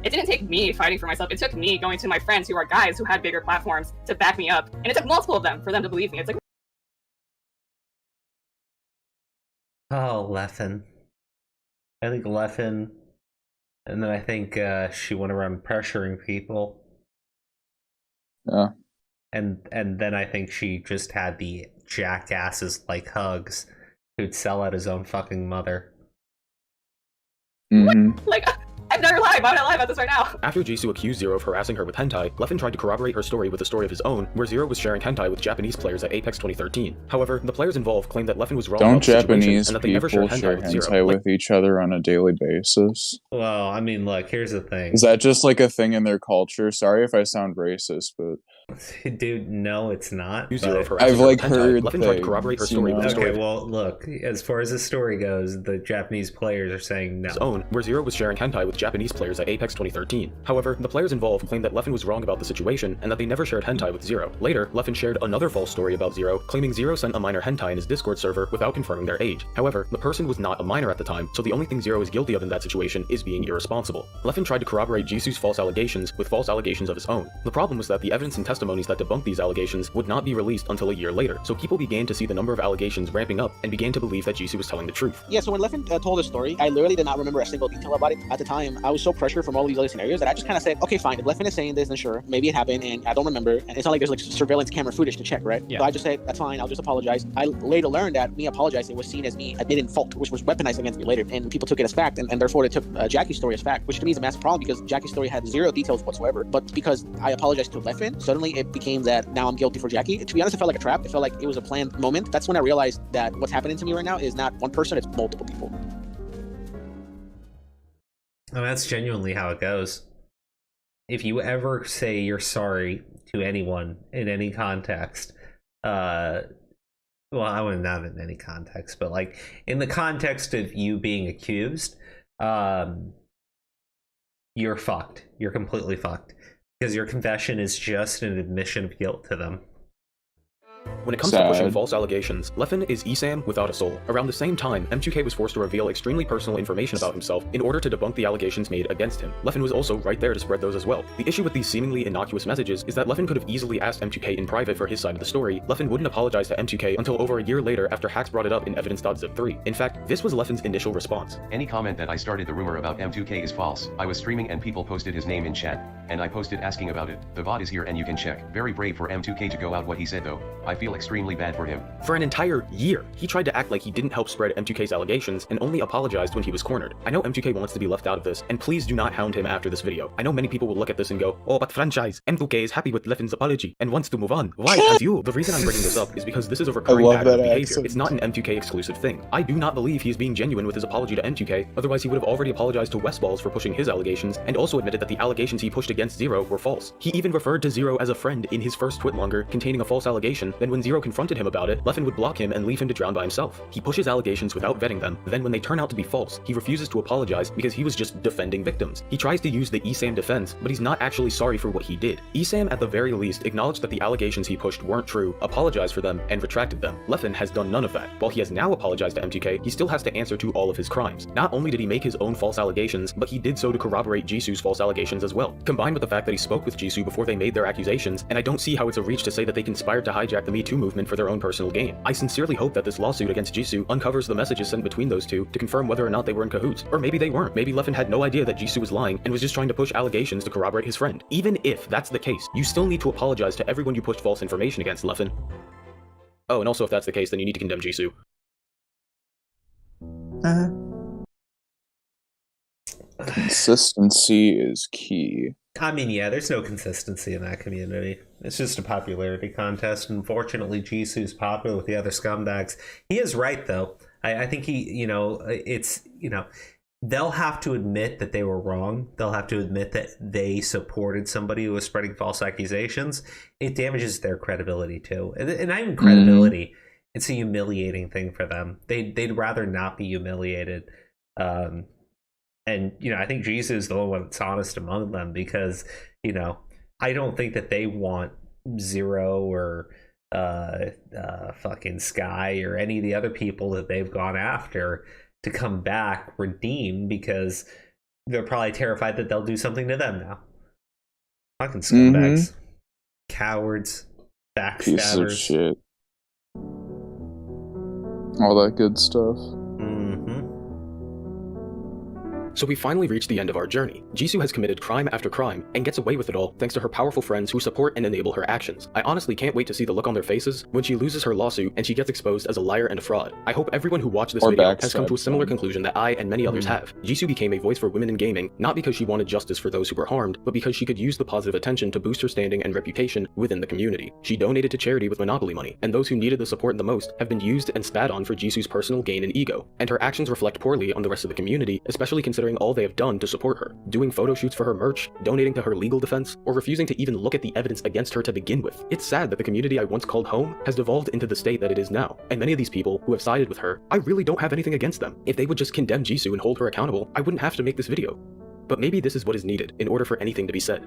didn't take me fighting for myself, it took me going to my friends who are guys who had bigger platforms to back me up. And it took multiple of them for them to believe me. It's like, oh, Leffen. I think Leffen, and then I think she went around pressuring people. Yeah. And then I think she just had the jackasses like Hugs who'd sell out his own fucking mother. Mm-hmm. like I've never lied. Why would I lie about this right now? After Jisoo accused Zero of harassing her with hentai, Leffen tried to corroborate her story with a story of his own, where Zero was sharing hentai with Japanese players at Apex 2013. However, the players involved claimed that Leffen was wrong about the Japanese situation and that they never shared people share hentai with Zero. hentai with each other on a daily basis? Well, I mean, look, here's the thing. Is that just like a thing in their culture? Sorry if I sound racist, but... Dude, no, it's not. I've like heard Leffen tried to corroborate her story with a story. Okay, well, look, as far as the story goes, the Japanese players are saying no. His own, where Zero was sharing hentai with Japanese players at Apex 2013. However, the players involved claimed that Leffen was wrong about the situation and that they never shared hentai with Zero. Later, Leffen shared another false story about Zero, claiming Zero sent a minor hentai in his Discord server without confirming their age. However, the person was not a minor at the time, so the only thing Zero is guilty of in that situation is being irresponsible. Leffen tried to corroborate Jisoo's false allegations with false allegations of his own. The problem was that the evidence and testimonies that debunked these allegations would not be released until a year later, so people began to see the number of allegations ramping up and began to believe that Jisoo was telling the truth. Yeah, so when Leffen told his story, I literally did not remember a single detail about it. At the time, I was so pressured from all these other scenarios that I just kind of said, okay, fine, if Leffen is saying this, then sure, maybe it happened and I don't remember, and it's not like there's like surveillance camera footage to check, right? Yeah. So I just said, that's fine, I'll just apologize. I later learned that me apologizing was seen as me admitting fault, which was weaponized against me later, and people took it as fact, and therefore they took Jackie's story as fact, which to me is a massive problem because Jackie's story had zero details whatsoever, but because I apologized to Leffen, suddenly it became that now I'm guilty for Jackie. To be honest, it felt like a trap. It felt like it was a planned moment. That's when I realized that what's happening to me right now is not one person, it's multiple people. Oh, that's genuinely how it goes. If you ever say you're sorry to anyone in any context, well, I wouldn't have it in any context, but like in the context of you being accused, you're fucked. You're completely fucked because your confession is just an admission of guilt to them. When it comes to pushing false allegations, Leffen is Esam without a soul. Around the same time, M2K was forced to reveal extremely personal information about himself in order to debunk the allegations made against him. Leffen was also right there to spread those as well. The issue with these seemingly innocuous messages is that Leffen could have easily asked M2K in private for his side of the story. Leffen wouldn't apologize to M2K until over a year later after Hax brought it up in evidence.zip3. In fact, this was Leffen's initial response. Any comment that I started the rumor about M2K is false. I was streaming and people posted his name in chat, and I posted asking about it. The VOD is here and you can check. Very brave for M2K to go out what he said though. I I feel extremely bad for him. For an entire year, he tried to act like he didn't help spread M2K's allegations and only apologized when he was cornered. I know M2K wants to be left out of this, and please do not hound him after this video. I know many people will look at this and go, oh, but franchise, M2K is happy with Leffen's apology and wants to move on. Why can't you? The reason I'm bringing this up is because this is a recurring pattern of behavior. It's not an M2K exclusive thing. I do not believe he is being genuine with his apology to M2K, otherwise he would have already apologized to Westballs for pushing his allegations, and also admitted that the allegations he pushed against Zero were false. He even referred to Zero as a friend in his first twitlonger containing a false allegation. Then when Zero confronted him about it, Leffen would block him and leave him to drown by himself. He pushes allegations without vetting them, then when they turn out to be false, he refuses to apologize because he was just defending victims. He tries to use the Esam defense, but he's not actually sorry for what he did. Esam at the very least acknowledged that the allegations he pushed weren't true, apologized for them, and retracted them. Leffen has done none of that. While he has now apologized to M2K, he still has to answer to all of his crimes. Not only did he make his own false allegations, but he did so to corroborate Jisoo's false allegations as well. Combined with the fact that he spoke with Jisoo before they made their accusations, and I don't see how it's a reach to say that they conspired to hijack the Me Too movement for their own personal gain. I sincerely hope that this lawsuit against Jisoo uncovers the messages sent between those two to confirm whether or not they were in cahoots. Or maybe they weren't. Maybe Leffen had no idea that Jisoo was lying and was just trying to push allegations to corroborate his friend. Even if that's the case, you still need to apologize to everyone you pushed false information against, Leffen. Oh, and also if that's the case, then you need to condemn Jisoo. Consistency is key. I mean, yeah, there's no consistency in that community. It's just a popularity contest. Unfortunately, Jisoo's popular with the other scumbags. He is right, though. I think he, they'll have to admit that they were wrong. They'll have to admit that they supported somebody who was spreading false accusations. It damages their credibility, too. And not even credibility. It's a humiliating thing for them. They'd rather not be humiliated. And, I think Jesus is the only one that's honest among them because, I don't think that they want Zero or fucking Sky or any of the other people that they've gone after to come back redeemed because they're probably terrified that they'll do something to them now. Fucking scumbags. Cowards. Backstabbers. Pieces of shit. All that good stuff. So we finally reached the end of our journey. Jisoo has committed crime after crime and gets away with it all thanks to her powerful friends who support and enable her actions. I honestly can't wait to see the look on their faces when she loses her lawsuit and she gets exposed as a liar and a fraud. I hope everyone who watched this video has come to a similar conclusion that I and many others have. Jisoo became a voice for women in gaming, not because she wanted justice for those who were harmed, but because she could use the positive attention to boost her standing and reputation within the community. She donated to charity with Monopoly money, and those who needed the support the most have been used and spat on for Jisoo's personal gain and ego. And her actions reflect poorly on the rest of the community, especially considering all they have done to support her, doing photo shoots for her merch, donating to her legal defense, or refusing to even look at the evidence against her to begin with. It's sad that the community I once called home has devolved into the state that it is now, and many of these people who have sided with her, I really don't have anything against them. If they would just condemn Jisoo and hold her accountable, I wouldn't have to make this video. But maybe this is what is needed in order for anything to be said.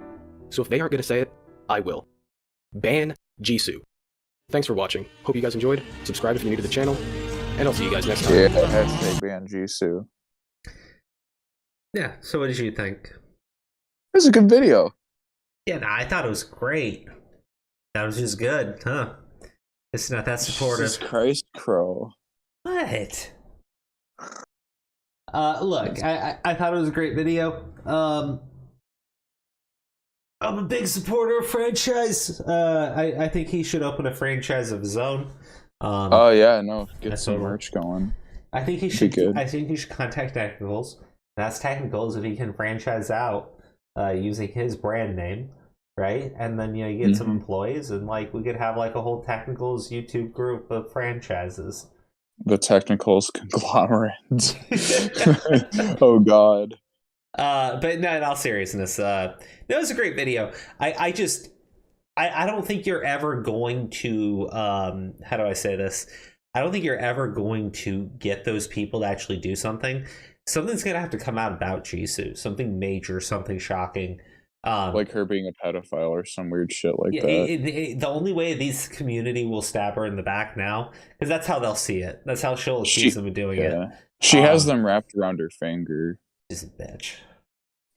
So if they aren't going to say it, I will. Ban Jisoo. Thanks for watching. Hope you guys enjoyed. Subscribe if you're new to the channel, and I'll see you guys next time. Yeah, hashtag ban Jisoo. Yeah, so what did you think? It was a good video. Yeah, I thought it was great. That was just good, huh? It's not that supportive. Jesus Christ, Crow. What? Look, I thought it was a great video. I'm a big supporter of franchise. I think he should open a franchise of his own. Oh yeah, no, get some merch going. I think he should. I think he should contact Technicals. That's Technicals if he can franchise out using his brand name, right? And then you get some employees, and we could have a whole Technicals YouTube group of franchises. The Technicals conglomerate. Oh God. But no, in all seriousness, that was a great video. I don't think you're ever going to how do I say this? I don't think you're ever going to get those people to actually do something. Something's gonna have to come out about Jisoo. Something major, something shocking. Like her being a pedophile or some weird shit like that. The only way this community will stab her in the back now, because that's how they'll see it. That's how she'll accuse them of doing it. She has them wrapped around her finger. She's a bitch.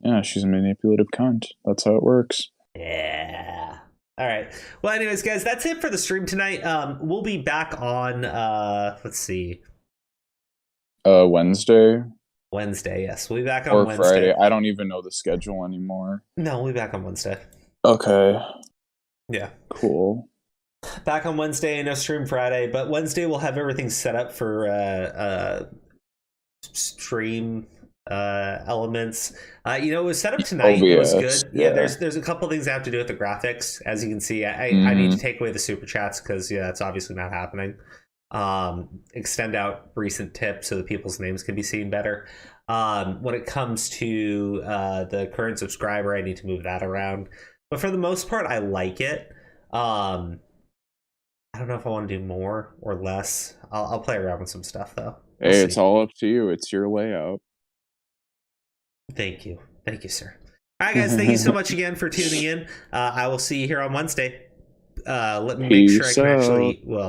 Yeah, she's a manipulative cunt. That's how it works. Yeah. All right. Well, anyways, guys, that's it for the stream tonight. We'll be back on, let's see. Wednesday, yes. We'll be back on or Wednesday. Friday. I don't even know the schedule anymore. No, we'll be back on Wednesday. Okay. Yeah. Cool. Back on Wednesday, no stream Friday, but Wednesday we'll have everything set up for stream elements. It was set up tonight. It was good. Yeah, there's a couple things I have to do with the graphics. As you can see, I need to take away the super chats because that's obviously not happening. Extend out recent tips so that people's names can be seen better. When it comes to the current subscriber, I need to move that around. But for the most part, I like it. I don't know if I want to do more or less. I'll play around with some stuff though. Hey, it's all up to you. It's your layout. Thank you, sir. All right, guys. Thank you so much again for tuning in. I will see you here on Wednesday. Let me make sure I can actually. Well.